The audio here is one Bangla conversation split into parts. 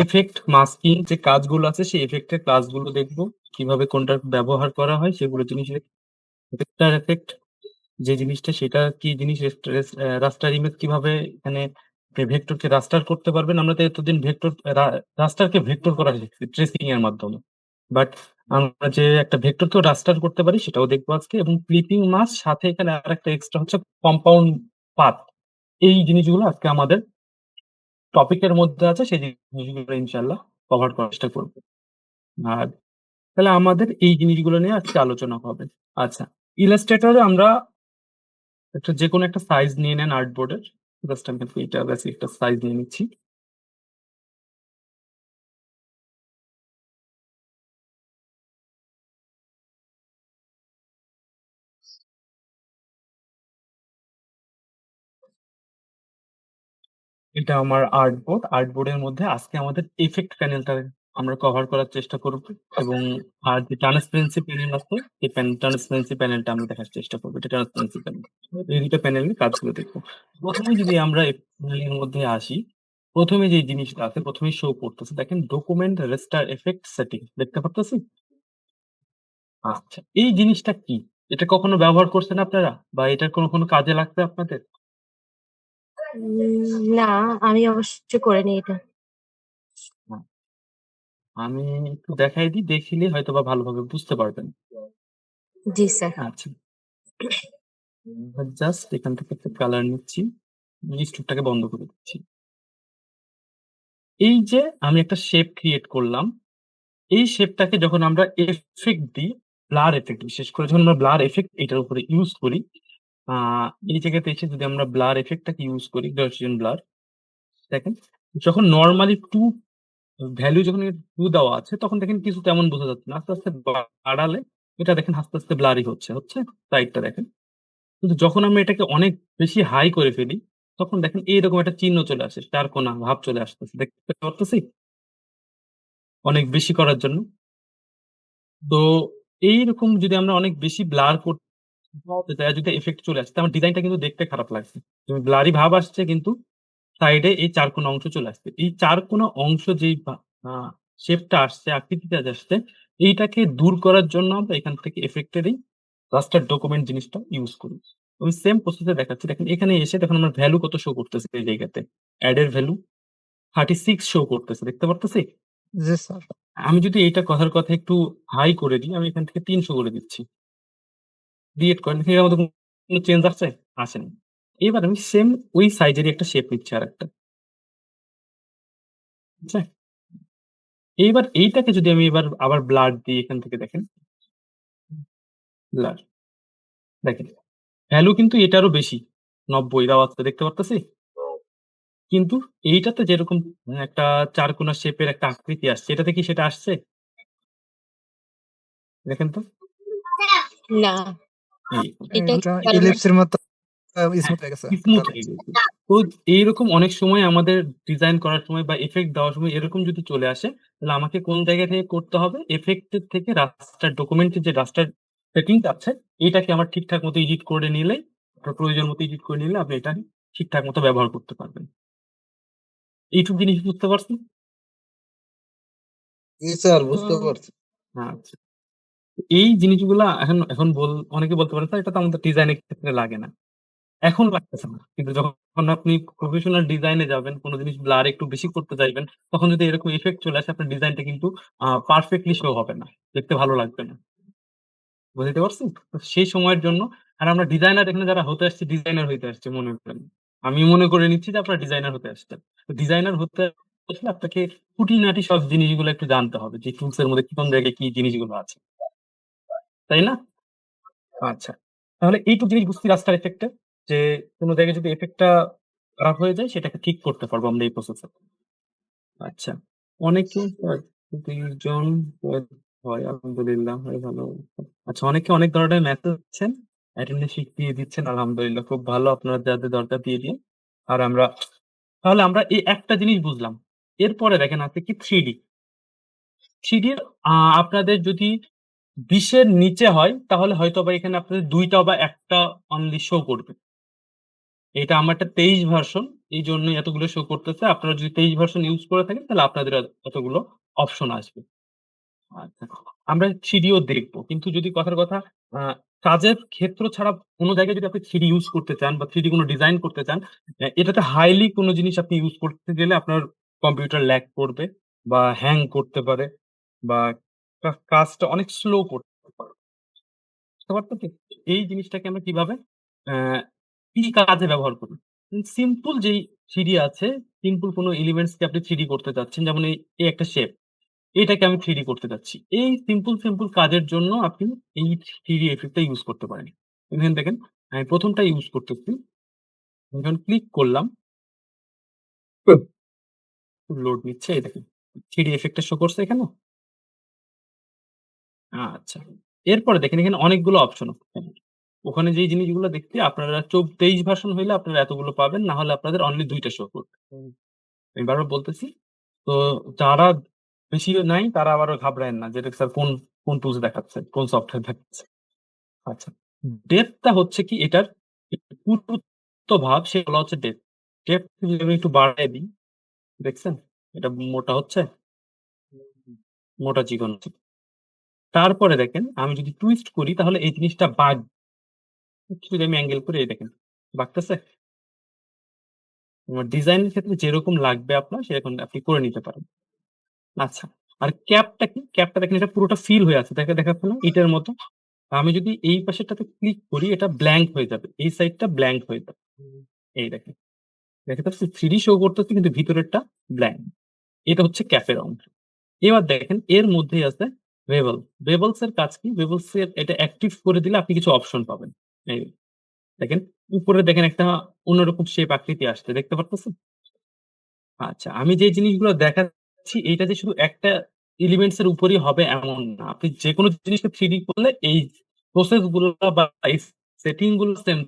এফেক্ট মাস্কিং যে কাজগুলো আছে সেই এফেক্টের ক্লাসগুলো দেখবো, কিভাবে কোনটা ব্যবহার করা হয় সেগুলো জিনিস, ভেক্টর এফেক্ট যে জিনিসটা সেটা কি জিনিস, রাস্টার ইমেজ কিভাবে এখানে ভেক্টরকে রাস্টার করতে পারবেন। আমরা তো এতদিন ভেক্টর রাস্টারকে ভেক্টর করা শিখছি ট্রেসিং এর মাধ্যমে, বাট আমরা যে একটা ভেক্টরকেও রাস্টার করতে পারি সেটাও দেখবো আজকে। এবং ক্লিপিং মাস সাথে এখানে আর একটা এক্সট্রা হচ্ছে কম্পাউন্ড পাথ, এই জিনিসগুলো আজকে আমাদের টপিকের মধ্যে আছে, সেই জিনিসগুলো ইনশাল্লাহ কভার করার চেষ্টা করবো। আর তাহলে আমাদের এই জিনিসগুলো নিয়ে আজকে আলোচনা হবে। আচ্ছা, ইলাস্ট্রেটরে আমরা একটা যে কোনো একটা সাইজ নিয়ে নেন আর্টবোর্ডের। জাস্ট আমি এটা বেশি একটা সাইজ নিয়ে নিচ্ছি। এটা আমার আর্টবোর্ড। আর্টবোর্ডের মধ্যে আজকে আমাদের এফেক্ট প্যানেলটা আমরা কভার করার চেষ্টা করব, এবং আর যে ট্রান্সপারেন্সি প্যানেল আছে এই ট্রান্সপারেন্সি প্যানেলটা আমরা দেখার চেষ্টা করবো। এটা ট্রান্সপারেন্সি প্যানেল, এই দুটো প্যানেলের কাজগুলো দেখবো। প্রথমে যদি আমরা এই প্যানেলের মধ্যে আসি, প্রথমে যে জিনিসটা আছে প্রথমেই শো করতেছে, দেখেন ডকুমেন্ট রেস্টার এফেক্ট সেটিং, দেখতে পাচ্ছেন? আচ্ছা, এই জিনিসটা কি? এটা কখনো ব্যবহার করছেন আপনারা, বা এটার কোনো কোনো কাজে লাগবে আপনাদের? না, আমি অবশ্য করিনি এটা। হ্যাঁ, আমি একটু দেখাই দিই, দেখিলে হয়তো বা ভালোভাবে বুঝতে পারবেন। জি স্যার। আচ্ছা, জাস্ট এখান থেকে একটা কালার নিচ্ছি, স্ট্রোকটাকে বন্ধ করে দিচ্ছি। এই যে আমি একটা শেপ ক্রিয়েট করলাম, এই শেপটাকে যখন আমরা এফেক্ট দিই, ব্লার এফেক্ট, বিশেষ করে যখন আমরা ব্লার এফেক্ট এটার উপরে ইউজ করি, এই জায়গাতে এসে যদি আমরা ব্লার এফেক্টটাকে ইউজ করি, গসিয়ান ব্লার, দেখেন যখন নর্মালি টু ভ্যালু যখন টু দেওয়া আছে তখন দেখেন কিছু তেমন বোঝা যাচ্ছে না, আস্তে আস্তে বাড়ালে এটা দেখেন আস্তে আস্তে ব্লারি হচ্ছে হচ্ছে সাইডটা দেখেন। কিন্তু যখন আমরা এটাকে অনেক বেশি হাই করে ফেলি তখন দেখেন এইরকম একটা চিহ্ন চলে আসে, চার কোণা ভাব চলে আসতেছে, দেখতে পারতেছি অনেক বেশি করার জন্য। তো এইরকম যদি আমরা অনেক বেশি ব্লার করতে চাই, যদি এফেক্ট চলে আসে, আমার ডিজাইনটা কিন্তু দেখতে খারাপ লাগছে। তুমি ব্লারি ভাব আসছে কিন্তু সাইডে এই চার কোণা অংশ চলে আসছে, এই চার কোণা অংশ যেই শেপটা আসছে, আকৃতিটা আসছে, এইটাকে দূর করার জন্য আমরা এখান থেকে এফেক্টের এই রাস্টার ডকুমেন্ট জিনিসটা ইউজ করি। আমি সেম প্রসেসে দেখাচ্ছি, দেখেন এখানে এসে দেখুন আমার ভ্যালু কত শো করতেছে, এই জায়গাতে অ্যাড এর ভ্যালু 36 শো করতেছে, দেখতে পারতেছি। জি স্যার। আমি যদি এইটা কথার কথা একটু হাই করে দিই, আমি এখান থেকে 300 করে দিচ্ছি, ক্রিয়েট করেন, এর মধ্যে কোনো চেঞ্জ আসছে? আসেনি। এবার আমি সেম ওই সাইজেরই একটা শেপ নিচ্ছি আর একটা, বুঝছে? এইবার এইটাকে যদি আমি এবার আবার ব্লাড দিই, এখান থেকে দেখেন ব্লাড, দেখেন ভ্যালু কিন্তু এটারও বেশি, 90 দেওয়া আছে, দেখতে পারতেছি। কিন্তু এইটাতে যেরকম একটা চার কোণা শেপের একটা আকৃতি আসছে, এটাতে কি সেটা আসছে? দেখেন তো, না, এই এটা এটা কারণে ইলিপসের মতো স্মুথ হয়ে গেছে স্মুথ কালার। হয়ে গেছে। তো এইরকম অনেক সময় আমাদের ডিজাইন করার সময় বা এফেক্ট দেওয়ার সময় এরকম যদি চলে আসে, তাহলে আমাকে কোন জায়গা থেকে করতে হবে, এফেক্টের থেকে রাস্টার ডকুমেন্টের যে রাস্টার সেটিংস আছে এটাকে আমার ঠিকঠাক মতো এডিট করে নিলে, আপনার প্রয়োজন মতো এডিট করে নিলে আপনি এটা ঠিকঠাক মতো ব্যবহার করতে পারবেন। এইটুকু জিনিস বুঝতে পারছেন? জি স্যার, বুঝতে পারছি। আচ্ছা, এই জিনিসগুলা এখন এখন অনেকে বলতে পারে স্যার এটা তো আমাদের ডিজাইনের ক্ষেত্রে লাগে না। এখন লাগতেছে না, কিন্তু যখন আপনি প্রফেশনাল ডিজাইনে যাবেন, কোনো জিনিস ব্লার একটু বেশি করতে চাইবেন, তখন যদি এরকম ইফেক্ট চলে আসে আপনার ডিজাইনটা কিন্তু পারফেক্টলি শো হবে না, দেখতে ভালো লাগবে না। বুঝতে পারছেন তো? সেই সময়ের জন্য, আর আমরা ডিজাইনার এখানে যারা হতে আসছে, ডিজাইনার হইতে আসছে মনে করেন, আমি মনে করে নিচ্ছি যে আপনারা ডিজাইনার হতে আসছেন। তো ডিজাইনার হতে আসলে আপনাকে খুঁটিনাটি সব জিনিসগুলো একটু জানতে হবে, যে টুলস এর মধ্যে কোন জায়গায় কি জিনিসগুলো আছে, তাই না? আচ্ছা, তাহলে এইটুকু জিনিস বুঝছি রাস্টার এফেক্টে, যে কোনো জায়গায় যদি এফেক্টটা খারাপ হয়ে যায় সেটাকে ঠিক করতে পারবো আমরা এই প্রসেসে। আচ্ছা, অনেকে 20 জন হয়, আলহামদুলিল্লাহ হয় ভালো। আচ্ছা, অনেকে অনেক ধরনের মেসেজ দিচ্ছেন, অ্যাটেন্ডেন্স দিয়ে দিচ্ছেন, আলহামদুলিল্লাহ খুব ভালো, আপনারা যাদের দরকার দিয়ে দিন। আর আমরা, তাহলে আমরা এই একটা জিনিস বুঝলাম। এরপরে দেখেন আছে কি থ্রি ডি আপনাদের যদি 20-এর নিচে হয় তাহলে হয়তো বা এখানে আপনাদের দুইটা বা একটা অনলি শো করবে। এটা আমারটা 23 ভার্সন, এই জন্যই এতগুলো শো করতেছে। আপনারা যদি 23 ভার্সন ইউজ করে থাকেন তাহলে আপনাদের এতগুলো অপশন আসবে। আচ্ছা। আমরা 3D ও দেখব। কিন্তু যদি কথার কথা আ কাজের ক্ষেত্র ছাড়া কোন জায়গায় যদি আপনি 3D ইউজ করতে চান বা 3D কোন ডিজাইন করতে চান, এটাতে হাইলি কোন জিনিস আপনি ইউজ করতে গেলে আপনার কম্পিউটার ল্যাগ করবে বা হ্যাং করতে পারে বা কাজটা অনেক স্লো করতে পারে। বুঝতে পারতেছেন? এই জিনিসটাকে আমরা কিভাবে অ্যা কি কাজে ব্যবহার করি? সিম্পল যেই 3D আছে, সিম্পল কোন এলিমেন্টস কে আপনি 3D করতে চাচ্ছেন, যেমন এই একটা শেপ। এটাকে আমি 3D করতে চাচ্ছি। এই সিম্পল কাজের জন্য আপনি এই 3D ইফেক্ট টা ইউজ করতে পারেন। এখানে দেখেন আমি ১ম টা ইউজ করতেছি। আমি যখন ক্লিক করলাম, লোড নিচ্ছে এই দেখেন। 3D ইফেক্ট টা শো করছে এখানে? আচ্ছা। এরপরে দেখেন এখানে অনেকগুলো অপশন আছে। ওখানে যেই জিনিসগুলো দেখতে আপনারা ২৩ ভার্সন হইলে আপনারা এতগুলো পাবেন। না হলে আপনাদের অনলি ২ টা শো করবে। আমি বারবার বলতেছি। তো যারা বেশি নাই তারা আবারও ঘাবড়ায়েন না যে, এটা স্যার কোন টুলস দেখাচ্ছে, কোন সফটওয়্যার দেখাচ্ছে। আচ্ছা। ডেপথ টা হচ্ছে কি এটার পুরুত্ব ভাব সেগুলো হচ্ছে ডেপথ। ডেপথ যদি আমি একটু বাড়ায় দিই, দেখছেন? এটা মোটা হচ্ছে, মোটা চিকন হচ্ছে। তারপরে দেখেন আমি যদি টুইস্ট করি তাহলে এই জিনিসটা একটু যদি আমি অ্যাঙ্গেল করি এই দেখেন, বাড়তেছে? ডিজাইনের ক্ষেত্রে যেরকম লাগবে আপনার সেরকম আপনি করে নিতে পারেন। আচ্ছা। আর ক্যাপটা কি? ক্যাপটা দেখেন এটা পুরোটা ফিল হয়ে আছে। দেখাচ্ছে না? ইটের মতো। আমি যদি এই পাশেরটাতে ক্লিক করি এটা ব্ল্যাংক হয়ে যাবে। এই সাইডটা ব্ল্যাংক হয়ে যাবে। এই দেখেন। দেখা যাচ্ছে 3D শো করতেছে কিন্তু ভিতরেরটা ব্ল্যাংক। এটা হচ্ছে ক্যাফের অংশ। এবার দেখেন এর মধ্যেই আছে বেভেল। বেভেলস এর কাজ কি? বেভেলস এর এটা অ্যাক্টিভ করে দিলে আপনি কিছু অপশন পাবেন। এই দেখেন উপরে দেখেন একটা অন্যরকম শেপ আকৃতি আসছে। দেখতে পারতেছেন? আচ্ছা, আমি যে জিনিসগুলো দেখাচ্ছি এইটা যে শুধু একটা এলিমেন্টস এর উপরেই হবে এমন না। আপনি যেকোনো জিনিসকে 3D করলে এই প্রসেস গুলা বা এই সেটিং গুলো সেম।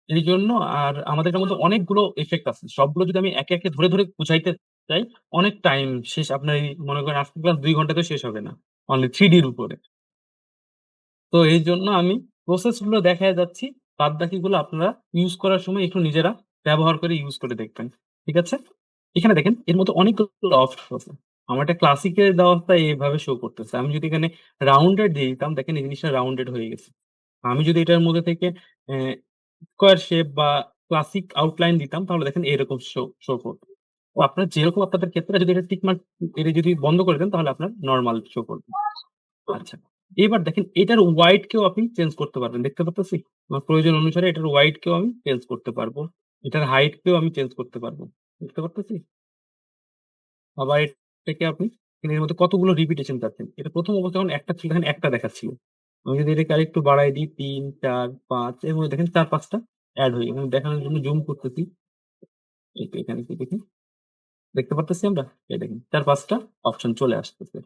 এইজন্য আর আমাদের এটার মধ্যে অনেকগুলো ইফেক্ট আছে। সবগুলো যদি আমি একে ধরে বুঝাইতে চাই, অনেক টাইম শেষ আপনার এই মনে করেন আজকে ক্লাস ২ ঘন্টাতেও শেষ হবে না। অনলি 3D র উপরে। তো এইজন্য আমি প্রসেস গুলো দেখায়া যাচ্ছি। বাদবাকিগুলো আপনারা ইউজ করার সময় একটু নিজেরা ব্যবহার করে ইউজ করে দেখবেন। ঠিক আছে? এখানে দেখেন এর মধ্যে অনেকগুলো অপশন আছে। আমার এটা ক্লাসিক এর দেওয়া অবস্থায় এভাবে শো করতেছে। আমি যদি এখানে রাউন্ডেড দিয়ে দিতাম, দেখেন এই জিনিসটা রাউন্ডেড হয়ে গেছে। আমি যদি এটার মধ্যে থেকে স্কোয়ার শেপ বা ক্লাসিক আউটলাইন দিতাম তাহলে দেখেন এরকম শো করবে। তো আপনার যেরকম আপনাদের ক্ষেত্রে যদি এটা টিক মার্ক এটা যদি বন্ধ করে দেন তাহলে আপনার নরমাল শো করবে। আচ্ছা। এবার দেখেন এটার ওয়াইড কেও আপনি চেঞ্জ করতে পারবেন। দেখতে পারতেছি? আমার প্রয়োজন অনুসারে এটার ওয়াইড কেও আমি চেঞ্জ করতে পারবো। এটার হাইট কেও আমি চেঞ্জ করতে পারবো। দেখতে পারতেছি? আবার এটাকে আপনি এর মধ্যে কতগুলো রিপিটেশন চাচ্ছেন। এটা ১ম অবস্থায় যখন একটা ছিল দেখেন একটা দেখাচ্ছিল। আমি যদি এটাকে আরেকটু বাড়ায় দিই ৩, ৪, ৫ এর মধ্যে দেখেন ৪-৫ টা এড হয়ে গেল। আমি দেখানোর জন্য জুম করতেছি। এই তো এখানে কি দেখি দেখতে পারতেছি আমরা? এই দেখেন ৪-৫ টা অপশন চলে আসতেছে।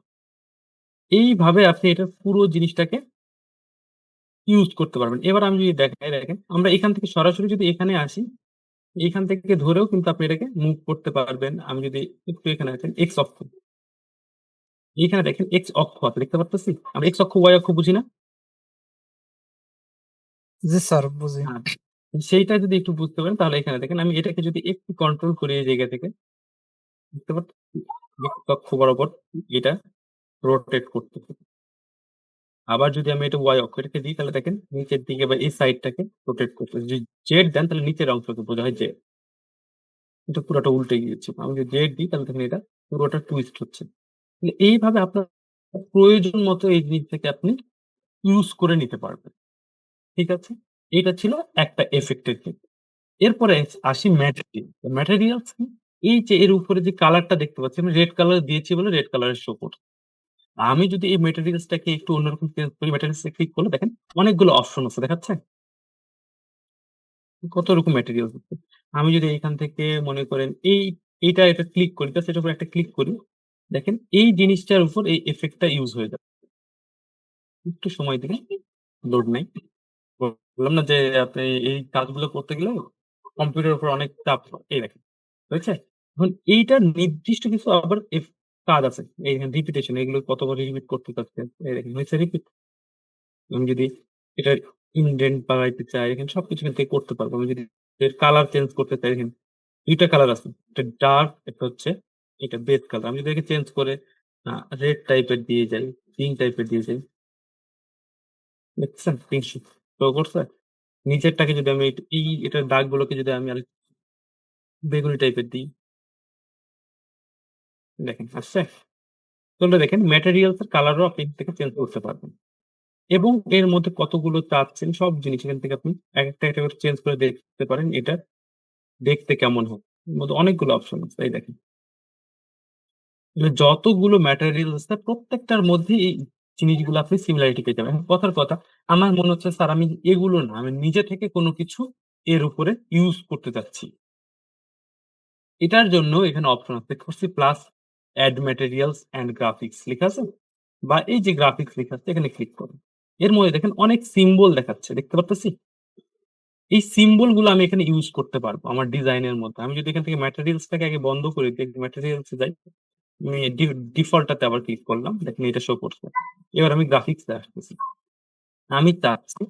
এইভাবে আপনি এটার পুরো জিনিসটাকে ইউজ করতে পারবেন। এবার আমি যদি দেখাই দেখেন, আমরা এখান থেকে সরাসরি যদি এখানে আসি, এখান থেকে ধরেও কিন্তু আপনি এটাকে মুভ করতে পারবেন। আমি যদি একটু এখানে আসেন, এক্স অক্ষ। এখানে দেখেন এক্স অক্ষ আছে দেখতে পারতেছি? আমরা এক্স অক্ষ, ওয়াই অক্ষ বুঝি না? জি স্যার, বুঝি। আচ্ছা। সেইটা যদি একটু বুঝতে পারেন তাহলে এখানে দেখেন আমি এটাকে যদি একটু কন্ট্রোল করি এই জায়গা থেকে, বুঝতে পারতেছি? এক্স অক্ষ বরাবর এটা রোটেট করতেছি। আবার যদি আমি এটা ওয়াই অক্ষ এটাকে দিই তাহলে দেখেন নিচের দিকে বা এই সাইডটাকে রোটেট করতেছি। যদি জেড দেন তাহলে নিচের অংশকে বোঝা হয় জেড। এটা পুরাটা উল্টে গিয়েছে। আমি যদি জেড দিই তাহলে দেখেন এটা পুরোটা টুইস্ট হচ্ছে। এইভাবে আপনার প্রয়োজন মতো এই জিনিসটাকে আপনি ইউজ করে নিতে পারবেন। ঠিক আছে? এটা ছিল একটা ইফেক্ট এর ক্ষেত্রে। এরপরে আসি ম্যাটেরিয়াল। ম্যাটেরিয়ালস কি? এই যে এর উপরে যে কালারটা দেখতে পাচ্ছি আমি রেড কালার দিয়েছি বলে রেড কালারের শো করছে। আমি যদি এই ম্যাটেরিয়ালস টাকে একটু অন্যরকম চেঞ্জ করি ম্যাটেরিয়ালস এ ক্লিক করলে দেখেন অনেকগুলো অপশন আছে দেখাচ্ছে? কত রকম ম্যাটেরিয়ালস আছে। আমি যদি এখান থেকে মনে করেন এটা ক্লিক করি জাস্ট এটার উপর একটা ক্লিক করি। দেখেন এই জিনিসটার উপর এই ইফেক্ট টা ইউজ হয়ে যাবে। একটু সময় দিবেন। লোড নাই। বললাম না যে আপনি এই কাজগুলো করতে গেলে কম্পিউটারের উপর অনেক চাপ এই দেখেন। হয়েছে? এখন এইটার নির্দিষ্ট কিছু আবার কাজ আছে। এইখানে রিপিটেশন এগুলো কতবার রিপিট করতে চাচ্ছেন। এই দেখেন হয়েছে রিপিট। আমি যদি এটা ইনডেন্ট বাড়াইতে চাই, এখানে সবকিছু এখান থেকে করতে পারবো। আমি যদি এর কালার চেঞ্জ করতে চাই, দেখেন ২ টা কালার আছে। একটা ডার্ক, একটা হচ্ছে এটা বেজ কালার। আমি যদি এটাকে চেঞ্জ করে রেড টাইপের দিয়ে যাই, পিঙ্ক টাইপের দিয়ে যাই, দেখছেন? পিঙ্ক শো করছে? নিচেরটাকে যদি আমি এটার দাগগুলোকে যদি আমি আরেকটু বেগুনি টাইপের দিই, দেখেন আসছে? তাহলে দেখেন ম্যাটেরিয়ালস এর কালারও আপনি এখান থেকে চেঞ্জ করতে পারবেন। এবং এর মধ্যে কতগুলো চাচ্ছেন সব জিনিস এখান থেকে আপনি একটা করে চেঞ্জ করে দেখতে পারেন। এটা দেখতে কেমন হয়? এর মধ্যে অনেকগুলো অপশন আছে। এই দেখেন। যতগুলো ম্যাটেরিয়ালস আছে প্রত্যেকটার মধ্যেই এই জিনিসগুলো আপনি সিমিলারিটি পেয়ে যাবেন। এখন কথার কথা, আমার মনে হচ্ছে স্যার আমি এগুলো না, আমি নিজে থেকে কোনো কিছু এর উপরে ইউজ করতে চাচ্ছি। এটার জন্য এখানে অপশন আছে। করছি plus add materials and graphics লেখা আছে, বা এই যে গ্রাফিক্স লেখা আছে এখানে ক্লিক করুন। এর মধ্যে দেখেন অনেক সিম্বল দেখাচ্ছে। দেখতে পারতেছি? এই সিম্বল গুলো আমি এখানে ইউজ করতে পারবো আমার ডিজাইনের মধ্যে। আমি যদি এখান থেকে ম্যাটেরিয়ালসটাকে আগে বন্ধ করে দিই, ম্যাটেরিয়ালস এ যাই, আমি ডিফল্টটাতে আবার ক্লিক করলাম। দেখেন এটা শো করছে। এবার আমি গ্রাফিক্স এ আসতেছি। আমি চাচ্ছি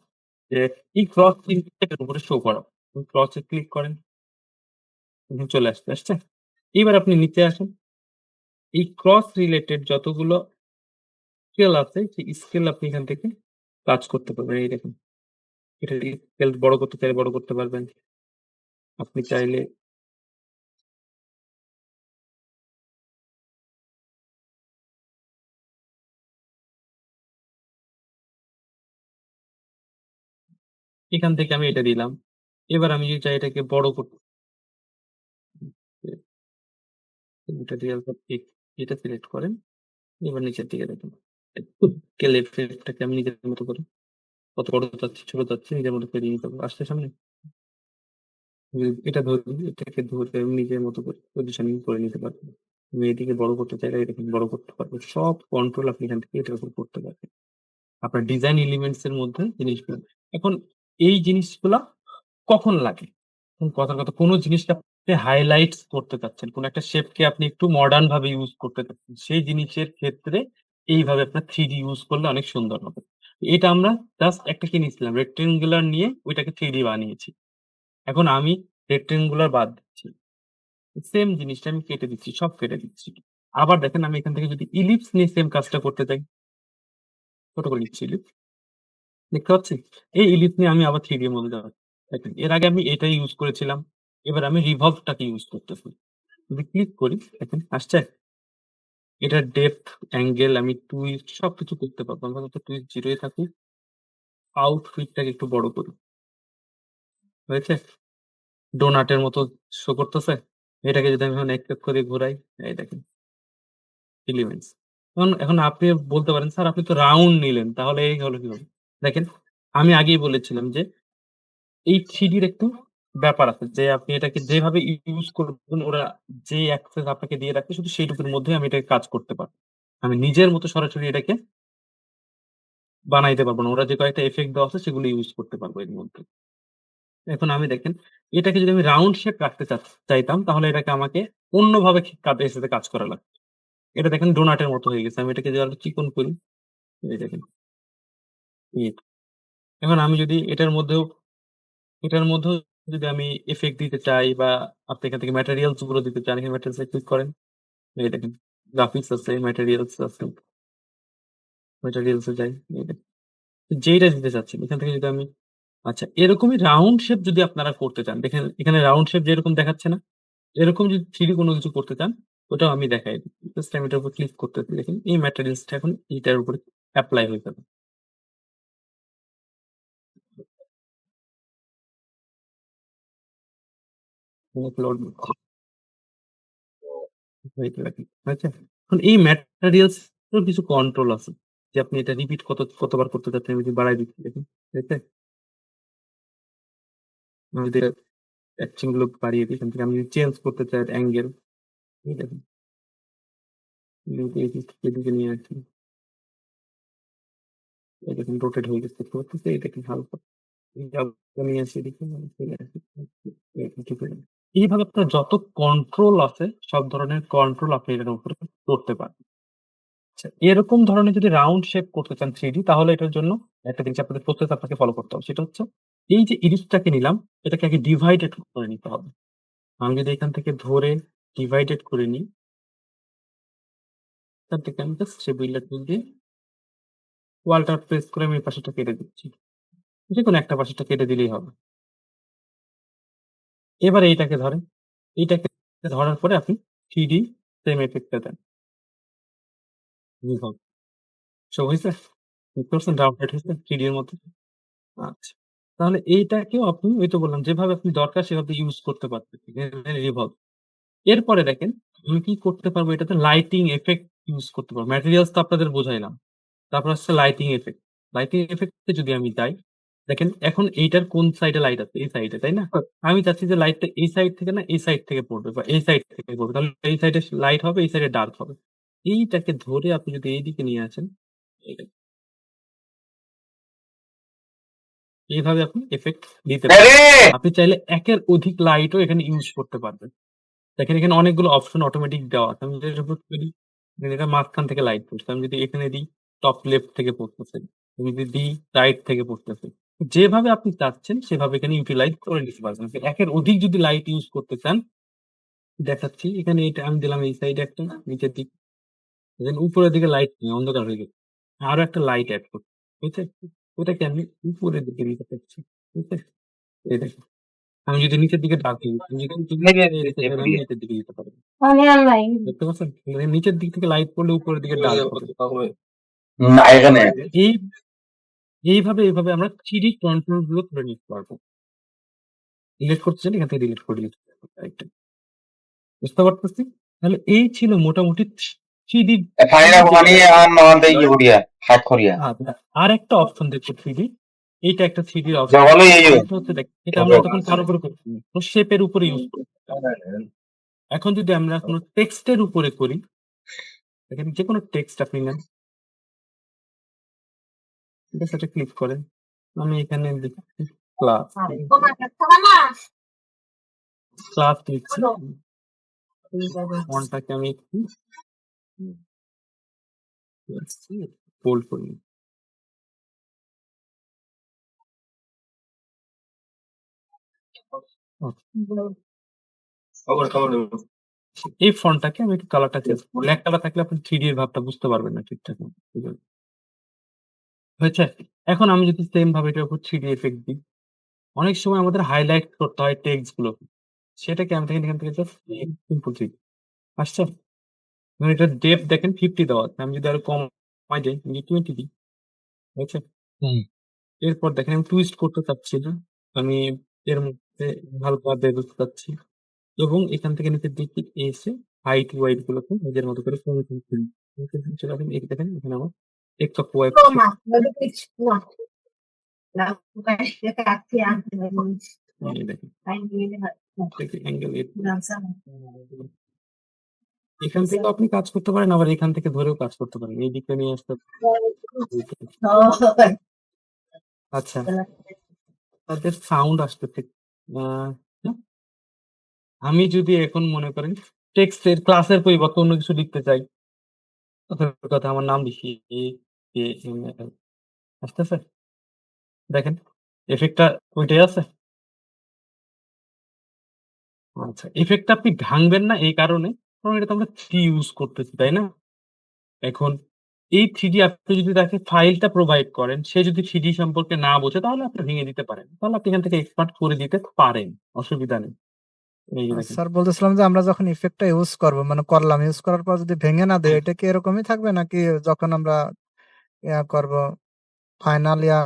যে এই ক্রস চিহ্নটার উপরে শো করাবো। ক্রস এ ক্লিক করেন, এখানে চলে আসছে। এবার আপনি নিচে আসেন। এই ক্রস রিলেটেড যতগুলো স্কেল আছে, সেই স্কেল আপনি এখান থেকে কাজ করতে পারবেন। এই দেখেন, এটা স্কেল বড় করতে চাইলে বড় করতে পারবেন। আপনি চাইলে এখান থেকে আমি এটা দিলাম। এবার আমি যদি চাই এটাকে বড় করতে, এটা দিয়ে এটা সিলেক্ট করেন। এবার নিচের দিকে দেখেন। স্কেল এফেক্টটাকে আমি নিজের মতো করে কত বড় চাচ্ছি, ছোট চাচ্ছি নিজের মতো করে নিতে পারবো। আসছে সামনে। এটা ধরুন, এটাকে ধরে আমি নিজের মতো করে পজিশনিং করে নিতে পারবো। আমি এদিকে বড় করতে চাইলে এরকম বড় করতে পারবো। সব কন্ট্রোল আপনি এখান থেকে এটার উপর করতে পারবেন। আপনার ডিজাইন এলিমেন্টস এর মধ্যে জিনিসগুলো। এখন এই জিনিসগুলা কখন লাগে? এখন কথার কথা, কোন জিনিসটা আপনি হাইলাইটস করতে চাচ্ছেন, কোন একটা শেপকে আপনি একটু মডার্ন ভাবে ইউজ করতে চাচ্ছেন, সেই জিনিসের ক্ষেত্রে এইভাবে আপনার 3D ইউজ করলে অনেক সুন্দর হবে। এটা আমরা জাস্ট একটা কি নিয়েছিলাম, রেক্টেঙ্গুলার নিয়ে ওইটাকে 3D বানিয়েছি। এখন আমি রেক্টেঙ্গুলার বাদ দিচ্ছি। সেম জিনিসটা আমি কেটে দিচ্ছি, সব কেটে দিচ্ছি। আবার দেখেন আমি এখান থেকে যদি ইলিপস নিয়ে সেম কাজটা করতে চাই, ছোট করে নিচ্ছি ইলিপস। দেখতে পাচ্ছি? এই ইলিপস নিয়ে আমি আবার 3D এর মধ্যে যাচ্ছি। দেখেন এর আগে আমি এটা ইউজ করেছিলাম। এবার আমি রিভলভটাকে ইউজ করতেছি। যদি ক্লিক করি, দেখেন আসছে? এটার ডেপথ, অ্যাঙ্গেল আমি টুইস্ট সবকিছু করতে পারবো। আমার তো টুইস্ট 0 এ থাকুক। আউটফিটটাকে একটু বড় করি। হয়েছে? ডোনাটের মতো শো করতেছে? এটাকে যদি আমি এখন একটু করে ঘুরাই, এই দেখেন এলিমেন্টস। এখন আপনি বলতে পারেন, "স্যার আপনি তো রাউন্ড নিলেন। তাহলে এই হলো কিভাবে?" দেখেন, আমি আগেই বলেছিলাম যে এই 3D র একটু ব্যাপার আছে যে আপনি এটাকে যেভাবে ইউজ করবেন, ওরা যে অ্যাক্সেস আপনাকে দিয়ে রাখে শুধু সেইটুকুর মধ্যেই আমি এটাকে কাজ করতে পারব। আমি নিজের মতো সরাসরি এটাকে বানাইতে পারব না। ওরা যে কয়েকটা ইফেক্ট দেওয়া আছে সেগুলো ইউজ করতে পারবো এর মধ্যে। এখন আমি দেখেন, এটাকে যদি আমি রাউন্ড শেপ রাখতে চাইতাম, তাহলে এটাকে আমাকে অন্যভাবে এর সাথে কাজ করা লাগবে। এটা দেখেন ডোনাটের মতো হয়ে গেছে। আমি এটাকে যদি আরো চিকন করি, এই দেখেন। এই। এখন আমি যদি এটার মধ্যেও যদি আমি ইফেক্ট দিতে চাই, বা আপনি এখান থেকে ম্যাটেরিয়ালস গুলো দিতে চান, এখানে ম্যাটেরিয়ালস এ ক্লিক করেন। এই দেখেন গ্রাফিক্স আছে, ম্যাটেরিয়ালস আছে। ম্যাটেরিয়ালস এ যাই। এই দেখেন। যেইটা দিতে চাচ্ছেন এখান থেকে যদি আমি, আচ্ছা এরকমই রাউন্ড শেপ যদি আপনারা করতে চান, দেখেন এখানে রাউন্ড শেপ যেরকম দেখাচ্ছে না? এরকম যদি 3D কোনো কিছু করতে চান, ওটাও আমি দেখাই দিচ্ছি। জাস্ট আমি এটার উপর ক্লিক করতেছি, দেখেন এই ম্যাটেরিয়ালসটা এখন এইটার উপরে এপ্লাই হয়ে যাবে। লোড হইতে থাকে। হয়েছে? এখন এই ম্যাটেরিয়ালস এরও কিছু কন্ট্রোল আছে। যে আপনি এটা রিপিট কতবার করতে চাচ্ছেন, আমি যদি বাড়ায় দিচ্ছি, দেখেন। হয়েছে? আমি যদি অ্যাকশন গুলো বাড়িয়ে দিই, এখান থেকে আমি যদি চেঞ্জ করতে চাই অ্যাঙ্গেল, এই দেখেন। আমি যদি এদিকে নিয়ে আসি, এই দেখেন রোটেট হয়ে গেছে। দেখতে পাচ্ছেন? এই দেখেন হালকা। এই জায়গাটা নিয়ে আসি এদিকে, চলে আসি। এই দেখেন ঠিক হয়ে গেল। এইভাবে আপনার যত কন্ট্রোল আছে, সব ধরনের কন্ট্রোল আপনি এটার উপরে করতে পারেন। আচ্ছা, এরকম ধরনের যদি রাউন্ড শেপ করতে চান 3D তাহলে এটার জন্য একটা জিনিস আপনাদের প্রসেস আপনাকে ফলো করতে হবে। সেটা হচ্ছে এই যে ইলিপসটাকে নিলাম, এটাকে আগে ডিভাইডেড করে নিতে হবে। আমি যদি এখান থেকে ধরে ডিভাইডেড করে নিই, এখান থেকে আমি জাস্ট সেই বিল্ডার টুল দিয়ে ওয়ালটা প্রেস করে আমি এই পাশেরটা কেটে দিচ্ছি। যেকোনো একটা পাশেরটা কেটে দিলেই হবে। এবার এইটাকে ধরেন। এইটাকে ধরার পরে আপনি 3D সেম ইফেক্টটা দেন। রিভলভ। শো হইছে? বুঝতে পারছেন? রাউন্ডেড হইছে 3D এর মধ্যে? আচ্ছা। তাহলে এইটাকেও আপনি ওই তো বললাম যেভাবে আপনি দরকার সেভাবে ইউজ করতে পারতেছেন। রিভলভ। এরপরে দেখেন আমি কি করতে পারবো এটাতে লাইটিং ইফেক্ট ইউজ করতে পারবো। ম্যাটেরিয়ালস তো আপনাদের বোঝাইলাম। তারপর হচ্ছে লাইটিং ইফেক্ট। লাইটিং ইফেক্ট এ যদি আমি যাই, দেখেন এখন এইটার কোন সাইডে লাইট আছে? এই সাইডে, তাই না? আমি চাচ্ছি যে লাইটটা এই সাইড থেকে না এই সাইড থেকে পড়বে বা এই সাইড থেকে পড়বে। তাহলে এই সাইডে লাইট হবে, এই সাইডে ডার্ক হবে। এইটাকে ধরে আপনি যদি এইদিকে নিয়ে আসেন, এই দেখেন, এইভাবে আপনি ইফেক্ট দিতে পারেন। আপনি চাইলে একের অধিক লাইটও এখানে ইউজ করতে পারবেন। দেখেন এখানে অনেকগুলো অপশন অটোমেটিক দেওয়া আছে। আমি যদি এটা উপর করি, দেখেন এটা মাঝখান থেকে লাইট পড়ছে। আমি যদি এখানে দিই টপ লেফট থেকে পড়তেছে। আমি যদি দিই রাইট থেকে পড়তেছে। যেভাবে আপনি চাচ্ছেন সেভাবে এখানে ইউটিলাইজ করে নিতে পারবেন। একের অধিক যদি লাইট ইউজ করতে চান, দেখাচ্ছি। এখানে এটা আমি দিলাম এই সাইডে একটা, নিচের দিক। দেখেন উপরের দিকে লাইট নেই, অন্ধকার হয়ে গেছে। আরো একটা লাইট এড করছি। বুঝছে? ওটাকে আমি উপরের দিকে নিতে চাচ্ছি। বুঝছে? এই দেখেন। আমি যদি নিচের দিকে ডাকি, আমি যদি নিচের দিকে দিতে পারবো। দেখতে পাচ্ছেন? মানে নিচের দিক থেকে লাইট পড়লে উপরের দিকে ডার্ক হবে। না এখানে এই এইভাবে আমরা 3D কন্ট্রোল গুলো করে নিতে পারবো। ডিলিট করতে চাইলে এখান থেকে ডিলিট করে দিতে পারবো। রাইট। বুঝতে পারতেছি? তাহলে এই ছিল মোটামুটি 3D ফাইনা মানে আর নন দেই গুড়িয়া হাত করিয়া আচ্ছা, আরেকটা অপশন দেখো 3D। এইটা একটা 3D এর অপশন। জগলে এই এটা হচ্ছে দেখ, এটা আমরা তখন কার উপরে করছি? তো শেপের উপরে ইউজ করি। এখন যদি আমরা কোনো টেক্সটের উপরে করি, দেখেন যেকোনো টেক্সট আপনি নেন, ঠিক আছে, এটা ক্লিক করেন। আমি এখানে লিখছি ক্লাস। ক্লাস লিখছি। ফন্টটাকে আমি একটু বোল্ড করি। এই ফন্টটাকে আমি একটু কালারটা চেঞ্জ করি। ব্ল্যাক কালার থাকলে আপনি 3D এর ভাবটা বুঝতে পারবেন না ঠিকঠাক মতো। ঠিক আছে? হয়েছে? এখন আমি যদি সেম ভাবে এটার উপর 3D এফেক্ট দিই, অনেক সময় আমাদের হাইলাইট করতে হয় টেক্সট গুলোকে। সেটাকে আমি দেখেন এখান থেকে জাস্ট সিম্পল 3D আসছে? এবং এটার ডেপথ দেখেন 50 দেওয়া আছে। আমি যদি আরো কমাই দেই, 20 দিই, হয়েছে? এরপর দেখেন আমি টুইস্ট করতে চাচ্ছি না। আমি এর মধ্যে হালকা বেরোতে চাচ্ছি এবং এখান থেকে নিচের দিকে এসে হাইট ওয়াইড গুলোকে নিজের মতো করে কমে কমে ফেলি। চলে আসেন, এই দেখেন এখানে আমার এক্স অফ ওয়াই দেখেন অ্যাঙ্গেল এখান থেকে আপনি কাজ করতে পারেন, আবার এখান থেকে ধরেও কাজ করতে পারেন। এই দিকটা নিয়ে আসতে আচ্ছা, তাদের সাউন্ড আসতেছে। আহ, আমি যদি এখন মনে করেন টেক্সটের ক্লাসের পরিবর্তে অন্য কিছু লিখতে চাই, কথা আমার নাম লিখি আসতেছে, দেখেন এফেক্টটা ওইটাই আছে। আচ্ছা, এফেক্টটা আপনি ভাঙবেন না এই কারণে, কারণ এটা তো আমরা 3D ইউজ করতেছি, তাই না? এখন এই 3D আপনি যদি তাকে ফাইলটা প্রোভাইড করেন, সে যদি 3D সম্পর্কে না বোঝে তাহলে আপনি ভেঙে দিতে পারেন। তাহলে আপনি এখান থেকে এক্সপার্ট করে দিতে পারেন। অসুবিধা নেই। এই যে দেখেন। স্যার বলতেছিলাম যে আমরা যখন ইফেক্টটা ইউজ করব মানে করলাম, ইউজ করার পর যদি ভেঙে না দেয়, এটা কি এরকমই থাকবে নাকি যখন আমরা ইয়া করব ফাইনাল ইয়া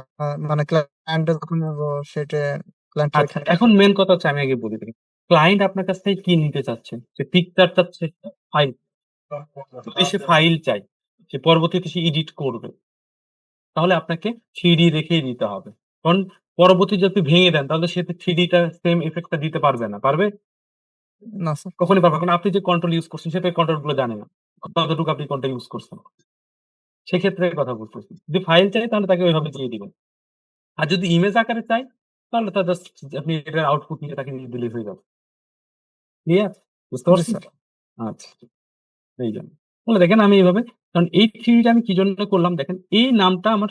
মানে ক্লায়েন্টের যখন নেবো সেটা ক্লায়েন্টের আচ্ছা, এখন মেন কথা হচ্ছে আমি আগে বলি দেখেন, ক্লায়েন্ট আপনার কাছ থেকে কি নিতে চাচ্ছে? সে পিকচার চাচ্ছে, ফাইল। যদি সে ফাইল চাই, সে পরবর্তীতে সে এডিট করবে, তাহলে আপনাকে 3D রেখেই দিতে হবে। কারণ পরবর্তীতে যদি ভেঙে দেন তাহলে সে 3D টা সেম ইফেক্টটা দিতে পারবে না। পারবে? না স্যার। কখনই পারবে না। কারণ আপনি যে কন্ট্রোল ইউজ করছেন সে তো এই কন্ট্রোল গুলো জানে না। কতটুকু আপনি কন্ট্রোল ইউজ করছেন। সেক্ষেত্রে কথা বলতেছি। যদি ফাইল চাই তাহলে তাকে ওইভাবে দিয়ে দিবেন। আর যদি ইমেজ আকারে চাই তাহলে তার জাস্ট আপনি এটার আউটপুট নিয়ে তাকে দিয়ে দিলেই হয়ে যাবে। ক্লিয়ার? বুঝতে জি পারছেন? স্যার। আচ্ছা, এই জন্য। তাহলে দেখেন আমি এইভাবে, কারণ এই থ্রিডিটা আমি কি জন্য করলাম দেখেন, এই নামটা আমার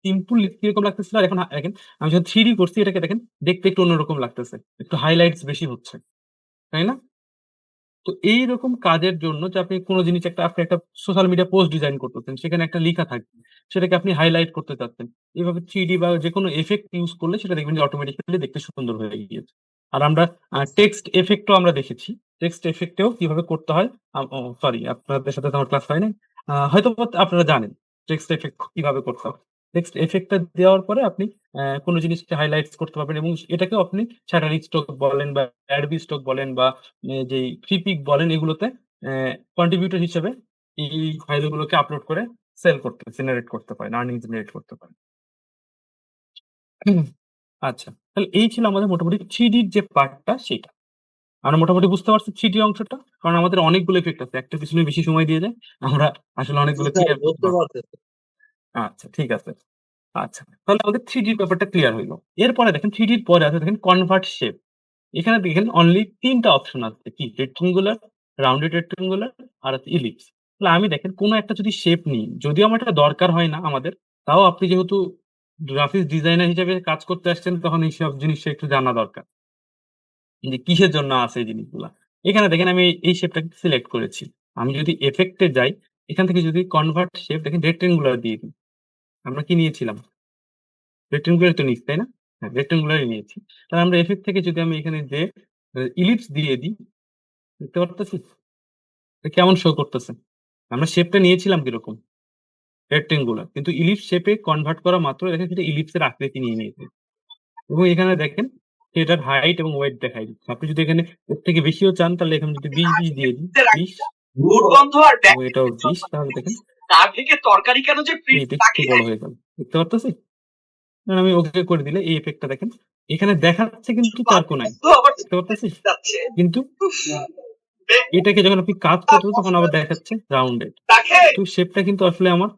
সিম্পল কিরকম লাগতেছিল, আর এখন দেখেন আমি যখন থ্রিডি করছি এটাকে দেখেন দেখতে একটু অন্যরকম লাগতেছে, একটু হাইলাইটস বেশি হচ্ছে, তাই না? তো এইরকম কাজের জন্য যে আপনি কোনো জিনিস আপনি একটা সোশ্যাল মিডিয়া পোস্ট ডিজাইন করতেছেন, সেখানে একটা লেখা থাকবে, সেটাকে আপনি হাইলাইট করতে চাচ্ছেন, এভাবে থ্রিডি বা যে কোনো এফেক্ট ইউজ করলে সেটা দেখবেন যে অটোমেটিক্যালি দেখতে সুন্দর হয়ে গিয়েছে। আর আমরা টেক্সট এফেক্টও আমরা দেখেছি, টেক্সট এফেক্টেও কিভাবে করতে হয়। সরি, আপনাদের সাথে তো আমার ক্লাস হয় নাই, হয়তো আপনারা জানেন টেক্সট এফেক্ট কিভাবে করতে হবে। টেক্সট এফেক্টটা দেওয়ার পরে আপনি কোনো জিনিসকে হাইলাইটস করতে পারবেন, এবং এটাকেও আপনি শ্যাটারিং স্ট্রোক বলেন বা অ্যাডবি স্ট্রোক বলেন বা যেই ফ্রিপিক বলেন, এগুলোতে কন্ট্রিবিউটর হিসেবে এই ফাইলগুলোকে আপলোড করে সেল করতে, জেনারেট করতে পারেন, আর্নিং জেনারেট করতে পারেন। আচ্ছা, তাহলে এই ছিল আমাদের মোটামুটি থ্রিডির যে পার্টটা সেটা। আমরা মোটামুটি বুঝতে পারছি থ্রিডি অংশটা, কারণ আমাদের অনেকগুলো এফেক্ট আছে, একটা পিছনে বেশি সময় দিয়ে যায়, আমরা আসলে অনেকগুলো ক্লিয়ার করতে পারবো। আচ্ছা, ঠিক আছে। আচ্ছা, তাহলে আমাদের থ্রিডির ব্যাপারটা ক্লিয়ার হইলো। এরপরে দেখেন থ্রিডির পরে আছে দেখেন কনভার্ট শেপ। এখানে দেখেন অনলি ৩ টা অপশন আছে। কি? রেক্টেঙ্গুলার, রাউন্ডেড রেক্টেঙ্গুলার আর হচ্ছে ইলিপস। তাহলে আমি দেখেন কোন একটা যদি শেপ নিই, যদিও আমার এটা দরকার হয় না আমাদের, তাও আপনি যেহেতু গ্রাফিক্স ডিজাইনার হিসেবে কাজ করতে আসছেন, তখন এইসব জিনিসটা একটু জানা দরকার। যে কিসের জন্য আছে এই জিনিসগুলা। এখানে দেখেন আমি এই শেপটাকে সিলেক্ট করেছি। আমি যদি ইফেক্ট এ যাই, এখান থেকে যদি কনভার্ট শেপ দেখেন রেক্টেঙ্গুলার দিয়ে দিই। আমরা কি নিয়েছিলাম? রেক্টেঙ্গুলার তো নিচ্ছি, তাই না? হ্যাঁ, রেক্টেঙ্গুলারই নিয়েছি। তাহলে আমরা ইফেক্ট থেকে যদি আমি এখানে যে ইলিপস দিয়ে দিই, দেখতে পারতেছি? এটা কেমন শো করতেছে? আমরা শেপটা নিয়েছিলাম কিরকম? রেক্টেঙ্গুলার। কিন্তু ইলিপস শেপে কনভার্ট করা মাত্র দেখেন সেটা ইলিপস এর আকৃতি নিয়ে নিয়েছে। এবং এখানে দেখেন এটার হাইট এবং ওয়েট দেখাই দিচ্ছে। আপনি যদি এখানে এর থেকে বেশিও চান, তাহলে এখানে যদি 20 দিয়ে দিই, 20 এবং এটাও 20, তাহলে দেখেন এটা একটু বড় হয়ে গেল। দেখতে পারতেছি? আমি ওকে করে দিলে এই ইফেক্টটা দেখেন এখানে দেখাচ্ছে কিন্তু 4 কোণায়। দেখতে পারতেছি? কিন্তু এটাকে যখন আপনি কাজ করতেছেন তখন আবার দেখাচ্ছে রাউন্ডেড। তো শেপটা কিন্তু আসলে আমার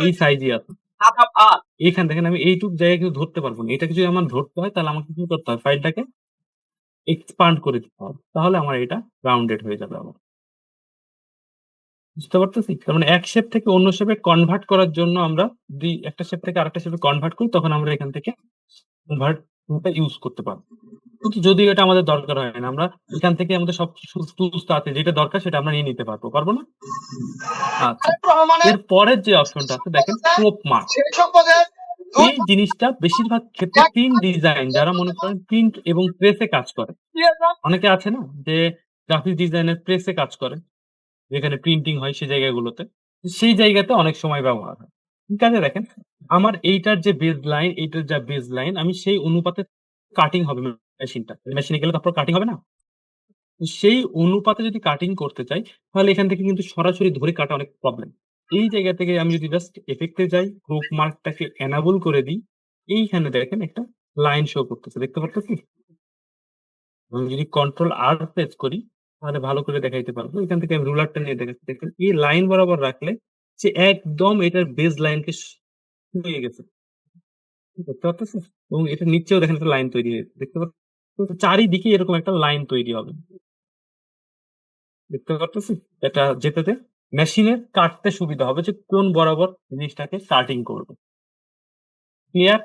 এই সাইজই আছে। এইখানে দেখেন আমি এইটুক জায়গায় কিন্তু ধরতে পারবো না। এটাকে যদি আমার ধরতে হয়, তাহলে আমাকে কি করতে হয়? ফাইলটাকে এক্সপান্ড করে দিতে হবে। তাহলে আমার এটা রাউন্ডেড হয়ে যাবে আবার। বুঝতে পারতেছি? তার মানে এক শেপ থেকে অন্য শেপে কনভার্ট করার জন্য আমরা যদি একটা শেপ থেকে আরেকটা শেপে কনভার্ট করি, তখন আমরা এখান থেকে কনভার্ট টা ইউজ করতে পারবো। কিন্তু যদিও এটা আমাদের দরকার হয় না, আমরা এখান থেকে আমাদের সব টুলস আছে, যেটা দরকার সেটা আমরা নিয়ে নিতে পারবো। পারবো না? আচ্ছা, এর পরের যে অপশনটা আছে দেখেন ক্রপ মার্ক। এই জিনিসটা বেশিরভাগ ক্ষেত্রে প্রিন্ট ডিজাইন, যারা মনে করেন প্রিন্ট এবং প্রেসে কাজ করে, অনেকে আছে না যে গ্রাফিক ডিজাইনের প্রেসে কাজ করে, যেখানে প্রিন্টিং হয় সেই জায়গাগুলোতে, সেই জায়গাতে অনেক সময় ব্যবহার হয়। ঠিক আছে, দেখেন আমার এইটার যে বেজ লাইন, এইটার যা বেজ লাইন, আমি সেই অনুপাতে কাটিং হবে মেশিনটা। মেশিনে গেলে তারপর কাটিং হবে না? সেই অনুপাতে যদি কাটিং করতে চাই, তাহলে এখান থেকে কিন্তু সরাসরি ধরে কাটা অনেক প্রবলেম। এই জায়গা থেকে আমি যদি জাস্ট এফেক্টে যাই, ক্রপ মার্কটাকে এনাবল করে দিই, এইখানে দেখেন একটা লাইন শো করতেছে। দেখতে পারতেছি? আমি যদি কন্ট্রোল আর প্রেস করি, তাহলে ভালো করে দেখাইতে পারবো। এখান থেকে আমি রুলারটা নিয়ে দেখাচ্ছি। দেখেন এই লাইন বরাবর রাখলে সে একদম এটার বেজ লাইনকে ছুঁয়ে গেছে। দেখতে পারতেছেন? এবং এটার নিচেও দেখেন একটা লাইন তৈরি হয়েছে। দেখতে পাচ্ছেন? চারিদিকে এরকম একটা লাইন তৈরি হবে। দেখতে পারতেছি? এটা যেটাতে মেশিনের কাটতে সুবিধা হবে যে কোন বরাবর জিনিসটাকে কাটিং করবে। ক্লিয়ার?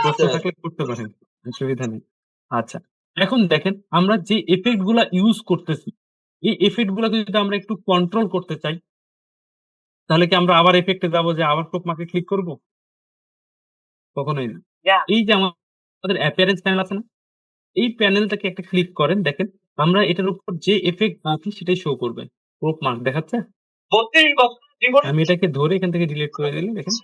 প্রশ্ন থাকলে করতে পারেন, অসুবিধা নেই। আচ্ছা, এখন দেখেন আমরা যে এফেক্ট গুলা ইউজ করতেছি, এই এফেক্ট গুলাকে যদি আমরা একটু কন্ট্রোল করতে চাই, তাহলে কি আমরা আবার এফেক্টে যাবো, যে আবার ক্রপ মার্কে ক্লিক করব? কখনোই না। এই যে আমাদের অ্যাপিয়ারেন্স প্যানেল আছে না, এই প্যানেলটাকে একটা ক্লিক করেন, দেখেন আমরা এটার উপর যে এফেক্ট আঁকি সেটাই শো করবে। ক্রপ মার্ক দেখাচ্ছে? আমি এটাকে ধরে এখান থেকে ডিলিট করে দিলে দেখেন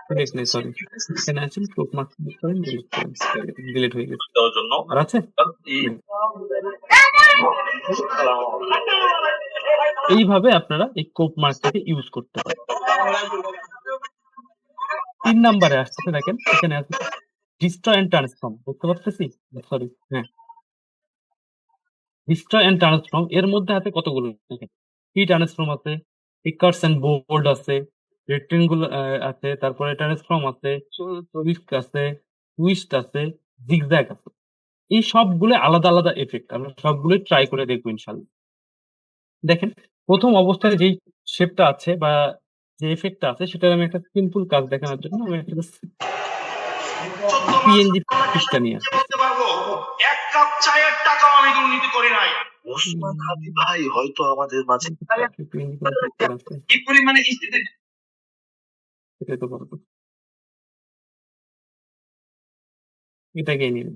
ডিলিট নেই, সরি, এখানে আছেন ক্রপ মার্ক ক্লিক করেন, ডিলিট করেন, ডিলিট হয়ে গেছে। আর আছে? এইভাবে আপনারা এই ক্রপ মার্কটাকে ইউজ করতে পারেন। 3 নম্বরে আসছে দেখেন, এখানে আছে ডিস্ট্রয় এন্ড ট্রান্সফর্ম। বুঝতে পারতেছি? সরি, হ্যাঁ, ডিস্ট্রয় এন্ড ট্রান্সফর্ম এর মধ্যে আছে কতগুলো দেখেন। কি ট্রান্সফর্ম আছে, পিকার্স এন্ড বোল্ড আছে, রেক্টেঙ্গুলার আছে, তারপরে ট্রান্সফর্ম আছে, টুইস্ট আছে, জিগজ্যাগ আছে। এই সবগুলো আলাদা আলাদা এফেক্ট। আমরা সবগুলো ট্রাই করে দেখবো ইনশাআল্লাহ। দেখেন, প্রথম অবস্থায় যেই শেপটা আছে বা যে এফেক্টটা আছে সেটার আমি একটা সিম্পল কাজ দেখানোর জন্য আমি একটা PNG পিকটা নিয়ে আসছি। বলতে পারবো 1 কাপ চায়ের টাকাও আমি দুর্নীতি করি নাই। ওসমান হাদি ভাই হয়তো আমাদের মাঝে PNG কোনো পিকচার আছে? কি পরিমাণে কিস্তিতে সেটাই তো বলবো। এটাকে নিন।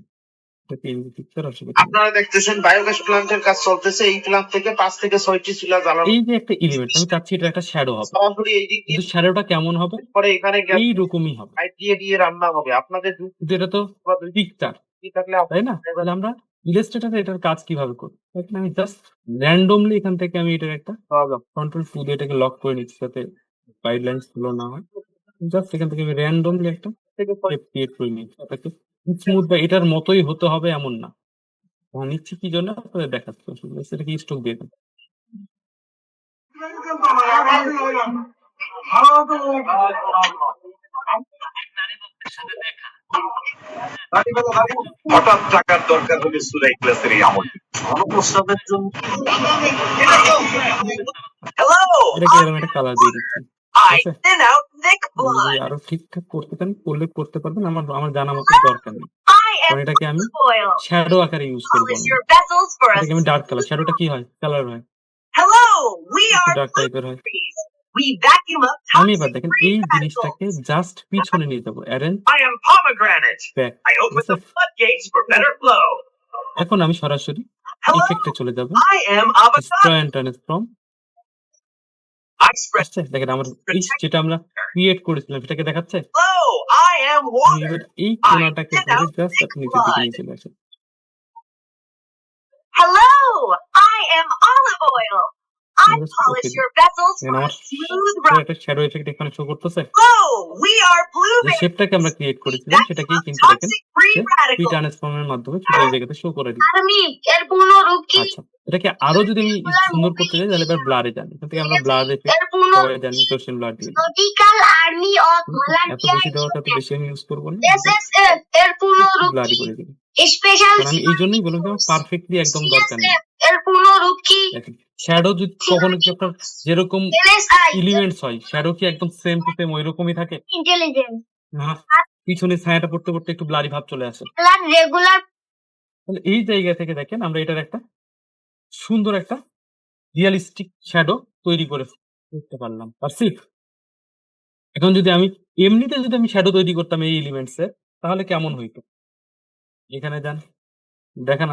এটা PNG পিকচার আসলে কি? আপনারা দেখতেছেন বায়োগ্যাস প্ল্যান্টের কাজ চলতেছে। এই প্ল্যান্ট থেকে 5 থেকে 6টি চুলা জ্বালানো এই যে একটা এলিমেন্ট আমি চাচ্ছি এটা একটা শ্যাডো হবে। সরাসরি এই দিক দিয়ে কিন্তু শ্যাডোটা কেমন হবে? পরে এখানে গ্যাস এইরকমই হবে। লাইট দিয়ে রান্না হবে। আপনাদের কিন্তু এটা তো পিকচার, দুই থাকলে তাই না? তাহলে আমরা ইলাস্ট্রেটরে এটার কাজ কিভাবে করব? এখন আমি জাস্ট র্যান্ডমলি এখান থেকে আমি এটার একটা কন্ট্রোল টু দিয়ে এটাকে লক করে নিচ্ছি যাতে গাইডলাইনস গুলো না হয়। জাস্ট এখান থেকে আমি র্যান্ডমলি একটা শেপ ক্রিয়েট করে নিচ্ছি। এটাকে স্মুথ বা এটার মতোই হতে হবে এমন না। নিচ্ছি কি জন্য আপনাদের দেখাচ্ছি। এটাকে স্ট্রোক দিয়ে দেন। হঠাৎ টাকার দরকার হলে সূরা ইখলাসের এই আমল। প্রস্তাবের জন্য এটাকে এরকম একটা কালার দিয়ে দিচ্ছি। ঠিক আছে? sent out thick যদি blood. আরো ঠিকঠাক করতে চান করলে করতে পারবেন। আমার জানা মতো দরকার নেই। I কারণ am এটাকে আমি oil. শ্যাডো আকারে ইউজ করব Polish না। your vessels for us. এটাকে আমি ডার্ক কালার। শ্যাডোটা কি হয়? কালার হয়। Hello, we are ডার্ক টাইপের হয়। trees. We vacuum up আমি এবার toxic দেখেন free এই radicals. জিনিসটাকে জাস্ট পিছনে নিয়ে যাবো। Arrange I am pomegranate. Back. I open the floodgates for better flow. এখন আমি সরাসরি Hello, ইফেক্টে চলে যাব। I am avocado. Destroy and transform. I spread আসছে? দেখেন আমার এই যেটা আমরা ক্রিয়েট করেছিলাম সেটাকে দেখাচ্ছে? Hello, I am আমি water. এবার এই কোণাটাকে ধরে জাস্ট আপনি নিচের দিকে নিয়ে চলে আসেন। Hello, I am olive oil. I Just polish okay. your vessels এখানে for আমার a smooth ride. একটা শ্যাডো ইফেক্ট এখানে শো করতেছে। Hello, we are যে blueberry. শেপটাকে আমরা ক্রিয়েট করেছিলাম সেটাকেই কিন্তু দেখেন Toxic free যে পি radicals. ট্রান্সফর্মের মাধ্যমে সেটা এই জায়গাতে শো করে দিচ্ছে। আমি এর পূর্ণ রূপ কি? আচ্ছা, এটাকে আরো যদি আমি সুন্দর করতে চাই তাহলে এবার ব্লারে যান। এখান থেকে আমরা ব্লার এফেক্ট এর পূর্ণ সবাই জানি গসিয়ান ব্লার দিয়ে দিই। নটিক্যাল আর্মি অফ এত ভলান্টিয়ার বেশি দেওয়াটা তো বেশি আমি ইউজ করবো না। এসএসএফ এর পূর্ণ রূপ ব্লারই কি? করে দিই। স্পেশাল কারণ আমি এই জন্যই বললাম যে আমার পারফেক্টলি একদম দরকার নেই। সিএসএফ এর পূর্ণ রূপ কি? দেখেন শ্যাডো যদি কখনো কি আপনার যেরকম এনএসআই এলিমেন্টস হয় শ্যাডো কি একদম সেম টু সেম ওইরকমই থাকে? ইন্টেলিজেন্স না, পিছনে ছায়াটা পড়তে পড়তে একটু ব্লারি ভাব চলে আসে। প্লাস রেগুলার তাহলে এই জায়গা থেকে দেখেন আমরা এটার একটা সুন্দর একটা রিয়ালিস্টিক শ্যাডো তৈরি করে করতে পারলাম। পারছি? এখন যদি আমি এমনিতে যদি আমি শ্যাডো তৈরি করতাম এই এলিমেন্টস এর তাহলে কেমন হইতো? এখানে যান। দেখেন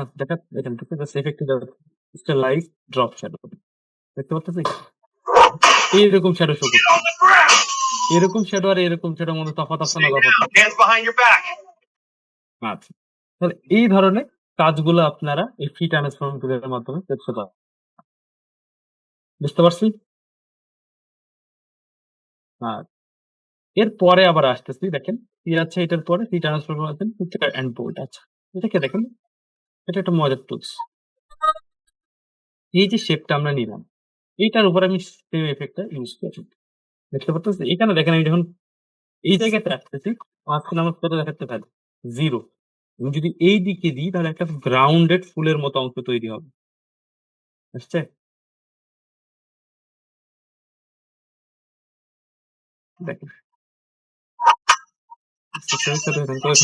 দেখেন ঠিক আছে এফেক্টে যাবেন। একটা লাইট ড্রপ শ্যাডো দেখতে পাচ্ছেন? এইরকম শ্যাডো শো করছে। এরকম শ্যাডো আর এরকম শ্যাডোর মধ্যে তফাৎ আছে না? তফাৎ নেই। hands behind your back. আচ্ছা। তাহলে এই ধরনের কাজগুলো আপনারা এই ফ্রি ট্রান্সফর্ম টুলের মাধ্যমে করতে পারেন। বুঝতে পারছি? আর এরপরে আবার আসতেছি দেখেন কি আছে এটার পরে ফ্রি ট্রান্সফর্ম আছেন ফিচার এন্ড বোল্ট। আচ্ছা, এটাকে দেখেন এটা একটা মজার টুলস। এই যে শেপটা আমরা নিলাম এইটার উপর আমি সেম এফেক্টটা ইউজ করছি। দেখতে পাচ্ছেন? এখানে দেখেন আমি যখন এই জায়গাতে আসতেছি মাঝখানে আমার কত দেখাচ্ছে ভ্যালু 0। আমি যদি এই দিকে দিই তাহলে একটা গ্রাউন্ডেড ফুলের মতো অংশ তৈরি হবে। আসছে? দেখেন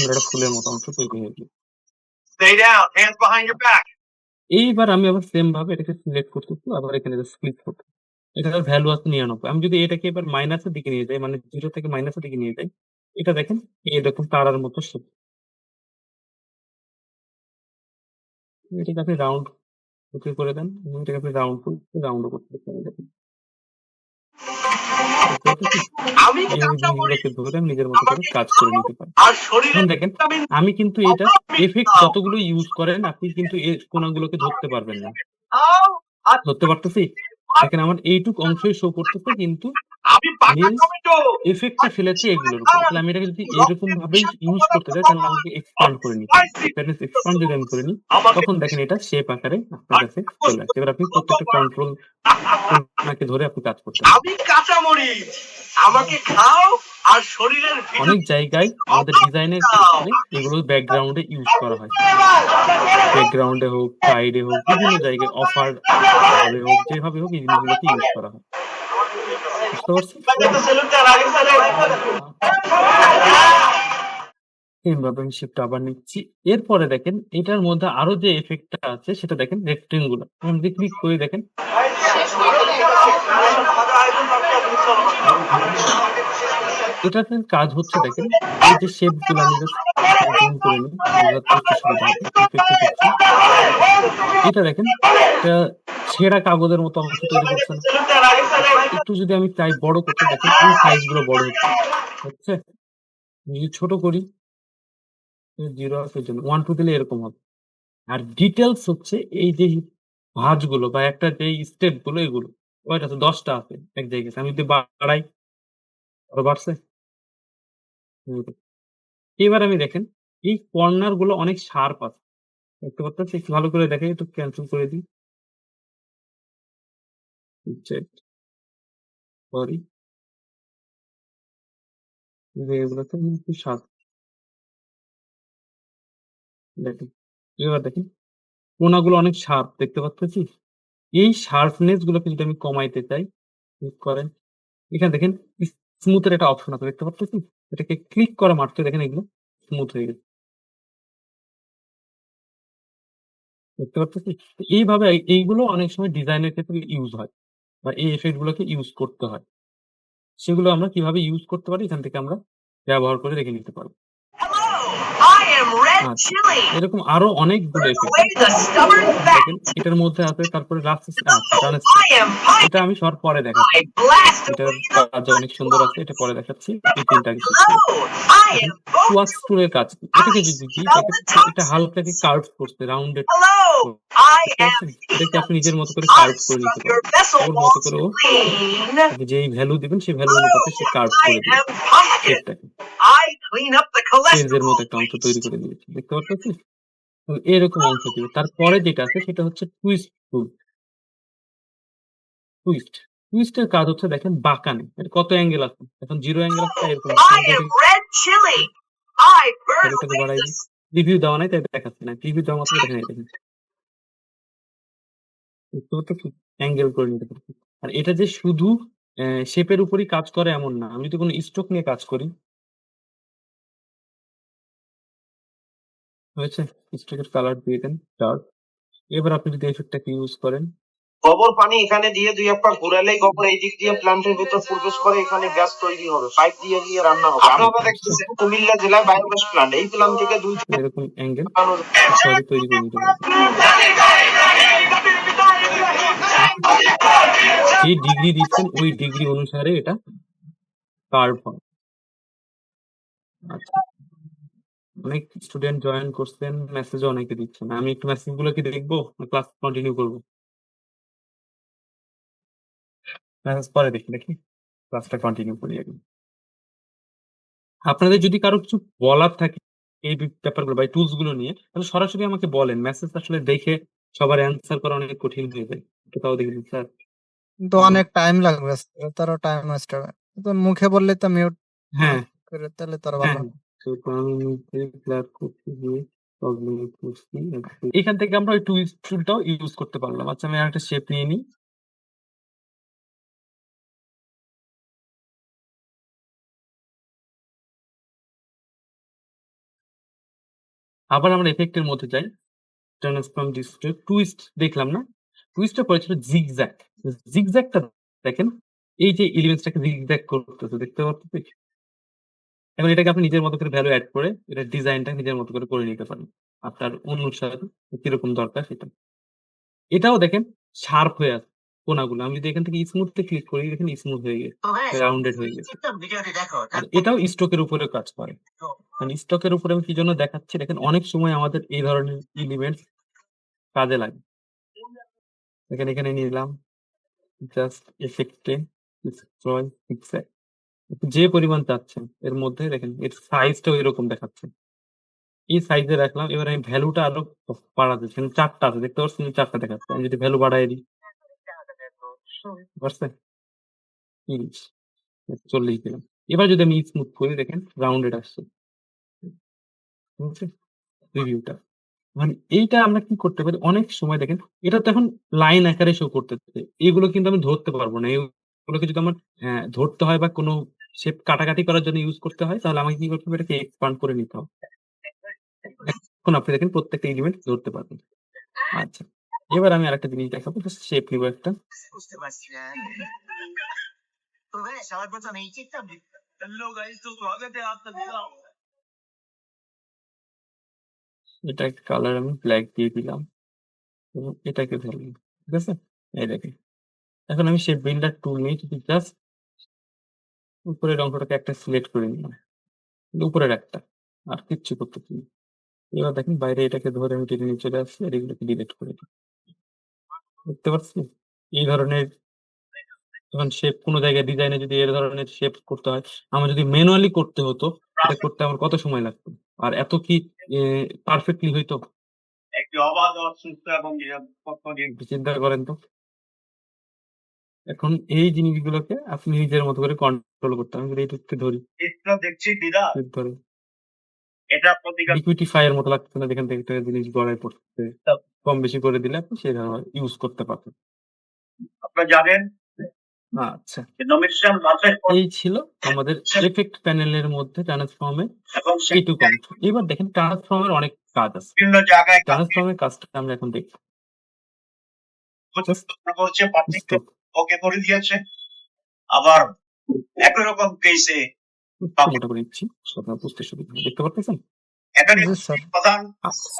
একটা ফুলের মতো অংশ তৈরি হয়ে গেল। Stay down, hands behind your back. এইবার আমি আবার সেম ভাবে এটাকে সিলেক্ট করতেছি আবার এখানে স্প্লিট করতে। এটার ভ্যালু আছে 99। আমি যদি এটাকে এবার মাইনাসের দিকে নিয়ে যাই মানে 0 থেকে মাইনাসের দিকে নিয়ে যাই এটা দেখেন এরকম তারার মতো শেপ। এটাকে আপনি রাউন্ড করে দেন এবং এটাকে আপনি রাউন্ডও করতে পারেন। দেখেন আমি এইভাবে জিনিসগুলোকে ধরে আমি নিজের মতো করে কাজ করে নিতে পারি। আর শরীরে এখন দেখেন আমি কিন্তু এটা এফেক্ট যতগুলো ইউজ করেন আপনি কিন্তু এর কোণাগুলোকে ধরতে পারবেন না। Oh, ধরতে পারতেছি? দেখেন আমার এইটুক অংশই শো করতেছে কিন্তু আমি পাকা Hence, টমেটো এফেক্টটা ফেলেছি এগুলোর উপর। তাহলে আমি এটাকে যদি এরকম ভাবেই ইউজ করতে চাই তাহলে আমাকে এক্সপান্ড করে নিতে হবে। দ্যাট এক্সপান্ড যদি আমি করে নিই তখন দেখেন এটা শেপ আকারে আপনার কাছে চলে আসছে। এবার আপনি প্রত্যেকটা কন্ট্রোল কোণাকে ধরে আপনি কাজ করতে পারেন। আমি কাঁচামরিচ আমাকে খাও আর শরীরের অনেক জায়গায় আমাদের ডিজাইনের ক্ষেত্রে এগুলো ব্যাকগ্রাউন্ডে ইউজ করা হয়। ব্যাকগ্রাউন্ডে হোক, সাইডে হোক, বিভিন্ন জায়গায় অফার ভাবে হোক, যেভাবে হোক এই জিনিসগুলোকে ইউজ করা হয়। বুঝতে পারছেন? এইভাবে আমি শিফট আবার নিচ্ছি। এরপরে দেখেন এটার মধ্যে আরো যে এফেক্টটা আছে সেটা দেখেন রেক্টেঙ্গুলার। এখন যদি ক্লিক করে দেখেন এটাতে কাজ হচ্ছে দেখেন এই যে শেপ গুলো আমি জাস্ট জুম করে নিই বুঝতে সুবিধা হবে। ইফেক্টে যাচ্ছি। এটা দেখেন এটা ছেঁড়া কাগজের মতো অংশ তৈরি করছে না? একটু যদি আমি চাই বড় করতে দেখেন এই সাইজ গুলো বড় হচ্ছে। যদি ছোট করি 0 আছে জন্য 1 2 দিলে এরকম হবে। আর ডিটেইলস হচ্ছে এই যে ভাঁজগুলো বা একটা যে স্টেপ গুলো এগুলো। কয়টা আছে? 10 টা আছে এক জায়গায়। আমি যদি বাড়াই আরো বাড়ছে। এবার আমি দেখেন এই কর্নার গুলো অনেক শার্প আছে। দেখতে পাচ্ছেন? একটু ভালো করে দেখেন একটু ক্যান্সেল করে দিই। সরি। এগুলোতে একটু শার্প দেখেন। এবার দেখেন কোণাগুলো অনেক শার্প দেখতে পাচ্ছি। এই শার্পনেস গুলোকে যদি আমি কমাইতে চাই ক্লিক করেন। এখানে দেখেন স্মুথ এর একটা অপশন আছে দেখতে পাচ্ছেন? এটাকে ক্লিক করা মাত্র দেখেন এগুলো স্মুথ হয়ে গেছে। দেখতে পাচ্ছেন? এইভাবে এইগুলো অনেক সময় ডিজাইনের ক্ষেত্রে ইউজ হয় বা এই এফেক্ট গুলোকে ইউজ করতে হয়। সেগুলো আমরা কিভাবে ইউজ করতে পারি এখান থেকে আমরা ব্যবহার করে দেখে নিতে পারবো। I am red আচ্ছা chili. এরকম আরো অনেকগুলো Burn effect away the stubborn দেখেন fat. এটার মধ্যে আছে তারপরে I am এটা fine. আমি সব পরে দেখাচ্ছি। I blast এটার away the কাজ অনেক সুন্দর আছে এটা পরে দেখাচ্ছি। এই তিনটা আগে শেষ করি। hello. I দেখেন am both. ওয়াক্স টুলের কাজ কি? এটাকে যদি দিই smell দেখেন the এটা toxin. হালকাকে কার্ভ করতে রাউন্ডেড Hello. I দেখতে am পাচ্ছেন? এটাকে আপনি নিজের মতো করে কার্ভ honest করে from নিতে your পারবেন। vessel ওর মতো walls করে ও clean. আপনি যেই ভ্যালু দিবেন সেই ভ্যালু Hello. অনুপাতে সে কার্ভ I করে দিবে am pumpkin. শেপটাকে। I clean up the পেজের মতো cholesterol একটা অংশ waste. তৈরি করে দিয়েছে। দেখতে পাচ্ছেন? এরকম অংশ দিবে। তারপরে যেটা আছে সেটা হচ্ছে টুইস্ট টুল। টুইস্টের কাজ হচ্ছে দেখেন বাঁকানো। এটা কত অ্যাঙ্গেল আছে? এখন 0 অ্যাঙ্গেল আছে তাই এরকম আছে। I am red chili. I burn ভ্যালুটাকে away বাড়াই the দিই। প্রিভিউ দেওয়া নাই তাই দেখাচ্ছে না। প্রিভিউ দেওয়া মাত্র দেখেন এই দেখেন। দেখতে পাচ্ছেন? অ্যাঙ্গেল করে নিতে পারছি। আর এটা যে শুধু শেপের উপরই কাজ করে এমন না। আমি যদি কোনো স্ট্রোক নিয়ে কাজ করি হয়েছে? স্ট্রোকের কালার দিয়ে দেন ডার্ক। এবার আপনি যদি এফেক্টটাকে ইউজ করেন গোবর পানি এখানে দিয়ে 2 পা ঘুরালেই গোবর এই দিক দিয়ে প্ল্যান্টের ভিতর প্রবেশ করে, এখানে গ্যাস তৈরি হবে, পাইপ দিয়ে নিয়ে রান্না হবে। আপনারা দেখতেছেন কুমিল্লা জেলায় বায়োগ্যাস প্ল্যান্ট, এই প্ল্যান্ট থেকে 2 থেকে এরকম অ্যাঙ্গেল বানানো খুব সহজে তৈরি করে নিতে পারবেন। যে ডিগ্রি দিচ্ছেন ওই ডিগ্রি অনুসারে এটা কার্ভ হয়। আচ্ছা অনেক স্টুডেন্ট জয়েন করছেন, মেসেজও অনেকে দিচ্ছেন। আমি একটু মেসেজ গুলো কি দেখবো না ক্লাস কন্টিনিউ করবো? মেসেজ পরে দেখি ক্লাসটা কন্টিনিউ করি আগে। আপনাদের যদি কারো কিছু বলার থাকে এই ব্যাপারগুলো বা টুলস গুলো নিয়ে তাহলে সরাসরি আমাকে বলেন। মেসেজ আসলে দেখে সবার অ্যান্সার করা অনেক কঠিন হয়ে যায়। একটু তাও দেখে দিন স্যার। কিন্তু অনেক টাইম লাগবে, তারও টাইম ওয়েস্ট হবে। তো মুখে বললে তো মিউট হ্যাঁ করে তাহলে তো আরো হ্যাঁ ভালো। তো ক্লাস করতে গিয়ে প্রবলেম করছি। এখান থেকে আমরা ওই টুলস টুলটাও ইউজ করতে পারলাম। আচ্ছা আমি আরেকটা শেপ নিয়ে নিই। আবার আমরা এফেক্টের মধ্যে যাই। ট্রান্সফর্ম ডিসপ্লে টুইস্ট দেখলাম না? টুইস্টটা পড়েছিল জিগজ্যাগ। জিগজ্যাগটা দেখেন এই যে এলিমেন্টসটাকে জিগজ্যাগ করতেছে দেখতে পাচ্ছেন? এখন এটাকে আপনি নিজের মতো করে ভ্যালু এড করে এটা ডিজাইনটা নিজের মতো করে নিতে পারেন। আপনার অনুসারে কিরকম দরকার সেটা। এটাও দেখেন শার্প হয়ে আছে কোণাগুলো। আমি যদি এখান থেকে স্মুথে ক্লিক করি দেখেন স্মুথ হয়ে গেছে, রাউন্ডেড হয়ে গেছে। আর এটাও স্ট্রোকের উপরে কাজ করে। মানে স্ট্রোকের উপরে আমি কি জন্য দেখাচ্ছি দেখেন অনেক সময় আমাদের এই ধরনের এলিমেন্টস কাজে লাগে। দেখেন এখানে নিলাম জাস্ট এফেক্টে destroy exact যে পরিমাণ চাচ্ছেন এর মধ্যে দেখেন এর সাইজটাও এরকম দেখাচ্ছে। এই সাইজে রাখলাম। এবার আমি ভ্যালুটা আরো বাড়াতে চাচ্ছি। ৪ টা আছে দেখতে পাচ্ছেন? ৪ টা দেখাচ্ছে। আমি যদি ভ্যালু বাড়ায় দিই, পারছেন? ৩০, ৪০ দিলাম। এবার যদি আমি স্মুথ করি দেখেন রাউন্ডেড আসছে। ঠিক আছে? প্রিভিউটা। মানে এইটা আমরা কি করতে পারি? অনেক সময় দেখেন এটা তো এখন লাইন আকারে শো করতেছে। এগুলো কিন্তু আমি ধরতে পারবো না। এগুলোকে যদি আমার ধরতে হয় বা কোনো শেপ কাটাকাটি করার জন্য ইউজ করতে হয় তাহলে আমাকে কি করতে হবে? এটাকে এক্সপান্ড করে নিতে হবে। এখন আপনি দেখেন প্রত্যেকটা এলিমেন্ট ধরতে পারবেন। আচ্ছা। এবার আমি আরেকটা জিনিস দেখাবো। জাস্ট শেপ নিব একটা। বুঝতে পারছি না। তো ভাই সবার প্রথমে এই চিত্রটা হ্যালো গাইস তো স্বাগত है आपका दिलाओ এটা কালার আমি ব্ল্যাক দিয়ে দিলাম এবং এটাকে ধরলাম। ঠিক আছে? এই দেখেন। এখন আমি শেপ বিল্ডার টুল নিয়ে যদি জাস্ট উপরের অংশটাকে একটা সিলেক্ট করে নিলাম। উপরের একটা। আর কিচ্ছু করতেছি না। এবার দেখেন বাইরে এটাকে ধরে আমি টেনে নিয়ে চলে আসছি আর এগুলোকে ডিলিট করে দিই। দেখতে পাচ্ছি? এই ধরনের যখন শেপ কোনো জায়গায় ডিজাইনে যদি এর ধরনের শেপ করতে হয়, আমার যদি ম্যানুয়ালি করতে হতো, এটা করতে আমার কত সময় লাগতো? আর এত কি পারফেক্টলি হইতো? একটি অবাধ ও সুস্থ এবং নিরাপদ একটু চিন্তা করেন তো। এখন এই জিনিসগুলোকে আপনি নিজের মতো করে কন্ট্রোল করতে হবে। আমি যদি এইটুকুকে ধরি, চিত্র দেখছি দিদা ধরে এটা প্রতিকার লিকুইডিফাই এর মতো লাগছে না যেখান থেকে একটা জিনিস গড়ায় পড়ছে। কম বেশি করে দিলে আপনি সেভাবে ইউজ করতে পারবেন। আপনারা জানেন আচ্ছা। যে নমিনেশন মাসের পর এই ছিল আমাদের এফেক্ট প্যানেলের মধ্যে ট্রান্সফর্মের এবং এইটুকু অংশ। এবার দেখেন ট্রান্সফর্মের অনেক কাজ আছে। বিভিন্ন জায়গায় ট্রান্সফর্মের কাজটা আমরা এখন দেখব। জাস্ট করছে পার্থক্য স্টপ। ওকে করে দিয়েছে আবার একই রকম কেসে একটু মোটা করে দিচ্ছি। আপনারা বুঝতে সুবিধা হবে। দেখতে পারতেছেন? এখানে জি স্যার। প্রধান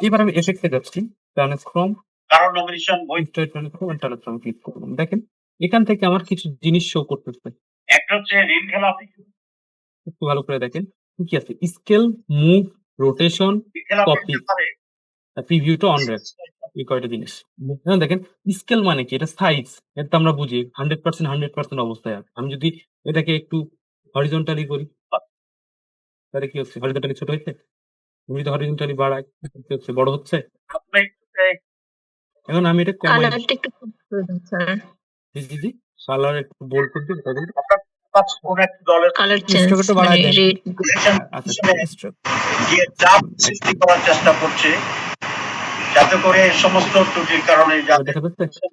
এবার আমি এফেক্টে যাচ্ছি। ট্রান্সফর্ম, কারণ নমিনেশন বই instant transform and transform click করলাম। দেখেন এখান থেকে আমার কিছু জিনিস শো করতেছে। একটা হচ্ছে রিল খেলাপি একটু ভালো করে দেখেন। কি আছে? স্কেল, মুভ, রোটেশন, রিল খেলাপির কপি, ব্যাপারে প্রিভিউটা অন রাখ। এই কয়টা জিনিস। এখন দেখেন স্কেল মানে কি? এটা সাইজ। এটা তো আমরা বুঝি 100% অবস্থায় আছে। আমি যদি এটাকে একটু হরিজন্টালি করি, তাহলে কি হচ্ছে? হরিজন্টালি ছোট হয়েছে? আমি যদি হরিজন্টালি বাড়াই, কি হচ্ছে? বড় হচ্ছে? আপনি এখন আমি এটা কমাই কালারটা একটু করে দেন স্যার। জি। কালার একটু বোল্ড করে দিই। আপনার কাছে কোন এক দলের কালার চেঞ্জ স্ট্রোক একটু বাড়ায় মানে দেন। রেড আচ্ছা স্ট্রোক। যে চাপ সৃষ্টি করার চেষ্টা করছে যাতে করে এই সমস্ত ত্রুটির কারণে এবার যাতে দেখা যাচ্ছে?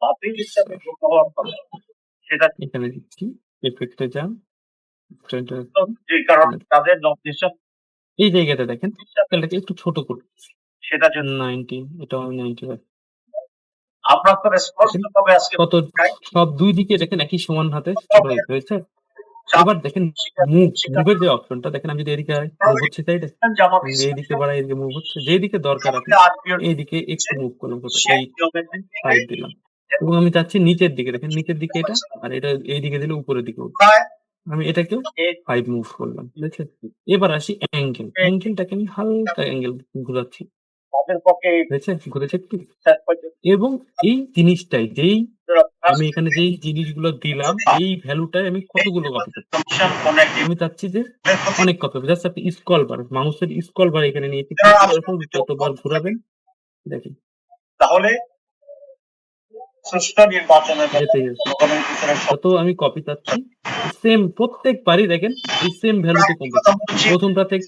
বাতিল হিসাবে গণ্য হওয়ার কথা সেটা এখানে দিচ্ছি। এফেক্টে যান। যে কারণে তাদের নমিনেশন এই জায়গাতে দেখেন স্কেলটাকে একটু ছোট করে সেটা যদি 90, এটাও আমি 90 রাখি। আপনার তো স্পষ্টভাবে আজকে কত সব দুই দিকে দেখেন একই সমান হাতে ছোট হয়েছে। এবার দেখেন মুভের যে অপশনটা দেখেন, আমি যদি এদিকে মুভ হচ্ছে সাইডে, জামা এইদিকে বাড়াই এদিকে মুভ হচ্ছে, যেদিকে দরকার আপনি এইদিকে একটু মুভ করলাম, এই সাইড দিলাম। এবং আমি চাচ্ছি নিচের দিকে, দেখেন নিচের দিকে এটা, আর এটা এইদিকে দিলে উপরের দিকে উঠবে। আমি এটাকেও 5 মুভ করলাম, ঠিক আছে? এবার আসি অ্যাঙ্গেল। অ্যাঙ্গেলটাকে আমি হালকা অ্যাঙ্গেল ঘুরাচ্ছি, তাদের পক্ষে হয়েছে? ঘুরেছে একটু। শেষ পর্যন্ত এবং এই জিনিসটাই যেই আমি এখানে যেই জিনিসগুলো দিলাম, এই ভ্যালুটাই আমি কতগুলো কপি করছি। কমিশন কোন একটি আমি চাচ্ছি যে অনেক কপি হবে। জাস্ট আপনি স্ক্রল বার, মাউসের স্ক্রল বার এখানে নিয়ে যতবার ঘোরাবেন দেখেন তাহলে সুষ্ঠু নির্বাচনের যেতেই আছে। জনগণের ভিতরে যত আমি কপি চাচ্ছি সেম প্রত্যেকবারই দেখেন এই সেম ভ্যালুতে কমবে। প্রথমটা থেকে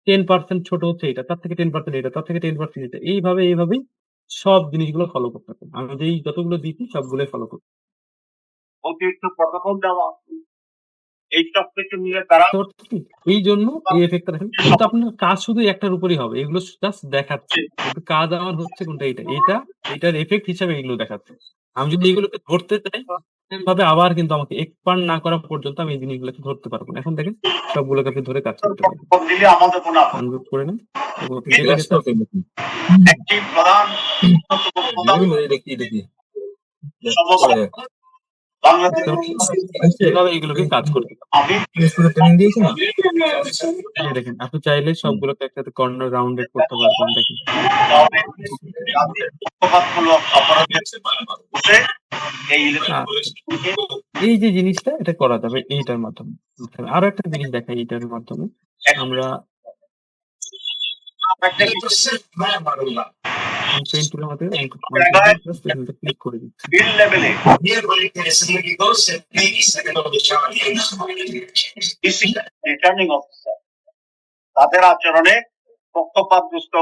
10% ছোট হচ্ছে এটা, তার থেকে 10% এটা, তার থেকে 10% এটা, এইভাবেই সব জিনিসগুলো ফলো করতে হবে। আমি যেই যতগুলো দিচ্ছি সবগুলোই ফলো করতে হবে। অতিরিক্ত প্রটোকল দেওয়া এই সব কিছু নিয়ে তারা এই জন্য এই এফেক্টটা দেখেন। কিন্তু আপনার কাজ শুধু একটার উপরই হবে, এগুলো জাস্ট দেখাচ্ছে, কিন্তু কাজ আমার হচ্ছে কোনটা? এটার এফেক্ট হিসাবে এগুলো দেখাচ্ছে। আমি যদি এগুলোকে ধরতে চাই ভাবে আবার কিন্তু আমাকে এক্সপান্ড না করা পর্যন্ত আমি এই জিনিসগুলোকে ধরতে পারবো না। এখন দেখেন সবগুলোকে আপনি ধরে কাজ করতে পারবেন। প্রটোকল দিলে আমাদের কোনো আপত্তি আনগ্রুপ করে নেন। একটি প্রধান সমস্ত বাংলাদেশ এইভাবে এগুলোকে কাজ করতে হবে। আমি ট্রেনিং দিয়েছেন? এই দেখেন আপনি চাইলে সবগুলোকে একসাথে কর্নার রাউন্ডেড করতে পারবেন। দেখেন জাতির পক্ষপাতমূলক অপরাধের উঠে এই ইলেকশন এই যে জিনিসটা এটা করা যাবে এইটার মাধ্যমে। আরো একটা জিনিস দেখাই এইটার মাধ্যমে আমরা পেইন্ট টুলের মধ্যে ক্লিক করে দিচ্ছি। বিল লেভেলে রিটার্নিং অফিসার তাদের আচরণে পক্ষপাতদুষ্ট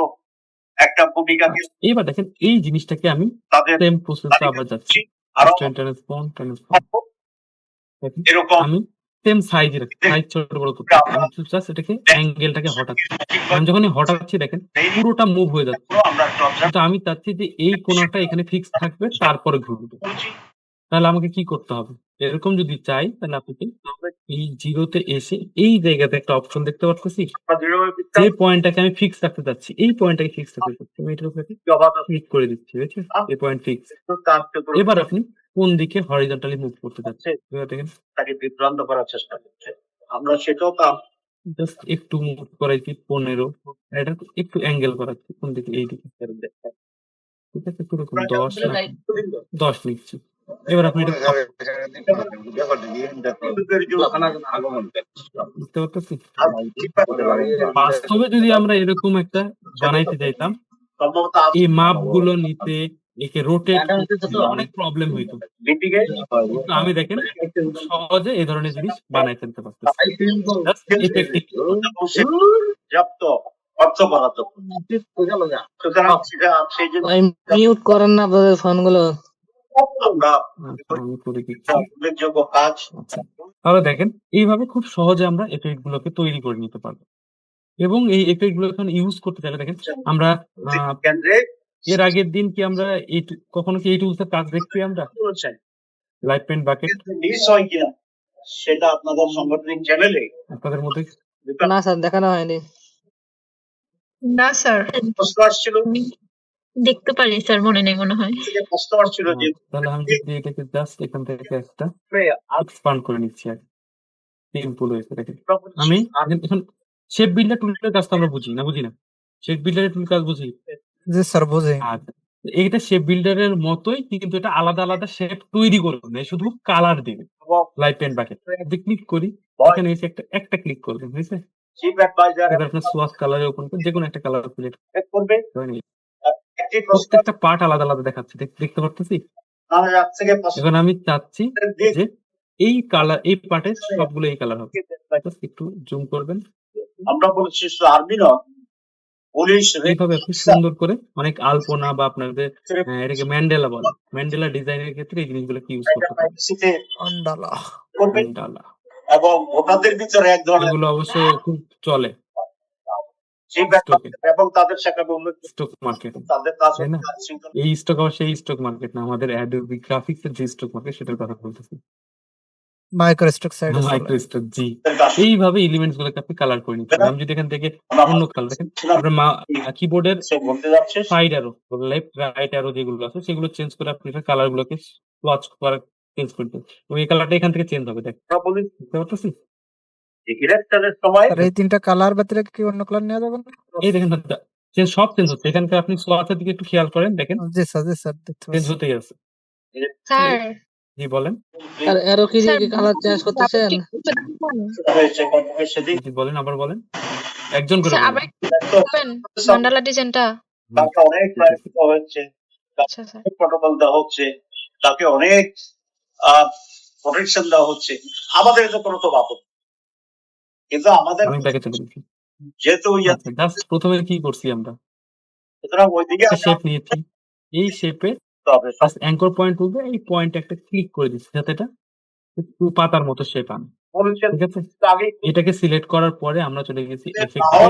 একটা ভূমিকাকে এবার দেখেন এই জিনিসটাকে আমি তাদের সেম প্রসেস আবার যাচ্ছি। আরো ট্রান্সফর্ম এরকম আমি সেম সাইজ রাখি, সাইজ ছোট বড় করতে হবে। আমি জাস্ট এটাকে অ্যাঙ্গেলটাকে হটাচ্ছি। আমি যখনই হটাচ্ছি দেখেন পুরোটা মুভ হয়ে যাচ্ছে। আমরা একটা অবজার্ভ কিন্তু আমি চাচ্ছি যে এই কোণাটা এখানে ফিক্স থাকবে তারপরে ঘুরবে। করছি তাহলে আমাকে কি করতে হবে? এরকম যদি চাই তাহলে আপনাকে এই জিরোতে এসে এই জায়গাতে একটা অপশন দেখতে পাচ্ছি, আমরা দৃঢ়ভাবে যে বিশ্বাস পয়েন্টটাকে আমি ফিক্স রাখতে চাচ্ছি, এই পয়েন্টটাকে ফিক্স রাখতে চাচ্ছি, আমি এটার উপরে জবাব ক্লিক করে দিচ্ছি, বুঝছেন? এই পয়েন্ট ফিক্স। তার চতুর এবার আপনি কোন দিকে হরিজন্টালি মুভ করতে চাচ্ছেন এবার দেখেন তাকে বিভ্রান্ত করার চেষ্টা করছে। আমরা সেটাও কাম জাস্ট একটু মুভ করাইছি 15, এটা একটু অ্যাঙ্গেল করাচ্ছি কোন দিকে, এই দিকে। ঠিক আছে, কিরকম 10 নিচ্ছি। এবার আপনি এটা বুঝতে পারতেছি। বাস্তবে যদি আমরা এরকম একটা বানাইতে যাইতাম, সম্ভবত এই মাপগুলো নিতে, একে রোটেট করতে অনেক প্রবলেম হইতো। লিপিকে কিন্তু আমি দেখেন সহজে এই ধরনের জিনিস বানাই ফেলতে পারতেছি। Just effective। জব্দ অর্থ বরাদ্দ সুতরাং সেই জন্য মিউট করেন না আপনাদের ফোনগুলো। আমরা আচ্ছা, আমি করে দিচ্ছি। উল্লেখযোগ্য কাজ তাহলে দেখেন এইভাবে খুব সহজে আমরা এফেক্ট গুলোকে তৈরি করে নিতে পারবো, এবং এই এফেক্ট গুলো এখন ইউজ করতে চাইলে দেখেন আমরা কেন্দ্রে এর আগের দিন কি আমরা এই কখনো কি এই টুলস এর কাজ দেখছি আমরা? বলছেন লাইট পেন্ট বাকেট মিস হয় কিনা সেটা আপনাদের সাংগঠনিক চ্যানেলে আপনাদের মধ্যে না স্যার, দেখানো হয়নি। না স্যার, প্রশ্ন আসছিল দেখতে পারি স্যার, মনে নেই মনে হয়। থেকে প্রশ্ন আসছিল যে তাহলে আমি যদি এটাকে জাস্ট এখান থেকে একটা এক্সপান্ড করে নিচ্ছি আর সিম্পল হয়েছে। দেখেন আমি এখন শেপ বিল্ডার টুলের কাজটা আমরা বুঝি না, বুঝি না? শেপ বিল্ডারের টুল কাজ বুঝি। জি স্যার, বুঝি। আচ্ছা, এইটা শেপ বিল্ডারের মতোই, কিন্তু এটা আলাদা আলাদা শেপ তৈরি করবে না, শুধু কালার দিবে। লাইট পেন্ট বাকেট যদি ক্লিক করি, এখানে এসে একটা ক্লিক করবেন, বুঝছে? চিফ অ্যাডভাইজার এবার আপনার সোয়াচ কালারে ওপেন করে যে কোনো একটা কালার সিলেক্ট করবে করে একটি প্রশ্ন প্রত্যেকটা পার্ট আলাদা আলাদা দেখাচ্ছে, দেখতে পারতেছি। তাহলে আজ থেকে প্রশ্ন এখন আমি চাচ্ছি দিক যে এই কালার, এই পার্টের সবগুলো এই কালার হবে। Just একটু জুম করবেন। আমরা বলছি শুধু আর্মি নয়, পুলিশ এইভাবে আপনি সুন্দর করে অনেক আলপনা বা আপনাদের এটাকে ম্যান্ডেলা বলে, ম্যান্ডেলা ডিজাইনের ক্ষেত্রে এই জিনিসগুলো ইউজ করতে পারেন। আন্ডালা। করবে ম্যান্ডেলা এবং ভোটারদের ভিতরে এক ধরনের এগুলো অবশ্য খুব চলে সেই ব্যাপার এবং তাদের শাখা স্টক মার্কেট, তাদের কাজ তাই না? এই স্টক আবার সেই স্টক মার্কেট না, আমাদের অ্যাডোবি গ্রাফিক্স এর যে স্টক মার্কেট সেটার কথা বলতেছি, মাইক্রোস্টক সাইডে মাইক্রো স্টক। জি, এইভাবে এলিমেন্টস গুলোকে আপনি কালার করে নিতে পারেন। আমি যদি এখান থেকে অন্য কালার দেখেন, আপনার কিবোর্ডের সে বলতে যাচ্ছে side arrow, left right arrow যেগুলো আছে সেগুলো চেঞ্জ করে আপনি কালার গুলোকে ওয়াচ করা চেঞ্জ করতে, এবং এই কালারটা এখান থেকে চেঞ্জ হবে। দেখ আমরা বলি বুঝতে পারতেছি? যে ইলেকশনের সময় স্যার, এই তিনটা কালার ব্যতিরেক কি অন্য কালার নেওয়া যাবে না? এই দেখেন সব চেঞ্জ হচ্ছে। এখানকার আপনি সোয়াচের দিকে একটু খেয়াল করেন, দেখেন জি স্যার, জি স্যার, দেখতে চেঞ্জ পাচ্ছি। হতেই আছে। স্যার, জি বলেন, আর এরো কি কালার চেঞ্জ করতেছেন? হয়েছে কর্মকের সেদিন জি বলেন, আবার বলেন, একজন করে স্যার বলেন। আবার করবেন মান্ডালা ডিজাইনটা? তাকে অনেক ক্লারিফিক হচ্ছে, আচ্ছা স্যার। প্রটোকল দেওয়া হচ্ছে, তাকে অনেক প্রোটেকশন দেওয়া হচ্ছে। আমাদের তো কোনো তো বাপক, কিন্তু আমাদের আমি ব্যাকে চলে গেছি। যেহেতু আচ্ছা, জাস্ট প্রথমে কি করছি আমরা, সুতরাং ওইদিকে একটা শেপ নিয়েছি, এই শেপে হবে জাস্ট অ্যাঙ্কর পয়েন্ট তুলবে, এই পয়েন্টে একটা ক্লিক করে দিচ্ছি যাতে এটা একটু পাতার মতো শেপ আনে। ঠিক আছে, আগে এটাকে সিলেক্ট করার পরে আমরা চলে গেছি এফেক্টে,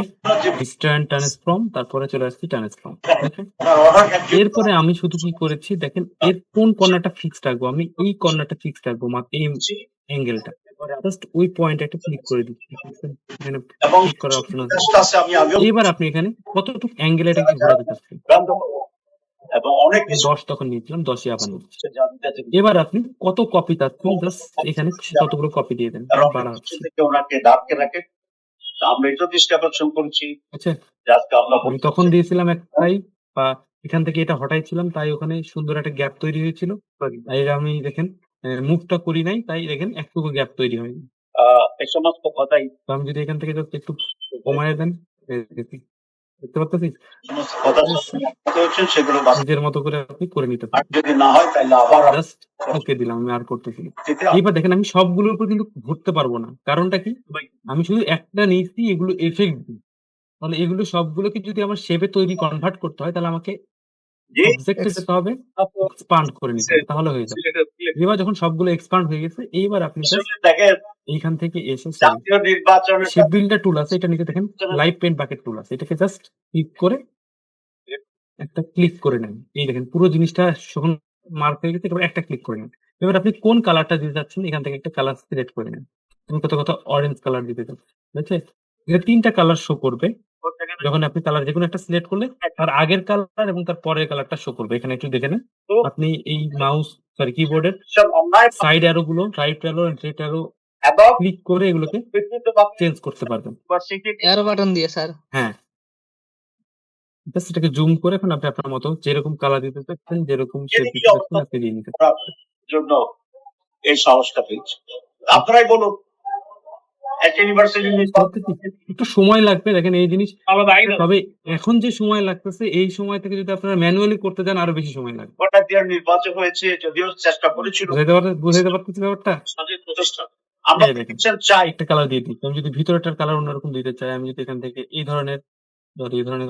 ডিস্ট্যান্ট ট্রান্সফর্ম, তারপরে চলে আসছি ট্রান্সফর্ম। এরপরে আমি শুধু কি করেছি দেখেন, এর কোন কর্নারটা ফিক্সড রাখবো, আমি এই কর্নারটা ফিক্সড রাখবো, মাত্র এই অ্যাঙ্গেলটা, জাস্ট ওই পয়েন্টে একটা ক্লিক করে দিচ্ছি। এখানে ক্লিক করার অপশন আছে। আমি আগে এবার আপনি এখানে কতটুকু অ্যাঙ্গেল এটাকে ঘোরাতে চাচ্ছেন, এবং অনেক কিছু 10 তখন নিয়েছিলাম, 10ই আবার নিচ্ছি। জানতে চাই। এবার আপনি কত কপি চাচ্ছেন জাস্ট এখানে ততগুলো কপি দিয়ে দেন। রকেট বাড়াচ্ছি। থেকে ওনাকে ডাকে রাখে। তা আমরা এটা ডিসকাশন করেছি আচ্ছা, যে আজকে আমরা আমি তখন দিয়েছিলাম একটাই বা এখান থেকে এটা হটাইছিলাম তাই ওখানে সুন্দর একটা গ্যাপ তৈরি হয়েছিল। তাই আমি দেখেন মুভটা করি নাই তাই দেখেন একটুকু গ্যাপ তৈরি হয়নি। এই সমস্ত কথাই তো আমি যদি এখান থেকে just একটু কমায় দেন, দেখতে পাচ্ছি সমস্ত কথা জি স্যার। হচ্ছে সেগুলো বাস্তব। নিজের মতো করে আপনি করে নিতে আর পারেন। যদি না হয় তাহলে আবার জাস্ট ওকে দিলাম, আমি আর করতেছি না। দিতে এইবার দেখেন আমি সবগুলোর উপর কিন্তু ঘুরতে পারবো না, কারণটা কি? আমি শুধু একটা নিয়েছি, এগুলো এফেক্ট দিই। তাহলে এগুলো সবগুলোকে যদি আমার শেপে তৈরি কনভার্ট করতে হয় তাহলে আমাকে যে অবজেক্টে যেতে হবে, এক্সপান্ড করে নিতে হবে, তাহলে হয়ে যাবে। এবার যখন সবগুলো এক্সপান্ড হয়ে গেছে এইবার আপনি জাস্ট দেখেন এইখান থেকে এসে জাতীয় নির্বাচনের শেপ বিল্ডার টুল আছে, এটা নিচে দেখেন লাইভ পেন্ট বাকেট টুল আছে, এটাকে জাস্ট ক্লিক করে একটা ক্লিক করে নেন। এই দেখেন পুরো জিনিসটা যখন মার্ক হয়ে গেছে এবার একটা ক্লিক করে নেন। এবার আপনি কোন কালারটা দিতে চাচ্ছেন এখান থেকে একটা কালার সিলেক্ট করে নেন। তুমি কথা অরেঞ্জ কালার দিতে চাচ্ছেন, বুঝছে? এটা 3টা কালার শো করবে। যখন আপনি কালার যেকোনো একটা সিলেক্ট করলে তার আগের কালার এবং তার পরের কালারটা শো করবে। এখানে একটু দেখে নেন। আপনি এই মাউস কিবোর্ডের সব অন্যায় সাইড অ্যারো গুলো, রাইট অ্যারো, লেফট অ্যারো এবং ক্লিক করে এগুলোকে ব্যক্তিগতভাবে চেঞ্জ করতে পারবেন। ইউনিভার্সিটি এরো বাটন দিয়ে স্যার। হ্যাঁ, জাস্ট এটাকে জুম করে এখন আপনি আপনার মতো যেরকম কালার দিতে চাচ্ছেন, যেরকম শেপ দিতে চাচ্ছেন আপনি দিয়ে নিতে পারেন। করার জন্য এই সাহসটা পেয়েছি। আপনারাই বলুন একটা ইউনিভার্সিটি করতে কি একটু সময় লাগবে, দেখেন এই জিনিস। তবে এখন যে সময় লাগতেছে এই সময় থেকে যদি আপনারা ম্যানুয়ালি করতে যান আরো বেশি সময় লাগবে। হঠাৎ দিয়ে নির্বাচন হয়েছে, যদিও চেষ্টা করেছিল বুঝাইতে পারতেছি ব্যাপারটা? স্বাধীন প্রতিষ্ঠান। আমরা এই দেখেন চাই একটা কালার দিয়ে দিই। আমি যদি ভিতরেরটার কালার অন্যরকম দিতে চাই, আমি যদি এখান থেকে এই ধরনের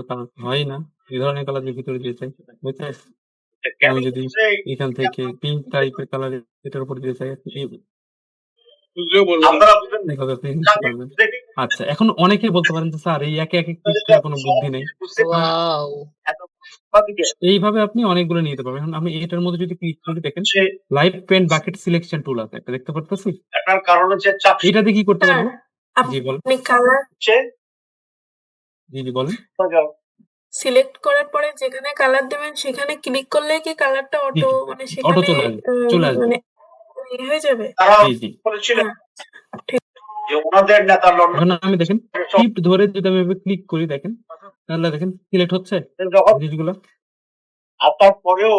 কালার হয় না, এই ধরনের কালার যদি ভিতরে দিতে চাই, বুঝতে পারছেন? আমি যদি এখান থেকে পিঙ্ক টাইপের কালার এটার উপর দিতে চাই, আপনারা বুঝেন এইভাবে আপনি নিতে পারবেন। আচ্ছা, এখন অনেকে বলতে পারেন যে স্যার এই একে একে ক্লিক করে কোনো বুদ্ধি নেই। ওয়াও। এইভাবে আপনি অনেকগুলো নিতে পারবেন। এখন আমি এটার মধ্যে যদি ক্লিক করি দেখেন live paint bucket selection tool আছে একটা, দেখতে পারতেছি? এটার কারণ হচ্ছে চাকরি এটা দিয়ে কি করতে পারবো? জি বলেন। আপনি কালার হচ্ছে জি বলেন। সিলেক্ট করার পরে যেখানে কালার দেবেন সেখানে ক্লিক করলে কি কালারটা অটো জি, মানে অটো সেখানে চলে আসবে। মানে হয়ে যাবে? তারা জি। বলেছিলেন হ্যাঁ। যে ওনাদের নেতা লন্ডন এখন আমি দেখেন শিফট ধরে যদি আমি এভাবে ক্লিক করি দেখেন, তাহলে দেখেন সিলেক্ট হচ্ছে যখন জিনিসগুলো। আসার পরেও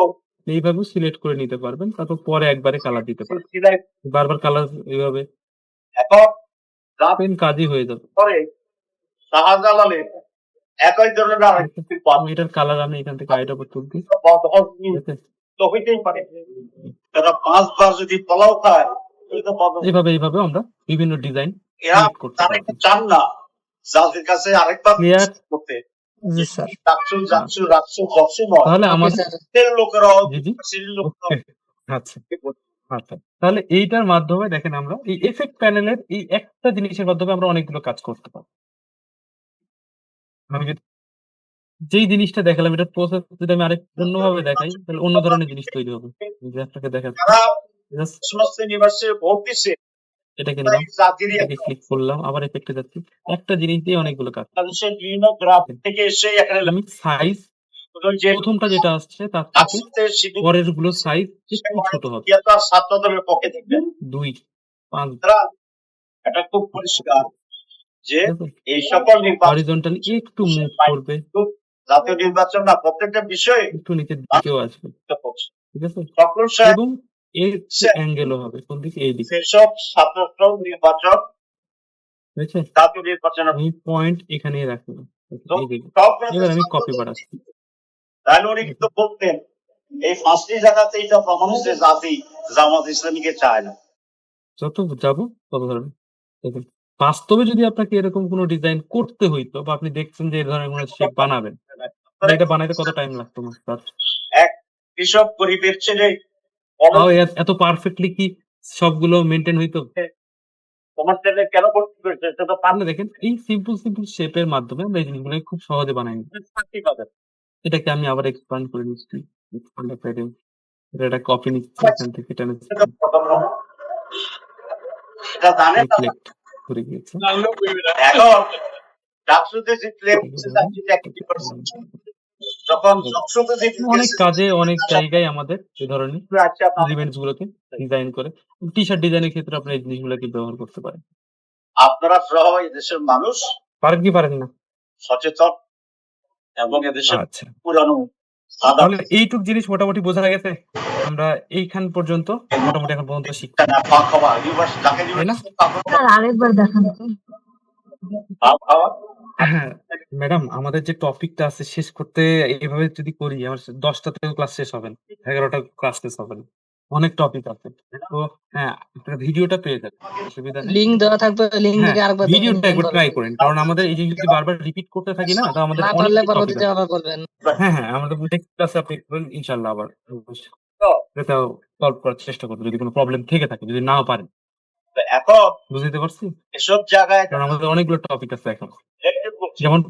এইভাবে সিলেক্ট করে নিতে পারবেন, তারপর পরে একবারে কালার দিতে পারবেন। সিলেক্ট বারবার কালার এইভাবে এখন রাত পেন কাজই হয়ে যাবে। পরে শাহজালালের একই ধরনের আরেকটি আমি এটার কালার আমি এখান থেকে আইডা উপর তুলছি, ঠিক আছে? তো হইতেই পারে। তারা 5 বার যদি পোলাও খায় এটা বদল। এইভাবে আমরা বিভিন্ন ডিজাইন এরা ক্রিয়েট করতে তারা পারবো। চান না যাদের কাছে আরেকবার Clear? করতে জি স্যার। রাখছু তাহলে ওকে আমাদের স্যার। লোকেরাও জি সিরির লোকেরাও আচ্ছা আচ্ছা, তাহলে এইটার মাধ্যমে দেখেন আমরা এই এফেক্ট প্যানেলের এই একটা জিনিসের মাধ্যমে আমরা অনেকগুলো কাজ করতে পারবো। আমি যদি যেই জিনিসটা দেখালাম এটার প্রসেস যদি আমি আরেক অন্যভাবে দেখাই তাহলে অন্য ধরনের জিনিস তৈরি হবে। যে আপনাকে দেখাচ্ছি, তারা জাস্ট সমস্ত ইউনিভার্সিটি ভোট দিচ্ছে এটাকে নিলাম, জাতিরই এটাকে ক্লিক করলাম, আবার এফেক্টে যাচ্ছি, একটা জিনিস দিয়ে অনেকগুলো কাজ। বাংলাদেশের বিভিন্ন গ্রাম থেকে এসে এখানে আমি সাইজ যে প্রথমটা যেটা আসছে তার থেকে আসতে শিবির পরের গুলো সাইজ একটু ছোট হবে, তার ছাত্রদের পক্ষে দেখবেন 2, 5, তারা এটা খুব পরিষ্কার যে ঠিক আছে? এই সকল নির্বাচন হরিজন্টালি একটু মুভ করবে, জাতীয় নির্বাচন না প্রত্যেকটা বিষয়ে একটু নিচের দিকেও আসবে, পড়ছে। ঠিক আছে? তখন সাহেব এবং এর অ্যাঙ্গেলও হবে কোন দিকে, এই দিকে, সেসব ছাত্র নির্বাচন বুঝেছে? জাতীয় নির্বাচন আমি পয়েন্ট এখানেই রাখবো, এই দিকে। সব এবার আমি কপি বাড়াচ্ছি, তাহলে উনি কিন্তু বলতেন এই 5টি জায়গাতে এটা প্রমাণ হচ্ছে জাতি জামাত ইসলামীকে চায় না। যত যাবো তত ধরনের দেখুন। বাস্তবে যদি আপনাকে এরকম কোনো ডিজাইন করতে হইতো বা আপনি দেখছেন যে এই ধরনের কোনো শেপ বানাবেন, তাহলে এটা বানাইতে কত টাইম লাগতো মাস্টার? এক কৃষক গরিবের ছেলে তাও এত পারফেক্টলি কি সবগুলো মেনটেন হইতো? তোমার ছেলে কেন ভর্তি করেছে সেটা তো তাহলে দেখেন এই সিম্পল শেপের মাধ্যমে আমরা এই জিনিসগুলো খুব সহজে বানাই নিই। পাবে। এটাকে আমি আবার এক্সপ্যান্ড করে নিচ্ছি, এক্সপ্যান্ড প্যাডে এটা কপি নিচ্ছি, এখান থেকে এটা নিচ্ছি, এটা জানে না। সিলেক্ট করে গিয়েছে। এখন ডাকসুতে জিতলে যখন সংস্কৃতি অনেক কাজে অনেক জায়গায় আমাদের এই ধরনের আছে আপনার ইভেন্টস গুলোকে ডিজাইন করে টি শার্ট ডিজাইনের ক্ষেত্রে আপনি এই জিনিসগুলোকে ব্যবহার করতে পারেন। আপনারা সহ এদেশের মানুষ পারেন কি পারেন না? সচেতন এবং এদেশের আচ্ছা, পুরানো সাদা তাহলে এইটুক জিনিস মোটামুটি বোঝা গেছে। আমরা এইখান পর্যন্ত মোটামুটি এখন পর্যন্ত শিখছি, পাক খাওয়া ইউনিভার্সিটি যাকে তাই না? স্যার আরেকবার দেখান তো। পাক খাওয়া হ্যাঁ ম্যাডাম, আমাদের যে টপিকটা আছে শেষ করতে এইভাবে যদি করি আমার 10টাতেও ক্লাস শেষ হবে না, 11টা ক্লাস শেষ হবে না, অনেক টপিক আছে। তো হ্যাঁ, আপনারা ভিডিওটা পেয়ে যাবেন, অসুবিধা নেই। লিংক দেওয়া থাকবে, লিংক হ্যাঁ, থেকে আরেকবার দেখে ভিডিওটা নিতে একবার ট্রাই পারবেন। করেন, কারণ আমাদের এই যে যদি বারবার রিপিট করতে থাকি না, তো আমাদের না অনেক পারলে টপিক পরবর্তীতে আছে। আবার করবেন। হ্যাঁ হ্যাঁ, আমাদের নেক্সট ক্লাসে আপনি করবেন ইনশাল্লাহ, আবার এটাও সলভ করার চেষ্টা করবেন যদি কোনো প্রবলেম থেকে থাকে, যদি নাও পারেন। এখন বুঝতে পারছি, এসব জায়গায় কারণ আমাদের অনেকগুলো টপিক আছে এখন। দেখতে পাচ্ছি, যেমন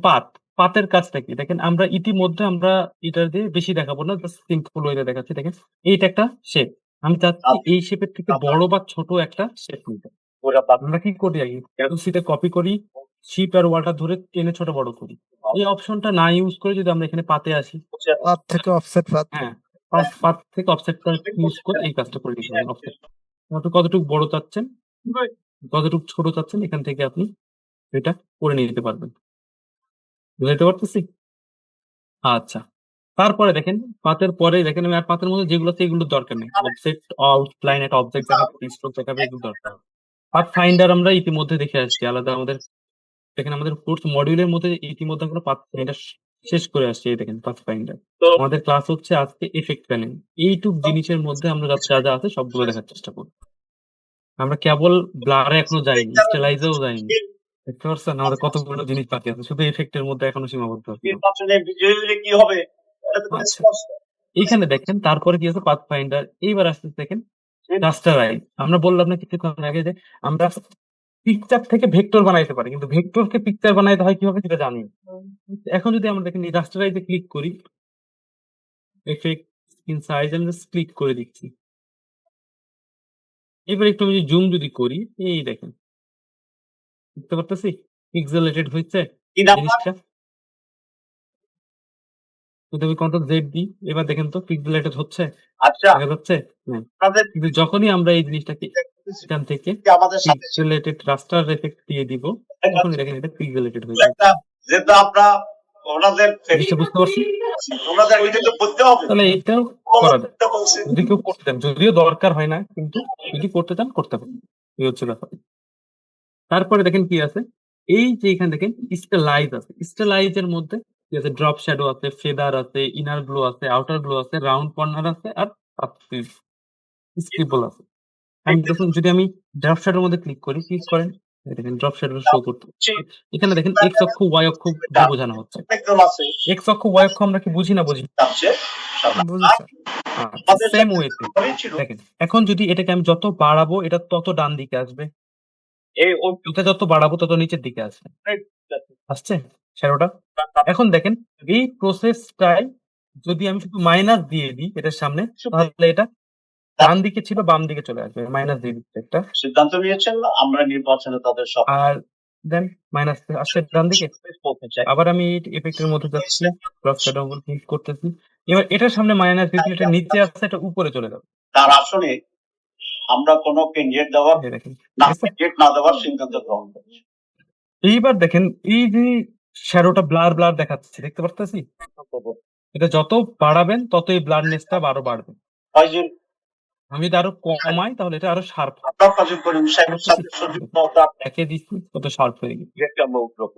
পাতের কাজটা কি দেখেন, আমরা ইতিমধ্যে আমরা এটা দিয়ে বেশি দেখাবো না, জাস্ট সিম্পল ওয়েতে দেখাচ্ছি। দেখেন এইটা একটা শেপ, আমি চাচ্ছি এই শেপের থেকে বড় বা ছোট একটা শেপ নিতে। ওরা পাক আমরা কি করি, আগে ক্যালসিতে কপি করি, শিপ আর ওয়ালটা ধরে টেনে ছোট বড় করি। এই অপশনটা না ইউজ করে যদি আমরা এখানে পাতে আসি, পাত থেকে অফসেট পাত। হ্যাঁ পাত থেকে অফসেটটা ইউজ করে এই কাজটা করে দিতে পারেন। অফসেট আপনি কতটুকু বড় চাচ্ছেন, কতটুকু ছোট চাচ্ছেন, এখান থেকে আপনি এটা করে নিতে পারবেন। বুঝতে পারতেছি? আচ্ছা, তারপরে দেখেন পাতের পরে দেখেন, আমি আর পাতের মধ্যে যেগুলো আছে এগুলোর দরকার নেই। অবজেক্ট আউটলাইন, একটা অবজেক্ট দেখাবে, স্ট্রোক দেখাবে, এগুলো দরকার। পাথ ফাইন্ডার আমরা ইতিমধ্যে দেখে আসছি আলাদা আমাদের। দেখেন আমাদের কোর্স মডিউলের মধ্যে ইতিমধ্যে আমরা পাথ ফাইন্ডার শেষ করে আসছি। এই দেখেন পাথ ফাইন্ডার। আমাদের ক্লাস হচ্ছে আজকে এফেক্ট প্যানেল। এইটুক জিনিসের মধ্যে আমরা যা যা আছে সবগুলো দেখার চেষ্টা করব। আমরা কেবল ব্লারে এখনো যাইনি, স্টেলাইজেও যাইনি। দেখতে পাচ্ছেন আমাদের কতগুলো জিনিস বাকি আছে, শুধু এফেক্টের মধ্যে এখনো সীমাবদ্ধ আছি। নির্বাচনে বিজয়ী হলে কি হবে এটা তো খুব আচ্ছা, স্পষ্ট। এইখানে দেখেন তারপরে কি আছে পাথ ফাইন্ডার। এইবার আসতে দেখেন রাস্টারাইজ। আমরা বললাম না কিছুক্ষণ আগে যে আমরা পিকচার থেকে ভেক্টর বানাইতে পারি, কিন্তু ভেক্টরকে পিকচার বানাইতে হয় কিভাবে সেটা জানি না। এখন যদি আমরা দেখেন এই রাস্টারাইজে ক্লিক করি, এফেক্ট স্ক্রিন সাইজ আমি জাস্ট ক্লিক করে দিচ্ছি। এবার একটু আমি জুম যদি করি, এই দেখেন দেখতে পারতেছি পিক্সেলেটেড হয়েছে কি নাম্বার জিনিসটা। যদি আমি কন্ট্রোল জেড দিই, এবার দেখেন তো পিক্সেলেটেড হচ্ছে, আচ্ছা দেখা যাচ্ছে না। আপনাদের কিন্তু যখনই আমরা এই জিনিসটাকে এখান থেকে কি আমাদের সাথে পিক্সেলেটেড রাস্টার এফেক্ট দিয়ে দিব, তখনই দেখেন এটা পিক্সেলেটেড হয়ে যাবে। একটা যেটা আমরা ওনাদের জিনিসটা বুঝতে পারছি? ওনাদের ওইটা তো করতে হবে তাহলে এটাও করা যায় ওনাদেরটা বলছে। যদি কেউ করতে চান, যদিও দরকার হয় না, কিন্তু যদি করতে চান করতে পারেন। এই হচ্ছে ব্যাপার। তারপরে দেখেন কি আছে, এই যে এখানে দেখেন স্টেলাইজ আছে। স্টেলাইজ এর মধ্যে কি আছে, ড্রপ শ্যাডো আছে, ফেদার আছে, ইনার গ্লো আছে, আউটার গ্লো আছে, রাউন্ড কর্নার আছে, আর স্ক্রিবল আছে। আমি যখন যদি আমি ড্রপ শ্যাডোর মধ্যে ক্লিক করেন, এই দেখেন ড্রপ শ্যাডো শো করতে। এখানে দেখেন এক্স অক্ষ ওয়াই অক্ষ দিয়ে বোঝানো হচ্ছে। একদম আছে এক্স অক্ষ ওয়াই অক্ষ আমরা কি বুঝি না বুঝি? আছে বুঝি স্যার। সেম ওয়েতে ছিল দেখেন, এখন যদি এটাকে আমি যত বাড়াবো এটা তত ডান দিকে আসবে, এই ও এটা যত বাড়াবো তত নিচের দিকে আসবে। আসছে শ্যাডোটা? এখন দেখেন এই প্রসেসটাই যদি আমি শুধু মাইনাস দিয়ে দিই এটার সামনে, তাহলে এটা ডান দিকে ছিল বাম দিকে চলে আসবে। মাইনাস দিয়ে দিচ্ছে একটা, সিদ্ধান্ত নিয়েছেন আমরা নির্বাচনে তাদের সব আর দেন মাইনাস আসছে ডান দিকে। বলতে চাই আবার আমি এফেক্টের মধ্যে যাচ্ছি, ক্রস শ্যাডো ক্লিক করতেছি। এবার এটার সামনে মাইনাস দিচ্ছি, এটা নিচে আসছে, এটা উপরে চলে যাবে। তার আসলে আমরা কোনো কেন্দ্রের দেওয়ার এই দেখেন, না ঠিক আছে? কেন্দ্র না দেওয়ার সিদ্ধান্ত গ্রহণ করছি এইবার দেখেন এই যে শ্যাডোটা ব্লার ব্লার দেখাচ্ছে, দেখতে পারতেছি? এটা যত বাড়াবেন তত এই ব্লারনেসটা আরো বাড়বে। কয়জন আমি যদি আরো কমাই তাহলে এটা আরো শার্প হবে। আপনার কাজ করেন সাহেবের সাথে সজীবতা একে দিচ্ছি কত শার্প হয়ে গেছে। একটা মৌগ্রহ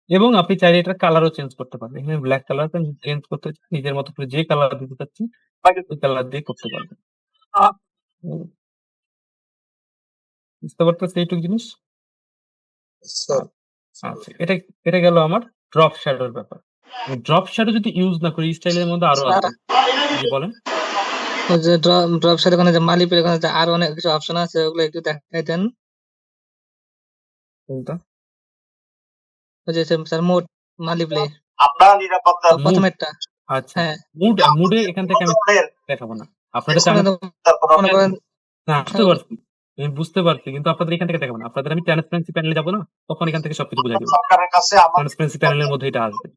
এবং আপনি চাইলে এটার কালারও চেঞ্জ করতে পারবেন। এখানে ব্ল্যাক কালার চেঞ্জ করতে চাই, নিজের মতো করে যে কালার দিতে চাচ্ছি ওই কালার দিয়ে করতে পারবেন। বুঝতে পারতেছি এইটুকু জিনিস? স্যার আচ্ছা, এটা গেল আমার ড্রপ শ্যাডোর ব্যাপার। ড্রপ শ্যাডো যদি ইউজ না করি, স্টাইলের মধ্যে আরো আছে। জি বলেন। ওই যে ড্রপ সাইড ওখানে যে মালিপের ওখানে যে আরো অনেক কিছু অপশন আছে, ওগুলো একটু দেখাই দেন। কোনটা? ওই যে স্যার মোড মালিপ্লে আপনার নিরাপত্তার Mood। প্রথমেরটা। আচ্ছা, হ্যাঁ, মুডে এখান থেকে আমি দেখাবো না। আপনাদের ওখানে তো মনে করেন না, বুঝতে পারছি, আমি বুঝতে পারছি, কিন্তু আপনাদের এখান থেকে দেখাবো না। আপনাদের আমি ট্রান্সপারেন্সি প্যানেলে যাবো না, তখন এখান থেকে সবকিছু বুঝাই দেবো। সরকারের কাছে আমার ট্রান্সপারেন্সি প্যানেলের মধ্যে এটা আসবে।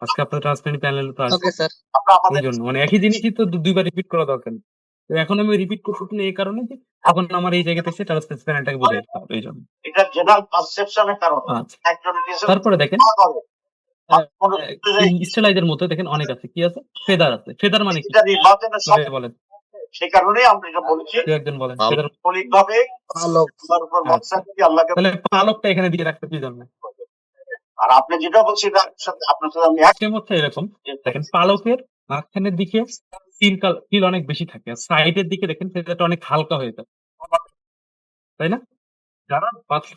আজকে আপনার ট্রান্সপারেন্ট প্যানেল তো আছে ওকে স্যার। আমরা আমাদের এই জন্য মানে একই জিনিসই তো দুইবার রিপিট করা দরকার নেই। তো এখন আমি রিপিট করতেছি না এই কারণে যে এখন আমার এই জায়গাতে এসে ট্রান্সপারেন্ট প্যানেলটাকে বোঝাই দিতে হবে এই জন্য। এটা জেনারেল পারসেপশনের কারণে আচ্ছা একজন ডিসেন্ট তারপরে দেখেন করে এই স্টেলাইজের মধ্যে দেখেন অনেক আছে, কি আছে? ফেদার আছে। ফেদার মানে কি? এটা নির্বাচনের সব বলেন, সেই কারণেই আমরা এটা বলেছি কেউ একজন বলেন। ফেদার মৌলিকভাবে আলোক আল্লাহর উপর ভরসা করি, আল্লাহকে তাহলে পালকটা এখানে দিয়ে রাখতে কি জন্য? আর আপনি যেটা বলছেন তার সাথে আপনার সাথে আমি সিস্টেম হচ্ছে এরকম, দেখেন পালকের মাঝখানের দিকে ফিল অনেক বেশি থাকে, আর সাইডের দিকে দেখেন ফেদারটা অনেক হালকা হয়ে যায়, তাই না? যারা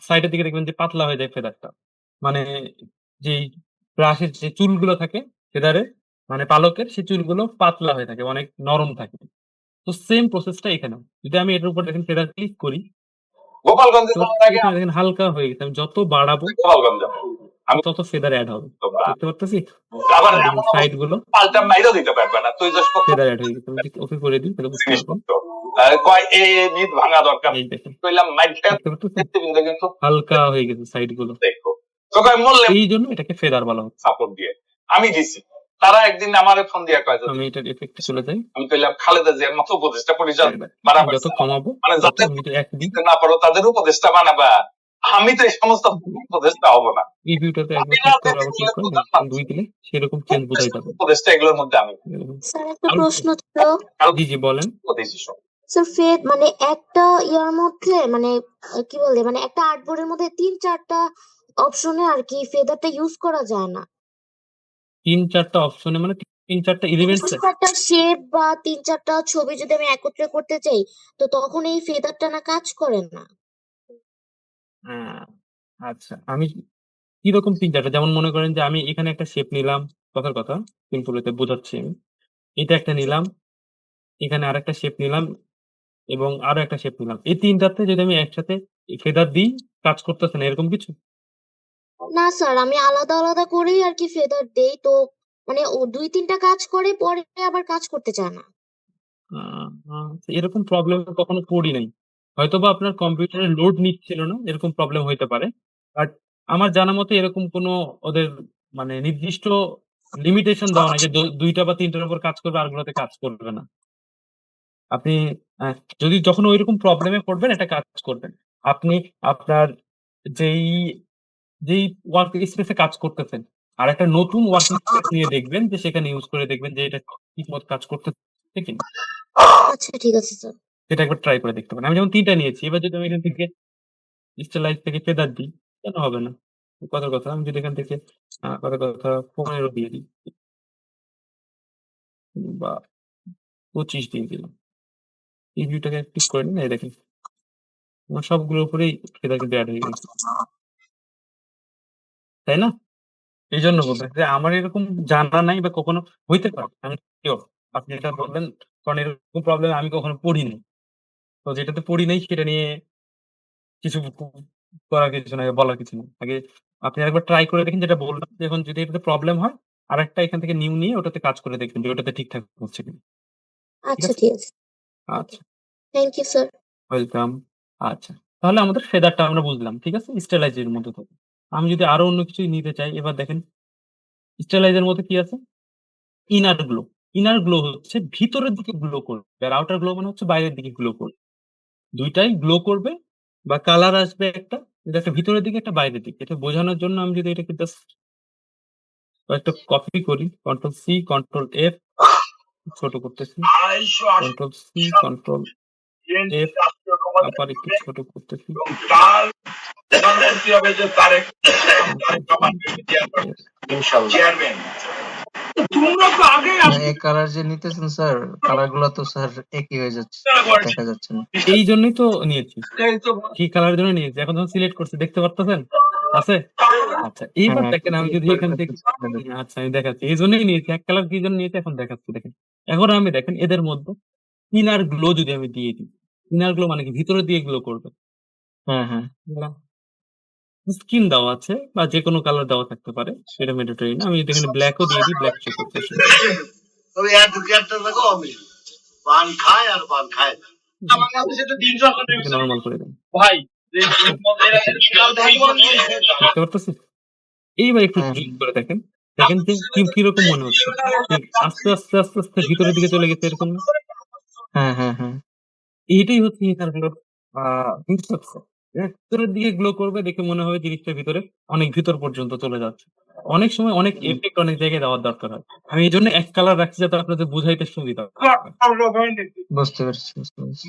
সাইডের দিকে দেখবেন যে পাতলা হয়ে যায় ফেদারটা, মানে যে ব্রাশের যে চুলগুলো থাকে ফেদারে মানে পালকের, সেই চুলগুলো পাতলা হয়ে থাকে, অনেক নরম থাকে। তো সেম প্রসেসটা এখানে, যদি আমি এটার উপর দেখেন ফেদার ক্লিক করি গোপালগঞ্জে তো যাওয়ার আগে এখানে দেখেন হালকা হয়ে গেছে, আমি যত বাড়াবো গোপালগঞ্জ যাবো। আমি তত ফেদার অ্যাড হবে, দেখতে পারতেছি আবার সাইড গুলো পাল্টা মাইরও দিতে পারবে না, তুই জাস্ট ফেদার অ্যাড হয়ে গেছে। আমি ওকে করে দিই তাহলে বুঝতে পারবেন। কয় এ নিট ভাঙা দরকার এই দেখেন কইলাম মাইরটা দেখতে পারতেছেন নেতৃবৃন্দ কিন্তু হালকা হয়ে গেছে সাইড গুলো, দেখো তো কয় মরলে এই জন্য এটাকে ফেদার বলা হচ্ছে। সাপোর্ট দিয়ে আমি দিছি। তারা একদিন আমারে ফোন দিয়ে কয় আমি এটার এফেক্টে চলে যাই, আমি কইলাম খালেদা জিয়ার মতো উপদেষ্টা পরিষদ বানাবার যত কমাবো মানে তত যাতে আমি এক দিই। না পারো তাদের উপদেষ্টা বানাবা, আমি তো এই সমস্ত উপদেষ্টা হবো না। রিভিউটাতে একবার ক্লিক করে আবার ক্লিক করে দুই দিলে সেরকম চেঞ্জ বোঝাই যাবে। উপদেষ্টা এগুলোর মধ্যে আমি স্যার একটা আরো- প্রশ্ন ছিল। জি জি বলেন। উপদেষ্টা সব। স্যার ফেদ মানে একটা ইয়ার মধ্যে মানে কি বলে মানে একটা আর্টবোর্ডের মধ্যে 3-4টা অপশনে আর কি ফেদারটা ইউজ করা যায় না। 3-4টা অপশনে মানে 3-4টা এলিমেন্টস। 3-4টা শেপ বা 3-4টা ছবি যদি আমি একত্রে করতে চাই তো তখন এই ফেদারটা না কাজ করে না। আচ্ছা আমি কিরকম 3-4টা, যেমন মনে করেন যে আমি এখানে একটা শেপ নিলাম, কথার কথা সিম্পল এতে বোঝাচ্ছি আমি। এটা একটা নিলাম, এখানে আরেকটা শেপ নিলাম এবং আরো একটা শেপ নিলাম। এই 3টাতে যদি আমি একসাথে ফেদার দিই কাজ করতেছে না এরকম কিছু? না স্যার আমি আলাদা আলাদা করেই আর কি ফেদার দেই, তো মানে ও 2-3টা কাজ করে পরে আবার কাজ করতে চায় না। এরকম প্রবলেম কখনো পড়ি নাই, হয়তোবা আপনার কম্পিউটারে লোড নিচ্ছিল না এরকম প্রবলেম হইতে পারে। বাট আমার জানা মতে এরকম কোনো ওদের মানে নির্দিষ্ট লিমিটেশন দেওয়া নাই যে 2টা বা 3টার উপর কাজ করবে আরগুলোতে কাজ করবে না। আপনি যদি যখন ওইরকম প্রবলেমে পড়বেন একটা কাজ করবেন, আপনি আপনার যেই যেই ওয়ার্ক স্পেসে কাজ করতেছেন আর একটা নতুন ওয়ার্কিং স্পেস নিয়ে দেখবেন যে সেখানে ইউজ করে দেখবেন যে এটা ঠিকমতো কাজ করতেছে কিনা। আচ্ছা ঠিক আছে স্যার। সেটা একবার ট্রাই করে দেখতে পারেন। আমি যেমন 3টা নিয়েছি, এবার যদি আমি এখান থেকে স্টেলাইজ থেকে ফেদার দিই কেন হবে না? কথার কথা আমি যদি এখান থেকে কথার কথা 15 দিয়ে দিই বা 25 দিয়ে দিলাম, এই ভিউটাকে ক্লিক করে নিন, এই দেখেন আমার সবগুলোর উপরেই ফেদার কিন্তু অ্যাড হয়ে গেছে, তাই না? এই জন্য বলবেন যে আমার এরকম জানা নাই বা কখনো হইতে পারে, আমি শিওর আপনি এটা বলবেন কারণ এরকম প্রবলেম আমি কখনো পড়িনি। তো যেটাতে পড়ি নাই সেটা নিয়ে কিছু করার কিছু নাই, বলার কিছু নেই। আগে আপনি একবার ট্রাই করে দেখেন যেটা বললাম, যে এখন যদি এটাতে প্রবলেম হয় আরেকটা এখান থেকে নিউ নিয়ে ওটাতে কাজ করে দেখবেন যে ওটাতে ঠিকঠাক হচ্ছে কিনা। আচ্ছা আছে? ঠিক আছে। আচ্ছা থ্যাংক ইউ স্যার। ওয়েলকাম। আচ্ছা তাহলে আমাদের ফেদারটা আমরা বুঝলাম, ঠিক আছে? স্টেলাইজের মধ্যে থেকে আমি যদি আরো অন্য কিছু নিতে চাই, এবার দেখেন স্টেলাইজের মধ্যে কি আছে? Inner glow. ইনার গ্লো হচ্ছে ভিতরের দিকে গ্লো করবে, আর আউটার গ্লো মানে হচ্ছে বাইরের দিকে গ্লো করবে। দুইটাই গ্লো করবে বা কালার আসবে একটা, এটা একটা ভিতরের দিকে একটা বাইরের দিকে। এটা বোঝানোর জন্য আমি যদি এটাকে জাস্ট একটা কপি করি, কন্ট্রোল সি কন্ট্রোল এফ, ছোট করতেছি, কন্ট্রোল সি কন্ট্রোল এফ, আবার একটু ছোট করতেছি, এই কালার যে নিতেছেন স্যার, কালার গুলো তো স্যার একই হয়ে যাচ্ছে, দেখা যাচ্ছে না। এই জন্যই তো নিয়েছি, কি কালারের জন্য নিয়েছি। এখন যখন সিলেক্ট করছি দেখতে পারতেছেন আছে? আচ্ছা এইবার হ্যাঁ, দেখেন আমি যদি এখান থেকে, আচ্ছা আমি দেখাচ্ছি এই জন্যই নিয়েছি, এক কালার কি জন্য নিয়েছি এখন দেখাচ্ছি। দেখেন এখন আমি দেখেন এদের মধ্যে ইনার গ্লো যদি আমি দিয়ে দিই, ইনার গ্লো মানে কি ভিতরে দিয়ে গ্লো করবে। হ্যাঁ হ্যাঁ স্কিন দেওয়া আছে বা যে কোনো কালার দেওয়া থাকতে পারে, সেটা ম্যান্ডেটরি না। আমি যদি এখানে ব্ল্যাকও দিয়ে দিই, ব্ল্যাক শো করতে তবে এর দুটো দেখো আমি পান খায় আর পান খায় না। আমার কাছে সেটা দিন সকালে নর্মাল করে দেন, ভাই যে দেখতে পারতেছি। এইবার একটু জুম করে দেখেন দেখেন যে কিরকম মনে হচ্ছে, ঠিক আস্তে আস্তে আস্তে আস্তে ভিতরের দিকে চলে গেছে, এরকম না? হ্যাঁ। এইটাই হচ্ছে ইনারগুলোর বিশেষত্ব। ভিতরের দিকে গ্লো করবে, দেখে মনে হবে জিনিসটা ভিতরে অনেক ভিতর পর্যন্ত চলে যাচ্ছে। অনেক সময় অনেক এফেক্ট অনেক জায়গায় দেওয়ার দরকার হয়। আমি এই জন্য এক কালার রাখছি যাতে আপনাদের বুঝাইতে সুবিধা হয়। বুঝতে পেরেছি।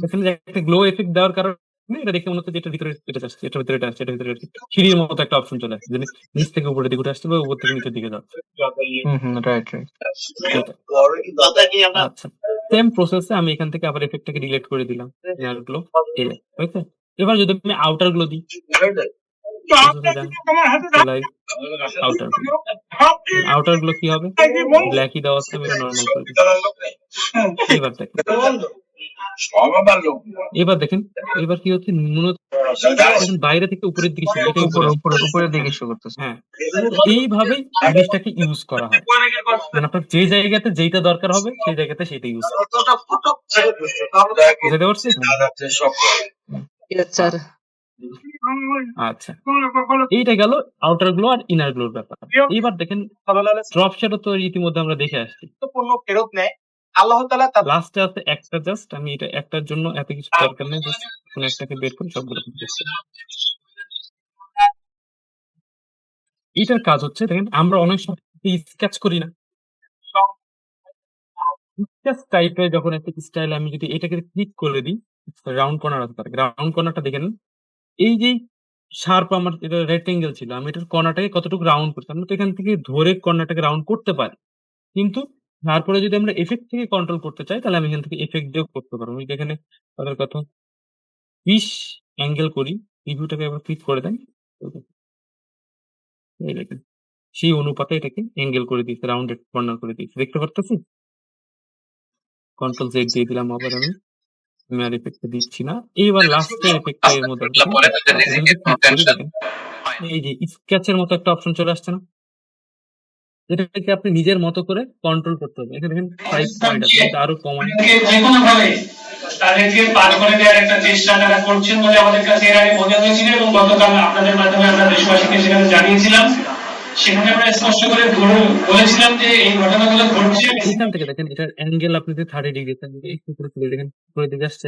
দেখেন যে একটা গ্লো এফেক্ট দেওয়ার কারণে এটা দেখে মনে হচ্ছে যে এটা ভিতরে এটা যাচ্ছে, এটা ভিতরে এটা আসছে, এটা ভিতরে সিঁড়ির মতো একটা অপশন চলে আসছে, যে নিচ থেকে উপরের দিকে উঠে আসছে বা উপর থেকে নিচের দিকে যাচ্ছে। রাইট। এটা আচ্ছা, সেম প্রসেসে আমি এখান থেকে আবার এফেক্টটাকে ডিলিট করে দিলাম, এয়ার গ্লো হয়েছে। এবার যদি আমি আউটার গ্লো দিই, আউটার গ্লো কি হবে, ব্ল্যাকই দেওয়া আছে, আমি এটা নর্মাল করে দিই। এবার দেখেন, এবার দেখেন এবার কি হচ্ছে, মূলত দেখেন বাইরে থেকে উপরের দিকে শুরু, এটাই উপরের দিকে শুরু করতেছে। হ্যাঁ, এইভাবেই জিনিসটাকে ইউজ করা হয়। মানে আপনার যে জায়গাতে যেইটা দরকার হবে সেই জায়গাতে সেটা ইউজ বুঝতে পারছি। আচ্ছা, এইটা গেল আউটার গ্লো আর ইনার গ্লোর ব্যাপার। এইবার দেখেন ড্রপ শ্যাডো তো ইতিমধ্যে আমরা দেখে আসছি। পণ্য ফেরত নেয় আল্লাহ তাআলা তার লাস্টে আছে একটা, জাস্ট আমি এটা একটার জন্য এত কিছু দরকার নেই, জাস্ট কোন একটাকে বের করে সবগুলো এটার কাজ হচ্ছে, দেখেন আমরা অনেক সময় স্কেচ করি না, স্কেচ টাইপে যখন একটা স্টাইল আমি যদি এটাকে ক্লিক করে দিই, রাউন্ড কর্নার আছে, রাউন্ড কর্নারটা দেখেন, এই যে শার্প আমার এটা রেক্টেঙ্গেল ছিল, আমি এটার কর্নারটাকে কতটুকু রাউন্ড করতাম, আমি তো এখান থেকে ধরে কর্নারটাকে রাউন্ড করতে পারি, কিন্তু তারপরে যদি আমরা এফেক্ট থেকে কন্ট্রোল করতে চাই তাহলে আমি এখান থেকে এফেক্ট দিয়েও করতে পারবো। আমি এখানে তাদের কথা 20 অ্যাঙ্গেল করি, রিভিউটাকে আবার ক্লিক করে দেন, এই দেখেন সেই অনুপাতে এটাকে অ্যাঙ্গেল করে দিয়েছে, রাউন্ডেড কর্নার করে দিয়েছে, দেখতে পারতেছি। কন্ট্রোল জেড দিয়ে দিলাম আবার, আমি আর এফেক্ট দিচ্ছি না। এইবার লাস্টের এফেক্টটা এর মধ্যে দেখেন, এই যে স্কেচের মতো একটা অপশন চলে আসছে না, এটাকে আপনি নিজের মতো করে কন্ট্রোল করতে হবে। এখানে দেখেন 5 পয়েন্ট আছে, এটা আরো কমায়, তাদেরকে পার করে দেওয়ার একটা চেষ্টা তারা করছেন বলে আমাদের কাছে এর আগে মনে হয়েছিল, এবং গতকাল আপনাদের মাধ্যমে আমরা দেশবাসীকে সেখানে জানিয়েছিলাম। সেখানে আমরা স্পষ্ট করে বলেছিলাম যে এই ঘটনাগুলো ঘটছে। এখান থেকে দেখেন এটার অ্যাঙ্গেল আপনি যদি 30 ডিগ্রি একটু করে তুলে দেখেন, করে দিকে আসছে,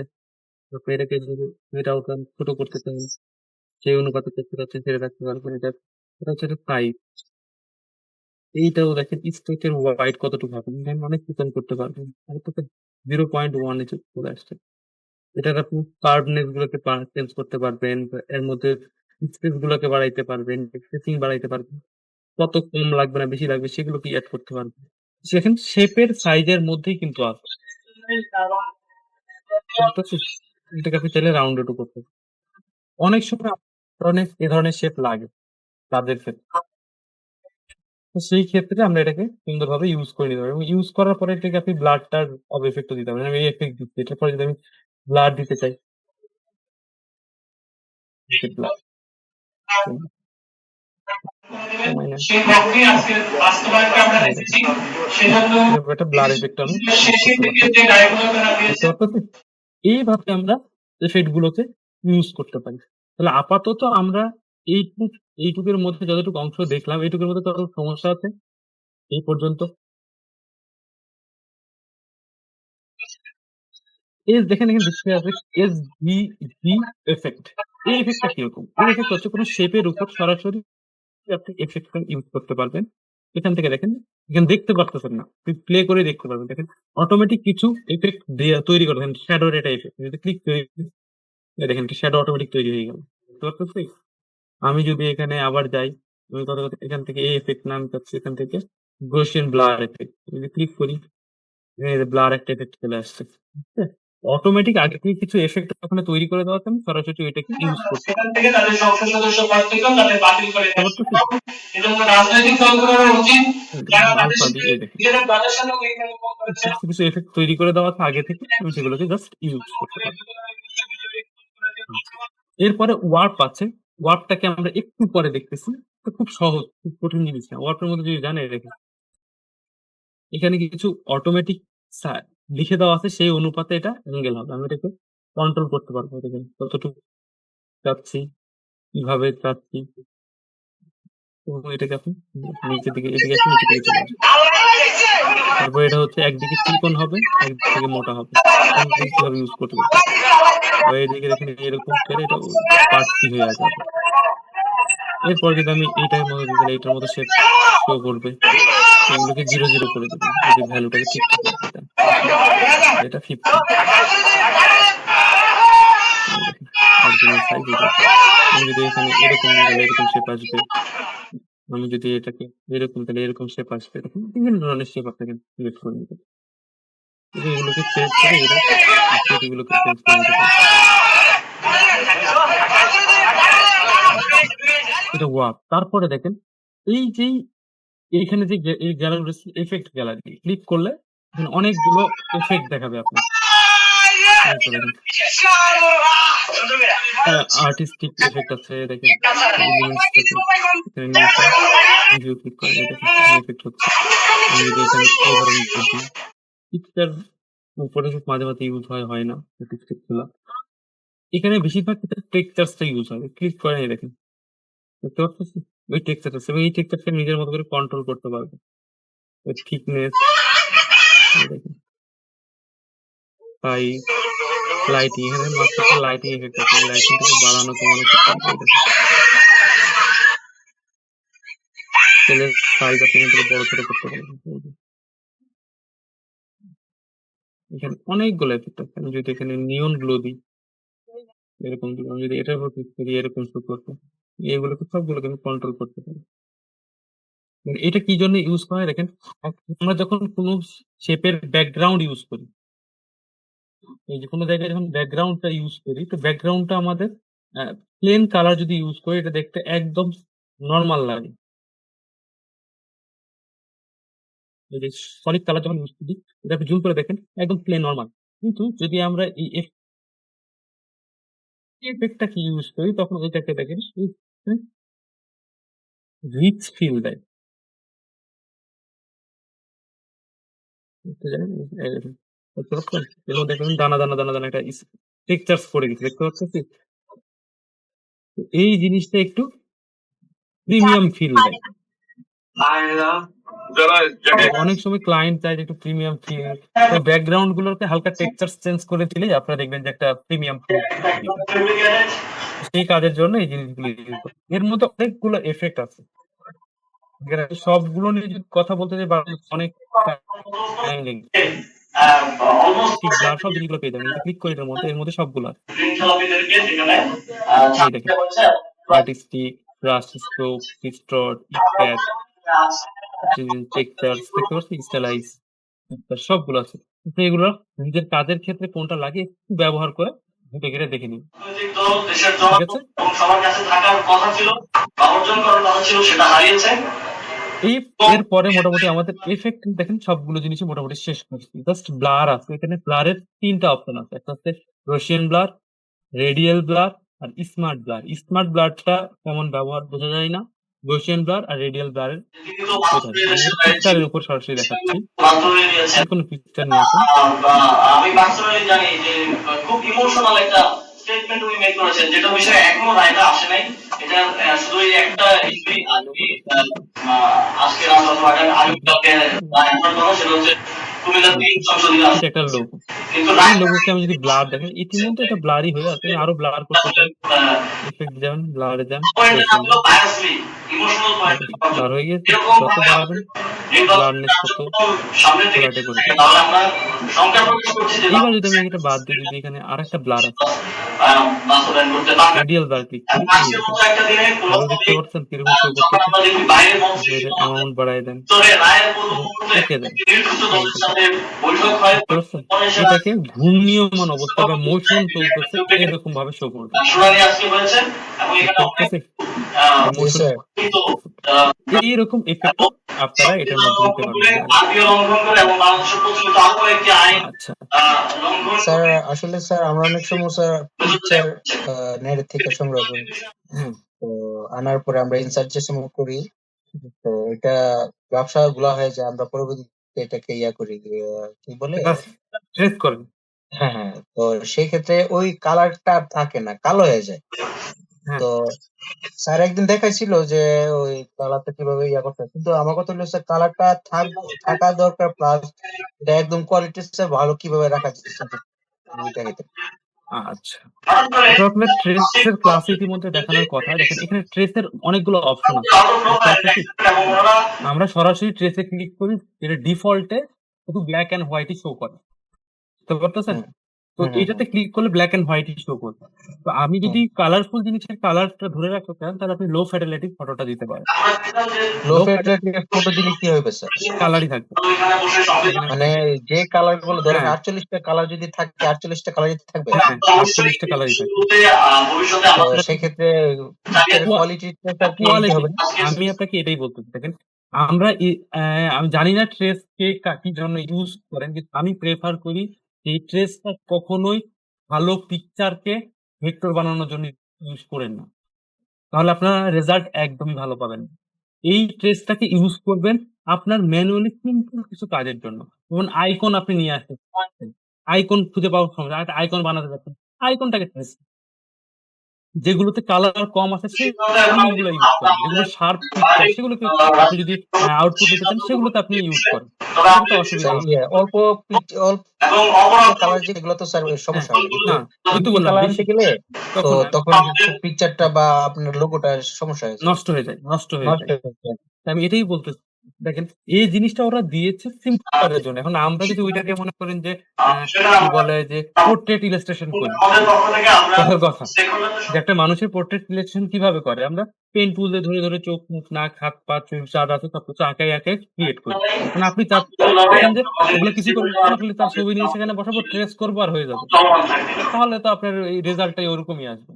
তারপর এটাকে যদি এটা ছোট করতে চান সেই অনুপাতে করতে পারছেন, ছেড়ে রাখতে পারবেন। এটা হচ্ছে 5। এইটাও দেখেন স্ট্রেচের ওয়াইড কতটুকু হবে, অনেক কিছু করতে পারবেন। 0.1 এ চলে আসছে। এটার আপনি কার্ভনেস গুলোকে চেঞ্জ করতে পারবেন, এর মধ্যে স্পেস গুলোকে বাড়াইতে পারবেন, স্পেসিং বাড়াইতে পারবেন, কত কম লাগবে না বেশি লাগবে সেগুলো কি অ্যাড করতে পারবেন। সেখানে শেপের সাইজের মধ্যেই কিন্তু আছে, এটাকে আপনি চাইলে রাউন্ডেডও করতে পারেন। অনেক সময় এ ধরনের শেপ লাগে তাদের ক্ষেত্রে, তো সেই ক্ষেত্রে আমরা এটাকে সুন্দরভাবে ইউজ করে নিতে পারি, এবং ইউজ করার পরে এটাকে আপনি ব্লাডটার অব এফেক্টও দিতে পারেন। আমি এই এফেক্ট দিচ্ছি, এটার পরে যদি আমি ব্লাড দিতে চাই, ব্লাড এইভাবে আমরা এফেক্ট গুলোকে ইউজ করতে পারি। তাহলে আপাতত আমরা এইটুকুর মধ্যে যতটুকু অংশ দেখলাম, এইটুকুর মধ্যে কত সমস্যা আছে এই পর্যন্ত। দেখেন এখানে দেখতে আছে SVG এফেক্ট। এই এফেক্টটা কিরকম? এই এফেক্ট হচ্ছে কোনো শেপের উপর সরাসরি আপনি এফেক্ট ইউজ করতে পারবেন। এখান থেকে দেখেন, এখানে দেখতে পারতেছেন না, প্লে করে দেখতে পারবেন। দেখেন অটোমেটিক কিছু এফেক্ট তৈরি করে, দেখেন শ্যাডোর এটা এফেক্ট, যদি ক্লিক করি দেখেন শ্যাডো অটোমেটিক তৈরি হয়ে গেল, বুঝতে পারতেছি। আমি যদি এখানে আবার যাই, আমি এখান থেকে এই এফেক্ট নাম চাচ্ছি, এখান থেকে গৌসিয়ান ব্লার এফেক্ট, যদি ক্লিক করি ব্লার একটা এফেক্ট চলে আসছে। অটোমেটিক আগে থেকে কিছু এফেক্ট ওখানে তৈরি করে দেওয়া আছে, আমি সরাসরি ওইটাকে ইউজ করতে সেখান থেকে তাদের সংসদ সদস্য পদ থেকেও তাদের বাতিল করে দেওয়া হবে। এজন্য রাজনৈতিক দলগুলোর উচিত যারা তাদের সাথে কিছু এফেক্ট তৈরি করে দেওয়া আছে আগে থেকে, আমি সেগুলোকে জাস্ট ইউজ করতে পারি। এরপরে ওয়ার্প আছে, ওয়ার্পটাকে আমরা একটু পরে দেখতেছি, খুব সহজ, খুব কঠিন জিনিস না। ওয়ার্পের মধ্যে যদি জানে দেখেন এখানে কিছু অটোমেটিক লিখে দেওয়া আছে, সেই অনুপাতে এটা অ্যাঙ্গেল হবে। আমি এটাকে কন্ট্রোল করতে পারবো, কতটুকু চাচ্ছি, কিভাবে চাচ্ছি, তো এটাকে আপনি নিচের দিকে এদিকে আসে নিচের দিকে চলে আসবে। তারপর এটা হচ্ছে একদিকে চিকন হবে, একদিকে মোটা হবে। কোন জিনিস কিভাবে ইউজ করতে পারবে। বা এদিকে দেখেন এরকম করে এটা পার্টসি হয়ে যাবে। এরপর যদি আমি এইটার মতো দিই তাহলে এটার মতো শেপ শো করবে। এগুলোকে 0 0 করে দেবেন। যদি ভ্যালুটাকে ঠিক করে দেন। এটা 50। অরিজিনাল সাইজ এটা। আমি যদি এখানে এরকম নিই তাহলে এরকম শেপ আসবে। আমি যদি এটাকে এরকম তাহলে এরকম শেপ আসবে। এরকম বিভিন্ন ধরনের শেপ আপনাকে সিলেক্ট করে নিতে হবে। এগুলোকে চেঞ্জ করে এর আকৃতিগুলোকে চেঞ্জ করে নিতে পারেন। এটা ওয়ার্ক। তারপরে দেখেন এই যে এইখানে যে এই গ্যালারি এফেক্ট গ্যালারি ক্লিক করলে এখানে অনেকগুলো এফেক্ট দেখাবে আপনার। আর্টিস্টিক এফেক্ট আছে দেখেন, এলিমেন্টস আছে এখানে নিয়ে আসেন, ভিউ ক্লিক করে দেখেন এফেক্ট হচ্ছে। আমি যদি এখানে এই ধরনের দেখি পিকচার উপরে মাঝে মাঝে ইউজ হয় না টেক্সচারগুলো। এখানে বেশিরভাগ ক্ষেত্রে টেক্সচারটা ইউজ হয়। ক্লিক করে দেখেন দেখতে পাচ্ছেন ওই টেক্সচার আছে এবং এই টেক্সচারটা নিজের মতো করে কন্ট্রোল করতে পারবে। ওই থিকনেস দেখেন, সাইজ, লাইটিং, এখানে মাঝখানে লাইটিং এফেক্ট আছে। এই লাইটিংটাকে বাড়ানো কমানো করতে পারবে। তাহলে সাইজ আপনি এখান থেকে বড় ছোট করতে পারবেন। এখানে অনেকগুলো এফেক্ট আছে। আমি যদি এখানে নিয়ন গ্লো দিই এরকম দিই, আমি যদি এটার উপর ক্লিক করি এরকম শো করবো। এগুলোকে সবগুলোকে আমি কন্ট্রোল করতে পারি। এটা কি জন্য ইউজ করা হয় দেখেন, আমরা যখন কোনো শেপের ব্যাকগ্রাউন্ড ইউজ করি, এই যে কোনো জায়গায় যখন ব্যাকগ্রাউন্ডটা ইউজ করি তো ব্যাকগ্রাউন্ডটা আমাদের প্লেন কালার যদি ইউজ করি এটা দেখতে একদম নর্মাল লাগে। এই যে সলিড কালার যখন ইউজ করি এটা আপনি জুম করে দেখেন একদম প্লেন নর্মাল। কিন্তু যদি আমরা এই এফেক্টটাকে ইউজ করি তখন ওইটাকে দেখেন রিচ ফিল দেয়। দেখবেন দানা দানা দানা দানা একটা টেক্সচার্স করে গেছে দেখতে পাচ্ছেন। এই জিনিসটা একটু প্রিমিয়াম ফিল দেয়। অনেক সময় ক্লায়েন্ট চায় যে একটু প্রিমিয়াম ফিল, তো ব্যাকগ্রাউন্ড গুলোকে হালকা টেক্সচার চেঞ্জ করে দিলে আপনারা দেখবেন যে একটা প্রিমিয়াম ফিল। সেই কাজের জন্য এই জিনিসগুলো ইউজ করে। এর মধ্যে অনেকগুলো এফেক্ট আছে, সবগুলো নিয়ে যদি কথা বলতে যাই অনেক টাইম লাগবে। ঠিক ব্লার সব জিনিসগুলো পেয়ে যাবেন। এটা ক্লিক করে এর মধ্যে সবগুলো আছে। এই দেখেন artistic, brush stroke, distort, sketch, textures দেখতে পাচ্ছেন, স্টাইলাইজ সবগুলো আছে। তো এগুলো নিজের কাজের ক্ষেত্রে কোনটা লাগে একটু ব্যবহার করে ঘুরে ঘিরে দেখে নিন। ঠিক আছে, এরপরে মোটামুটি আমাদের এফেক্ট দেখেন সবগুলো জিনিসই মোটামুটি শেষ করছি। জাস্ট ব্লার আছে। এখানে ব্লারের 3টা অপশন আছে। একটা হচ্ছে রোশিয়ান ব্লার, রেডিয়াল ব্লার আর স্মার্ট ব্লার। স্মার্ট ব্লারটা কেমন ব্যবহার বোঝা যায় না, গৌসিয়ান ব্লার আর রেডিয়াল ব্লারের পিকচারের উপর সরাসরি দেখাচ্ছি। কোনো পিকচার নিয়ে আসুন। আমি পার্সোনালি জানি যে খুব ইমোশনাল একটা স্টেটমেন্ট উনি মেক করেছেন, যেটা বিষয়ে এখনো রায়টা আসে নাই। এটা শুধু একটা আজকে রাত অথবা আগামীকালকে সেটা হচ্ছে কুমিল্লার 3 সংসদীয় আসন। একটা লোগো, এই লোগোকে আমি যদি ব্লার দেখেন ইতিমধ্যে এটা ব্লারই হয়ে আছে। আমি আরো ব্লার করতে চাই, ইফেক্ট যাবেন, ব্লারে যান, ব্লার হয়ে গেছে। যত বাড়াবেন ব্লারনেস তত ফ্ল্যাটে করে। এইবার যদি আমি এটা বাদ দিই, যদি এখানে আরেকটা ব্লার আছে রেডিয়াল ব্লার ক্লিক করি, ভালো দেখতে পাচ্ছেন কিরকম শো করতেছে। অ্যামাউন্ট বাড়ায় দেন, ওকে দেন, এটাকে ঘূর্ণীয়মান অবস্থা বা মোশন চলতেছে এরকম ভাবে শো করবে। এইরকম এফেক্ট আপনারা এটার মধ্যে দিতে পারবেন। আচ্ছা স্যার, আসলে স্যার আমরা অনেক সময় স্যার পিকচার নেট থেকে সংগ্রহ করি, তো আনার পরে আমরা ইনসার্ট যে সময় করি তো এটা ব্যবসা গুলা হয়ে যায়, আমরা পরবর্তীতে এটাকে করি, কি বলে ট্রেস করেন। হ্যাঁ, তো সেই ক্ষেত্রে ওই কালারটা থাকে না, কালো হয়ে যায়। হ্যাঁ তো স্যার একদিন দেখাইছিল যে ওই কালারটা কিভাবে ইয়া করতে হয়। কিন্তু আমার কথা হলো স্যার কালারটা থাকা দরকার, প্লাস এটা একদম কোয়ালিটি স্যার ভালো কিভাবে রাখা যাচ্ছে আমি দেখাইতে। আচ্ছা, এটা আপনার ট্রেসের ক্লাসে ইতিমধ্যে দেখানোর কথা। দেখেন এখানে ট্রেসের অনেকগুলো অপশন আছে, বুঝতে পারতেছি। আমরা সরাসরি ট্রেসে ক্লিক করি, যেটা ডিফল্টে শুধু ব্ল্যাক এন্ড হোয়াইটই শো করে, বুঝতে পারতেছেন। হুম তো হুম হুম এটাতে ক্লিক করলে ব্ল্যাক এন্ড হোয়াইটই শো করবে। তো আমি হুম। যদি কালারফুল জিনিসের কালারটা ধরে রাখতে চান, তাহলে আপনি লো ফ্যাটালিটি ফটোটা দিতে পারেন। লো লো ফ্যাটালিটি ফটো দিলে কি হবে স্যার? কালারই থাকবে এখানে। মানে যে কালার গুলো ধরেন হ্যাঁ 48টা কালার যদি থাকে, 48টা কালারই থাকবে। হ্যাঁ 48টা কালারই থাকবে। তো সেক্ষেত্রে পিকচারের কোয়ালিটিটা স্যার কি এমতি কোয়ালিটি হবে না? আমি আপনাকে এটাই বলতে চাই। দেখেন আমরা আমি জানি না ট্রেস কে কি জন্য ইউজ করেন, কিন্তু আমি প্রেফার করি এই ট্রেসটা কখনোই ভালো পিকচারকে ভেক্টর বানানোর জন্য ইউজ করেন না, তাহলে আপনার রেজাল্ট একদমই ভালো পাবেন না। এই ট্রেসটাকে ইউজ করবেন আপনার ম্যানুয়ালি সিম্পল কিছু কাজের জন্য। যেমন আইকন আপনি নিয়ে আসতে আইকন খুঁজে পাওয়ার সমস্যা, একটা আইকন বানাতে যাচ্ছেন, আইকনটাকে ট্রেস, যেগুলোতে কালার কম আছে সেইগুলো ইউজ করেন, যেগুলো শার্প পিকচার সেগুলোকে আপনি যদি আউটপুট নিতে চান সেগুলোতে আপনি ইউজ করেন, সেটাতে অসুবিধা স্যার হবে না। ইয়ে অল্প কালার যেগুলো তো স্যার হ্যাঁ সমস্যা হয় না, কিন্তু না, ওই তো বেশি বললাম কালার বেশি আনতে গেলে তো তখন তখন পিকচারটা বা আপনার লোগোটা সমস্যা হয়ে যায়, নষ্ট হয়ে যায়, নষ্ট হয়ে নষ্ট যায়। হয়ে যায়। আমি এটাই বলতে, দেখেন এই জিনিসটা ওরা দিয়েছে সিম্পল কাজের জন্য। এখন আমরা যদি ওইটাকে মনে করেন যে কি বলে যে পোর্ট্রেট ইলাস্ট্রেশন করি, কথার কথা যে একটা মানুষের পোর্ট্রেট ইলাস্ট্রেশন কিভাবে করে, আমরা পেন টুল দিয়ে ধরে ধরে চোখ মুখ নাক হাত পা চুল যা আছে সবকিছু আঁকাই আঁকাই ক্রিয়েট করি। মানে আপনি চাচ্ছেন যে ওগুলো কিছু করবো না, খালি তার ছবি নিয়ে সেখানে বসাবো, ট্রেস করবো আর হয়ে যাবে, তাহলে তো আপনার এই রেজাল্টটাই ওরকমই আসবে,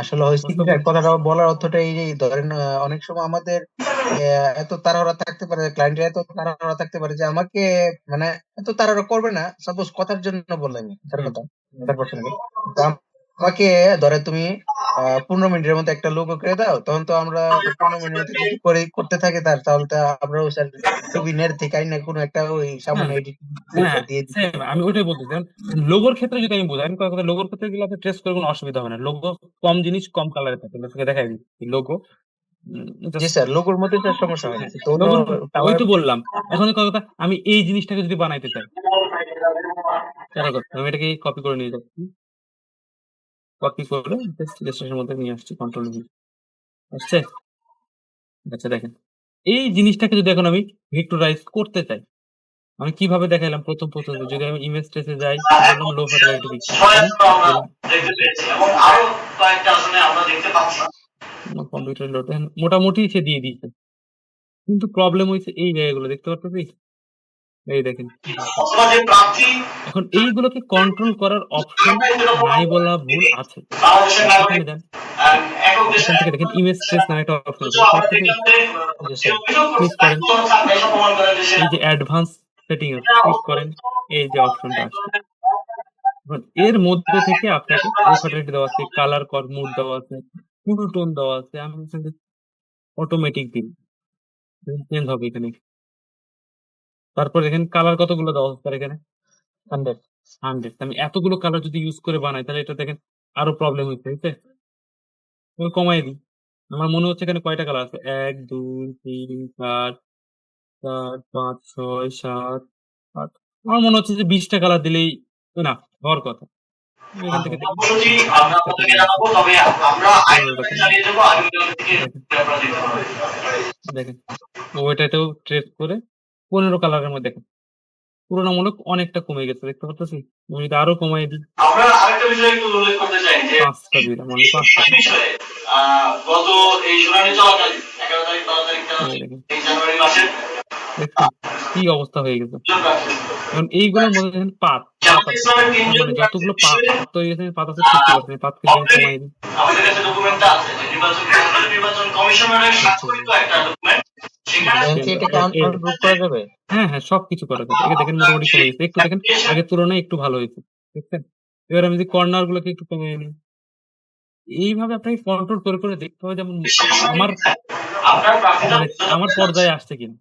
আসলে হয়েছে কি বুঝতে স্যার, পারছেন? কথাটা বলার অর্থটা এই যে ধরেন অনেক সময় আমাদের এত তাড়াহুড়া থাকতে পারে, ক্লায়েন্টের এত তাড়াহুড়া থাকতে পারে যে আমাকে মানে এত তাড়াহুড়া করবে না, সাপোজ কথার জন্য বললেন, কথার হুম কথা কথার প্রশ্ন আমাকে ধরে তুমি 15 মিনিটের মধ্যে একটা লোগো করে দাও, তখন তো আমরা 15 মিনিটের মধ্যে যদি করতে থাকি তাহলে তো আমরা ওই স্যার ছবি নেট থেকে আইনা কোনো একটা ওই হ্যাঁ সামান্য এডিট হ্যাঁ দিয়ে দিচ্ছি। সেম আমি ওইটাই বলতে চাই। লোগোর ক্ষেত্রে যদি আমি বোঝাই, আমি কথা লোগোর ক্ষেত্রে গেলে আপনি ট্রেস করে কোনো অসুবিধা হবে না। লোগো কম জিনিস কম কালারে থাকে, লোককে দেখাই দিচ্ছি লোগো জি স্যার, লোগোর মধ্যে স্যার সমস্যা হয় না, কিন্তু অন্য লোগোর, ওই টাওয়ার। তো বললাম। এখন কথা আমি এই জিনিসটাকে যদি বানাইতে চাই, তাহলে কথা আমি এটাকে কপি করে নিয়ে যাচ্ছি, কপি করে ইলাস্ট্রেশনের মধ্যে নিয়ে আসছি, কন্ট্রোল ভি আসছে। আচ্ছা দেখেন এই জিনিসটাকে যদি এখন আমি ভেক্টরাইজ করতে চাই, আমি কিভাবে দেখাইলাম প্রথম যদি আমি ইমেজ ট্রেসে যাই, বললাম লো ফ্যাটালিটি পিকচার, কম্পিউটার লোড মোটামুটি সে দিয়ে দিয়েছে, কিন্তু প্রবলেম হয়েছে এই জায়গাগুলো দেখতে পাচ্ছি, এই দেখেন। এখন এইগুলোকে কন্ট্রোল করার অপশন নাই বলা ভুল আছে, এখানে যান, এখান থেকে দেখেন ইমেজ ট্রেস নামে একটা অপশন আছে, তার থেকে ক্লিক করেন, এই যে অ্যাডভান্স সেটিং আছে ক্লিক করেন, এই যে অপশনটা আসছে। এখন এর মধ্যে থেকে আপনাকে লো ফ্যাটালিটি দেওয়া আছে, কালার মোড দেওয়া আছে, ফুল টোন দেওয়া আছে, আমি অটোমেটিক দিন চেঞ্জ হবে এখানে। তারপর এখানে কালার কতগুলো দেওয়া আছে এখানে 100। 100। আমি এতগুলো কালার যদি ইউজ করে বানাই তাহলে এটা দেখেন আরো প্রবলেম হচ্ছে, ঠিক আছে? আমি কমাই দিই, আমার মনে হচ্ছে এখানে কয়টা কালার আছে, 1 2 3 4 4 5 6 7 8, আমার মনে হচ্ছে যে 20টা কালার দিলেই না হওয়ার কথা। আমি এখান থেকে দেখি 20টা থেকে দেখেন ওইটাতেও ট্রেস করে 15 কালারের মধ্যে দেখেন তুলনামূলক অনেকটা কমে গেছে, দেখতে পাচ্ছি। আমি যদি আরো কমাই দিই, আমরা আরেকটা বিষয় একটু উল্লেখ করতে চাই যে 5টা দিলাম, অনলি 5টা বিষয়ে গত এই শুনানি চলাকালীন 11 তারিখ 12 তারিখ দেখেন, এই জানুয়ারি মাসের দেখছেন কি অবস্থা হয়ে গেছে। এখন এইগুলোর মধ্যে দেখেন পাত মানে যতগুলো পাত তৈরি হয়েছে, পাত আছে 50%, পাতকে যদি কমাই দিই, আমাদের কাছে ডকুমেন্টটা আছে যে নির্বাচন কমিশনারের স্বাক্ষরিত একটা ডকুমেন্ট, সেখানে এটাকে আনগ্রুপ করা যাবে। হ্যাঁ হ্যাঁ সবকিছু করা যাবে। এটা দেখেন মোটামুটি কমে গেছে, একটু দেখেন আগের তুলনায় একটু ভালো হয়েছে, দেখছেন। এবার আমি যদি কর্নার গুলোকে একটু কমিয়ে নিই, এইভাবে আপনাকে কন্ট্রোল করে করে দেখতে হবে যেমন আমার পর্যায়ে আসছে কিনা।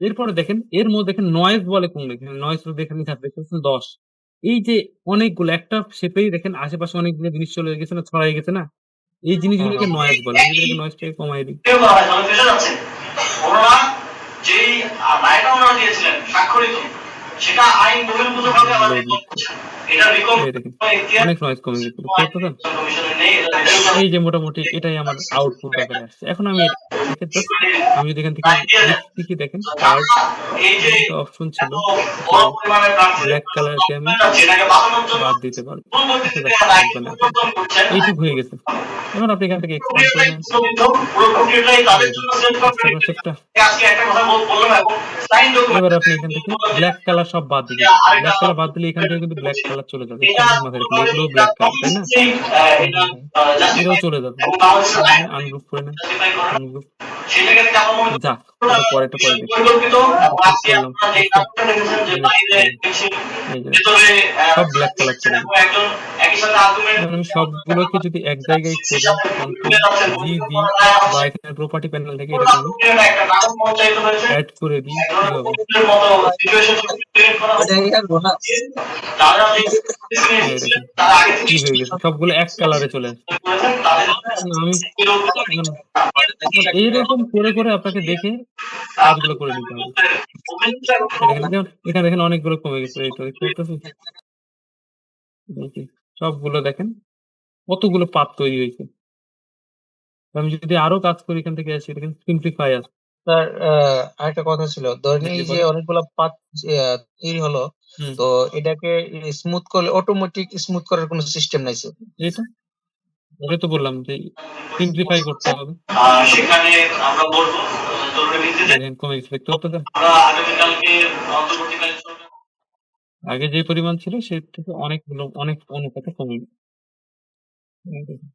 এরপরে দেখেন এর মধ্যে দেখেন নয়েজ বলে কোন নয়েজ দেখেন দেখেন 10। এই যে অনেকগুলো একটা শেপেই দেখেন আশেপাশে অনেকগুলো জিনিস চলে গেছে না, ছড়াই গেছে না, এই জিনিসগুলোকে নয়েজ বলে। আমি যদি এটাকে নয়েজটাকে কমাই দিই, করা হয় তাহলে ফেসে যাচ্ছে। ওনারা যেই রায়টা ওনারা দিয়েছিলেন স্বাক্ষরিত, সেটা আইন বহির্ভূতভাবে আমাদের loudly। এটা এই দেখেন অনেক নয়েজ কমে গেছে, বুঝতে পারতেছেন? কমিশনের নেই, এটা review এই যে মোটামুটি এটাই আমার আউটপুট আকারে আসছে। এখন আমি এটাকে জাস্ট আমি যদি এখান থেকে লিখি, দেখেন কার্ড এই যে একটা অপশন ছিল, বড় পরিমাণে প্রার্থীদের ব্ল্যাক কালারকে আমি যেটাকে বাঁচানোর জন্য বাদ দিতে পারবো। পূর্ববর্তীতে আচ্ছা, আইন লাগবে না। পরিবর্তন করছেন। এইটুক হয়ে গেছে। এখন আপনি এখান থেকে এক্সপ্যান্ড করে নেন। পুরো প্রক্রিয়াটাই তাদের জন্য সেট করবেন। সেটটা আজকে একটা কথা বললাম এবং সাইন ডকুমেন্ট এবার আপনি এখান থেকে ব্ল্যাক কালার সব বাদ দিবেন। ব্ল্যাক কালার বাদ দিলে এখান থেকে কিন্তু ব্ল্যাক কালার চলে যাবে। এটা মাথায় রাখবেন, এগুলো ব্ল্যাক কালার, তাই না? এটাও চলে যাবে। আনগ্রুপ করে নেন, আনগ্রুপ। সেটাকে কেমন মনে যাক, এটা পরেরটা পরে দেখি। পরিকল্পিত আজকে করলাম। আপনারা যে কাজটা দেখেছেন যে বাইরে এই যে ভিতরে সব ব্ল্যাক কালার চলে যাবে। একজন একই সাথে আর্গুমেন্ট এবার আমি সবগুলোকে যদি এক জায়গায় করে কন্ট্রোল জি জি বা এখানে প্রপার্টি প্যানেল থেকে এটাকে আমি একটা নাম পঞ্চায়েত হয়েছে অ্যাড করে দিই, কি হবে? মতো সিচুয়েশন ক্রিয়েট করা হয়েছে। তারা যে এই দেখেন তারা আগে কি হয়ে গেছে, সবগুলো এক কালারে চলে আসছে। করেছেন তাদের আমি এইরকম করে করে আপনাকে দেখে কাজগুলো করে নিতে হবে। এখানে দেখেন অনেকগুলো কমে গেছে। এই তো দেখতে পাচ্ছেন? এই যে সবগুলো দেখেন কতগুলো পাত তৈরি হয়েছে। আমি যদি আরো কাজ করি, এখান থেকে আসি, দেখেন সিম্পলিফাই আছে। স্যার আরেকটা কথা ছিল, ধরেন জি, এই যে বলেন। অনেকগুলো পাত তৈরি হলো, হুম, তো এটাকে স্মুথ করলে অটোমেটিক স্মুথ করার কোনো সিস্টেম নাই স্যার? এটা ওটাই তো বললাম যে সিম্পলিফাই করতে হবে। সেখানে আমরা বলবো জরুরি ভিত্তিতে দেখেন কমে গেছে, দেখতে পাচ্ছেন? আমরা আগামীকালকে অন্তর্বর্তীকালীন সরকার আগে যে পরিমাণ ছিল সে থেকে অনেক অনুপাতে কমে গেছে। এই দেখেন।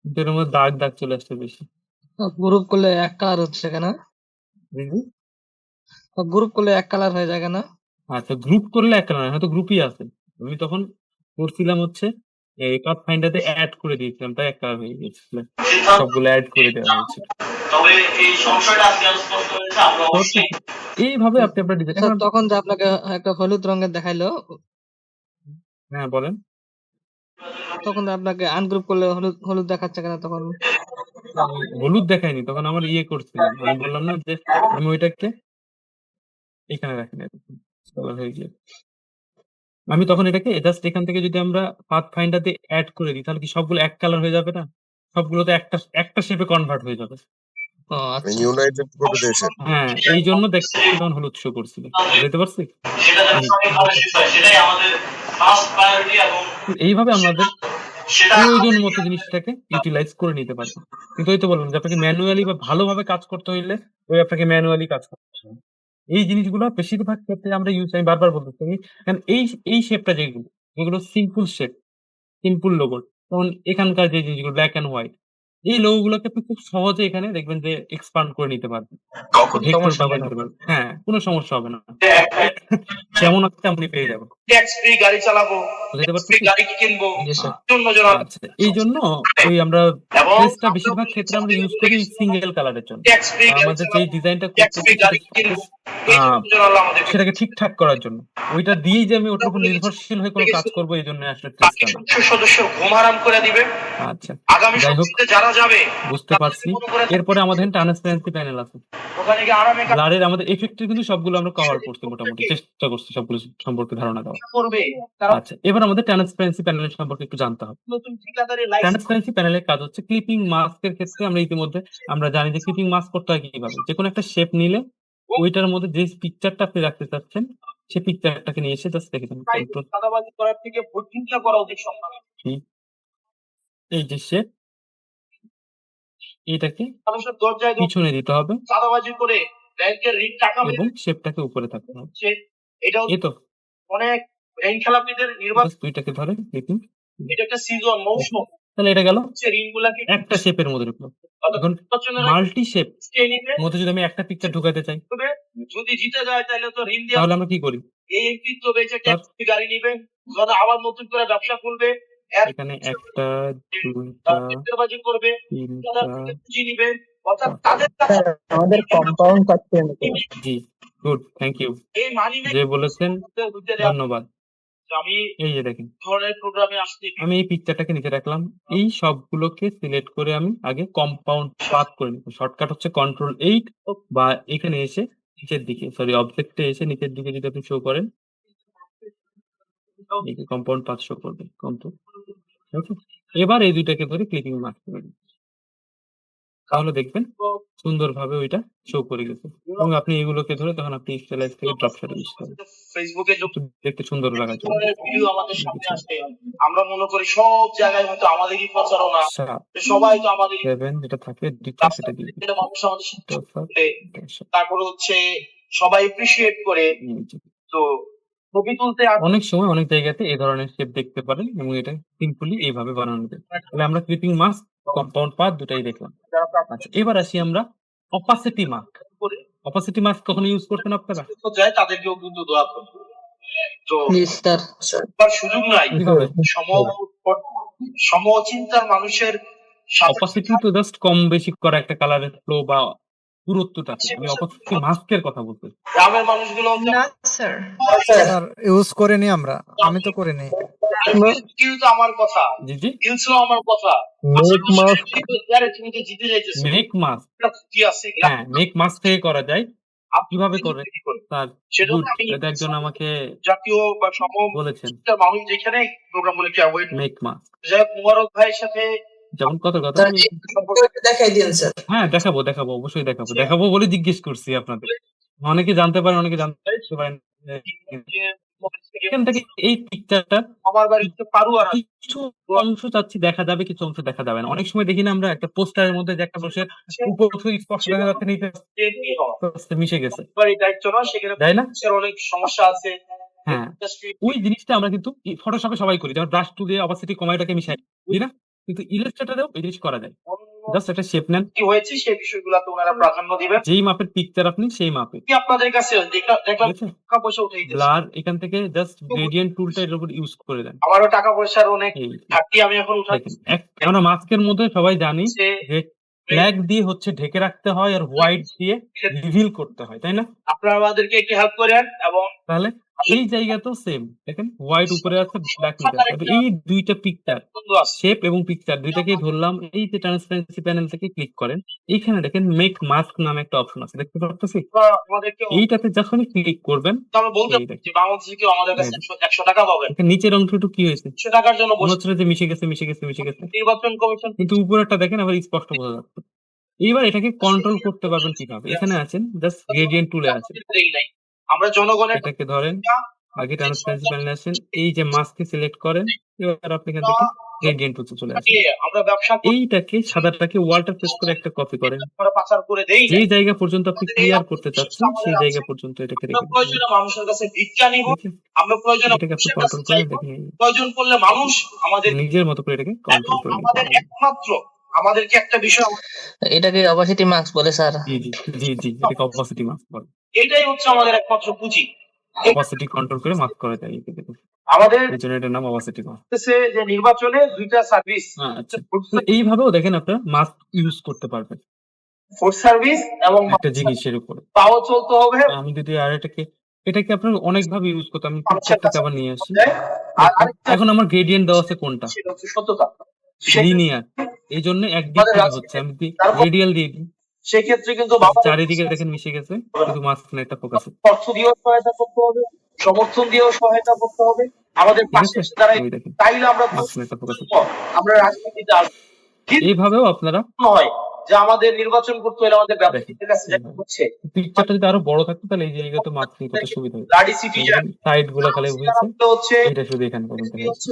কিন্তু এর মধ্যে দাগ দাগ চলে আসছে বেশি। গ্রুপ করলে এক কালার হচ্ছে কেন? বুঝলি? গ্রুপ করলে এক কালার হয়ে যায় কেন? আচ্ছা, গ্রুপ করলে একটা নয়, হয়তো গ্রুপই আছে। আমি তখন করছিলাম হচ্ছে এই পাথ ফাইন্ডারে অ্যাড করে দিয়েছিলাম, তাই একটা হয়ে গেছিল। সবগুলো অ্যাড করে দেওয়া হয়েছিল। তবে এই সংশয়টা আজকে স্পষ্ট হয়েছে। আমরা অবশ্যই এইভাবে আপনি আপনার ডিজাইন স্যার তখন যে আপনাকে একটা হলুদ রঙের দেখাইলো, হ্যাঁ বলেন। তখন আপনাকে আনগ্রুপ করলে হলুদ হলুদ দেখাচ্ছে কেন তখন? হলুদ দেখায়নি, তখন আমার ইয়ে করছিলাম। আমি বললাম না যে আমি ওইটাকে এখানে রাখি না, হয়ে গিয়ে আমি তখন এটাকে জাস্ট এখান থেকে যদি আমরা পাথ ফাইন্ডারে অ্যাড করে দিই, তাহলে কি সবগুলো এক কালার হয়ে যাবে না? সবগুলোতে একটা শেপে কনভার্ট হয়ে যাবে। ও আচ্ছা। ইউনাইটেড প্রদেশের হ্যাঁ, এই জন্য দেখতে তখন হলুদ শো করছিল। বুঝতে পারছি? সেটা যেন সঠিকভাবে শেষ হয়, সেটাই আমাদের ফার্স্ট প্রায়োরিটি এবং এইভাবে আমাদের সেটা প্রয়োজন মতো জিনিসটাকে ইউটিলাইজ করে নিতে পারবো। কিন্তু ওই তো বললাম যে আপনাকে ম্যানুয়ালি বা ভালোভাবে কাজ করতে হইলে আপনাকে ম্যানুয়ালি কাজ করতে হবে। এই জিনিসগুলো বেশিরভাগ ক্ষেত্রে আমরা আমি বারবার বলতেছি, কারণ এই শেপটা যেগুলো সিম্পল শেপ, সিম্পল লোগো, তখন এখানকার যে জিনিসগুলো ব্ল্যাক এন্ড হোয়াইট, এই লোগো গুলোকে আপনি খুব সহজে এখানে দেখবেন যে এক্সপান্ড করে নিতে পারবেন। ভেক্টর ব্যবহার করতে পারবেন। হ্যাঁ, কোনো সমস্যা হবে না। যেমন আছে তেমনি পেয়ে যাবেন। ট্যাক্স ফ্রি গাড়ি চালাবো, বুঝতে ট্যাক্স ফ্রি পারতেছি? গাড়ি কিনবো, জি স্যার। জন্য যারা আচ্ছা, এই জন্য ওই আমরা এবং ফেসটা বেশিরভাগ ক্ষেত্রে আমরা ইউজ করি সিঙ্গেল কালারের জন্য। ট্যাক্স ফ্রি গাড়ি আমাদের যেই ডিজাইনটা ট্যাক্স করতেছি ফ্রি গাড়ি কিনবো, এই জন্য যারা আল্লাহ আমাদেরকে সেটাকে ঠিকঠাক করার জন্য, ওইটা দিয়েই যে আমি ওটার উপর নির্ভরশীল হয়ে কোনো কাজ করবো এই জন্য আসলে ট্রেসটা না। সদস্য ঘুম হারাম করে দিবে। আচ্ছা, আগামী যাই হোক, সপ্তাহে যারা যাবে বুঝতে পারছি। এরপরে আমাদের ট্রান্সপারেন্সি প্যানেল আছে। ওখানে গিয়ে আরামে কাজ ব্লারের আমাদের এফেক্টের কিন্তু সবগুলো আমরা কভার করছি, মোটামুটি চেষ্টা করছি সবগুলো সম্পর্কে ধারণা দেওয়া। করবে। তারা আচ্ছা, এবার আমাদের ট্রান্সপারেন্সি প্যানেলের সম্পর্কে একটু জানতে হবে। নতুন ঠিকাদারি লাইসেন্স ট্রান্সপারেন্সি প্যানেলের কাজ হচ্ছে ক্লিপিং মাস্কের ক্ষেত্রে আমরা ইতিমধ্যে আমরা জানি যে ক্লিপিং মাস্ক করতে হয় কিভাবে। যে কোনো একটা শেপ নিলে ওইটার মধ্যে যে পিকচারটা আপনি রাখতে চাচ্ছেন সেই পিকচারটাকে নিয়ে এসে জাস্ট রেখে দেন। কন্ট্রোল চাঁদাবাজি করার থেকে ভোট হিংসা করা অধিক সম্মান। এই যে শেপ, এটাকে মানুষের দরজায় পিছনে দিতে হবে চাঁদাবাজি করে ব্যাংকের ঋণ টাকা এবং শেপটাকে উপরে থাকতে হবে। মেরে এটাও এই তো অনেক ব্যাংক খেলাপিদের নির্বাচন। জাস্ট দুইটাকে ধরে ক্লিপিং, এটা একটা সিজন মৌসুম তাহলে এটা গেল হচ্ছে ঋণগুলাকে একটা শেপের মধ্যে ঢুকলো। এখন মাল্টি শেপ মধ্যে যদি আমি একটা পিকচার ঢুকাতে চাই, যদি জিতে যায় তাহলে তো ঋণ দেওয়া, তাহলে আমরা কি করি? এই এমপিত্ব বেচে ট্যাক্সি গাড়ি নিবে, যারা আবার নতুন করে ব্যবসা খুলবে, এখানে একটা, দুইটা, টেন্ডারবাজি করবে, তিনটা, পুঁজি নিবে, অর্থাৎ তাদের কাছে স্যার আমাদের কম্পাউন্ড কাটতে হবে। জি, গুড, থ্যাংক ইউ। এই মানি যে বলেছেন ধন্যবাদ। আমি এই যে দেখেন ধরনের প্রোগ্রামে আসতে আমি এই পিকচারটাকে নিচে রাখলাম, এই সবগুলোকে সিলেক্ট করে আমি আগে কম্পাউন্ড পাথ করে নিব। শর্টকাট হচ্ছে Ctrl+8 বা এখানে এসে নিচের দিকে সরি অবজেক্টে এসে নিচের দিকে যদি আপনি শো করেন এই যে কম্পাউন্ড পাথ শো করবে কন্ট্রোল। ওকে, এবার এই দুইটাকে ধরে ক্লিকিং মার্ক করে দিন, তাহলে দেখবেন সুন্দরভাবে ওইটা শো করে গেছে। এবং আপনি এগুলোকে ধরে তখন আপনি স্টাইলাইজ থেকে ড্রপ শ্যাডো ইউজ করেন, ফেসবুকে একটু দেখতে সুন্দর লাগার জন্য। ভিডিও আমাদের সামনে আসে, আমরা মনে করি সব জায়গায় হয়তো আমাদেরই প্রচারণা, আচ্ছা সবাই তো আমাদের 7 যেটা থাকে ডিটেল সেটা দিয়ে দিন। মানুষ আমাদের সাথে তো স্যার, করে, তারপরে হচ্ছে সবাই এপ্রিসিয়েট করে। তো ছবি তুলতে অনেক সময় অনেক জায়গাতে এই ধরনের শেপ দেখতে পারেন এবং এটা সিম্পলি এইভাবে বানানো যায়। তাহলে আমরা ক্লিপিং মাস্ক, কম্পাউন্ড পাথ দুটাই দেখলাম। আচ্ছা এবার আসি আমরা অপাসিটি মাস্ক। অপাসিটি মাস্ক কখনো ইউজ করতেন আপনারা? যায় তাদেরকেও কিন্তু দোয়া করি। তো এবার সুযোগ নাই কিভাবে? সমচিন্তার মানুষের সাথে অপাসিটি তো জাস্ট কম বেশি করা একটা কালারের ফ্লো বা পুরুত্বটা। আমি অপাসিটি মাস্কের কথা বলতে। গ্রামের মানুষগুলো স্যার ইউজ করিনি আমরা, আমি তো করিনি। কিন্তু আমার কথা জি জি ইলসো আমার কথা তুমি তো জিতে যাইতেছো। মেক মাস্ক, কি আছে হ্যাঁ মেক মাস্ক থেকে করা যায়। কিভাবে করে স্যার? সেটা গুড, আমি এটা একজন আমাকে জাতীয় বা বলেছেন মানুষ যেখানে প্রোগ্রাম গুলোকে অ্যাভয়েড মেক মাস্ক। যাই হোক, মুবারক ভাইয়ের সাথে যেমন কত কথা হ্যাঁ দেখাবো অবশ্যই দেখাবো বলে জিজ্ঞেস করছি আপনাদের। অনেকে জানতে পারেন অনেকে জানতে পারেন। এখান থেকে এই পিকচারটা আমার বাড়িতে পারুয়ার আছে। কিছু অংশ চাচ্ছি দেখা যাবে, কিছু অংশ দেখা যাবে না। অনেক সময় দেখি না আমরা একটা পোস্টারের মধ্যে যে একটা বসে উপর থেকে স্পষ্ট দেখা যাচ্ছে নিচে মিশে গেছে, বাড়ির দায়িত্ব না, সেখানে তাই না? অনেক সমস্যা আছে। হ্যাঁ ওই জিনিসটা আমরা কিন্তু ফটোশপে সবাই করি, যেমন ব্রাশ টুল দিয়ে অপাসিটি কমাইটাকে মিশাই, বুঝি না? কিন্তু ইলাস্ট্রেটরেও এই জিনিস করা যায়। জাস্ট একটা শেপ নেন, কি হয়েছে সেই বিষয়গুলোতে ওনারা প্রাধান্য দিবেন। যেই মাপের পিকচার আপনি সেই মাপে কি আপনাদের কাছে দেখলাম টাকা পয়সা উঠে দিতেছে। ব্লার এখান থেকে জাস্ট গ্রেডিয়েন্ট টুলটা এর উপর ইউজ করে দেন। আমারও টাকা পয়সার অনেক এই ঘাটতি, আমি এখন উঠাচ্ছি। দেখেন আমরা মাস্কের মধ্যে সবাই জানি যে ব্ল্যাক দিয়ে হচ্ছে ঢেকে রাখতে হয় আর হোয়াইট দিয়ে রিভিল করতে হয়, তাই না? আপনারা আমাদেরকে একটু হেল্প করেন। এবং তাহলে এই জায়গাতেও সেম দেখেন, হোয়াইট উপরে আছে ব্ল্যাক নিচে আছে। এই দুইটা পিকচার শেপ এবং পিকচার দুইটাকে ধরলাম, এই যে ট্রান্সপারেন্সি প্যানেল থেকে ক্লিক করেন, এইখানে দেখেন মেক মাস্ক নামে একটা অপশন আছে, দেখতে পাচ্ছেন? আমাদেরকে এইটাতে যখনই ক্লিক করবেন আমি বলতে যে বাংলাদেশে কেউ আমাদের কাছে 100 টাকা পাবেন। নিচের অংশটুকু কি হয়েছে? 100 টাকার জন্য মনে হচ্ছে যে মিশে গেছে নির্বাচন কমিশন, কিন্তু উপরেরটা দেখেন আবার স্পষ্ট বোঝা যাচ্ছে। এইবার এটাকে কন্ট্রোল করতে পারবেন কিভাবে? এখানে আছেন জাস্ট গ্রেডিয়েন্ট টুলে আছেন, নাই। আমরা জনগণের এটাকে ধরেন আগে ট্রান্সপারেন্সি প্যানেলে আসেন, এই যে মাস্ককে সিলেক্ট করেন, এবার আপনি এখান থেকে গ্রেডিয়েন্ট টুলে চলে আসেন। আমরা ব্যবসা এইটাকে সাদাটাকে ওয়ালটা প্রেস করে একটা কপি করেন, আমরা পাচার করে দেই। যেই জায়গা পর্যন্ত আপনি ক্লিয়ার করতে চাচ্ছেন সেই জায়গা পর্যন্ত এটাকে রেখে দিন। প্রয়োজনে মানুষের কাছে ভিক্ষা নিব, আমরা প্রয়োজনে এটাকে আপনি কন্ট্রোল করে দেখেন, প্রয়োজন পড়লে মানুষ আমাদের নিজের মতো করে এটাকে কন্ট্রোল করে নিতে আমাদের পারবেন। একমাত্র আমাদেরকে একটা বিষয় এটাকে অপাসিটি মার্কস বলে স্যার। জি এটাকে অপাসিটি মাস্ক বলে। এটাই হচ্ছে আমাদের একমাত্র পুঁজি। অপাসিটি কন্ট্রোল করে মাস্ক করা যায়, আমাদের এই জন্য এটার নাম অপাসিটি মাস্ক। যে নির্বাচনে দুইটা সার্ভিস, আচ্ছা এইভাবেও দেখেন আপনারা মাস্ক ইউজ করতে পারবেন ফুড সার্ভিস এবং একটা জিনিসের উপরে। তাও চলতে হবে। আমি যদি আর এটাকে আপনার অনেক ভাবে ইউজ করতে, আমি পিকচারটাকে আবার নিয়ে আসি। এখন আমার গ্রেডিয়েন্ট দেওয়া আছে কোনটা? সেটা হচ্ছে সত্যতা, লিনিয়ার, এই জন্য একদিক থেকে হচ্ছে। আমি যদি রেডিয়াল দিয়ে দিই সেক্ষেত্রে কিন্তু চারিদিকে দেখেন মিশে গেছে, কিন্তু মাঝখানে একটা ফোকাস। অর্থ দিয়েও সহায়তা করতে হবে, সমর্থন দিয়েও সহায়তা করতে হবে, আমাদের পাশে দাঁড়াই। তাইলে আমরা আমরা রাজনীতিতে আসবো। এইভাবেও আপনারা হয় যে আমাদের নির্বাচন করতে হলে আমাদের ব্যবসায়ীদের কাছে যেতে হচ্ছে। পিকচারটা যদি আরো বড় থাকতো তাহলে এই জায়গাতে মার্কিং করতে সুবিধা হতো। লাডি সিটিজেন সাইড গুলো খালি হয়েছে, এটা শুধু এখানে পর্যন্ত হয়েছে।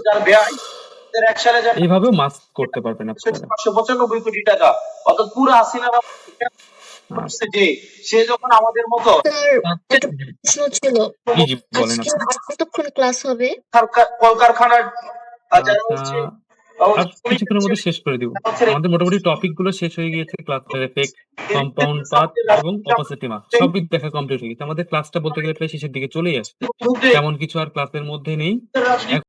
এইভাবেও মাস্ক করতে পারবেন আপনারা। 595 কোটি টাকা, অর্থাৎ পুরো হাসিনা সে যখন আমাদের মতো। একটা প্রশ্ন ছিল, আজকে কতক্ষণ ক্লাস হবে? কলকারখানার আর কিছুক্ষণের মধ্যে শেষ করে দিব। আমাদের মোটামুটি টপিক গুলো শেষ হয়ে গিয়েছে, ক্লাসের এফেক্ট, কম্পাউন্ড পাথ এবং অপাসিটি মাস্ক সবই দেখা কমপ্লিট হয়ে গেছে। আমাদের ক্লাসটা বলতে গেলে প্রায় শেষের দিকে চলেই আসছে, তেমন কিছু আর ক্লাসের মধ্যে নেই।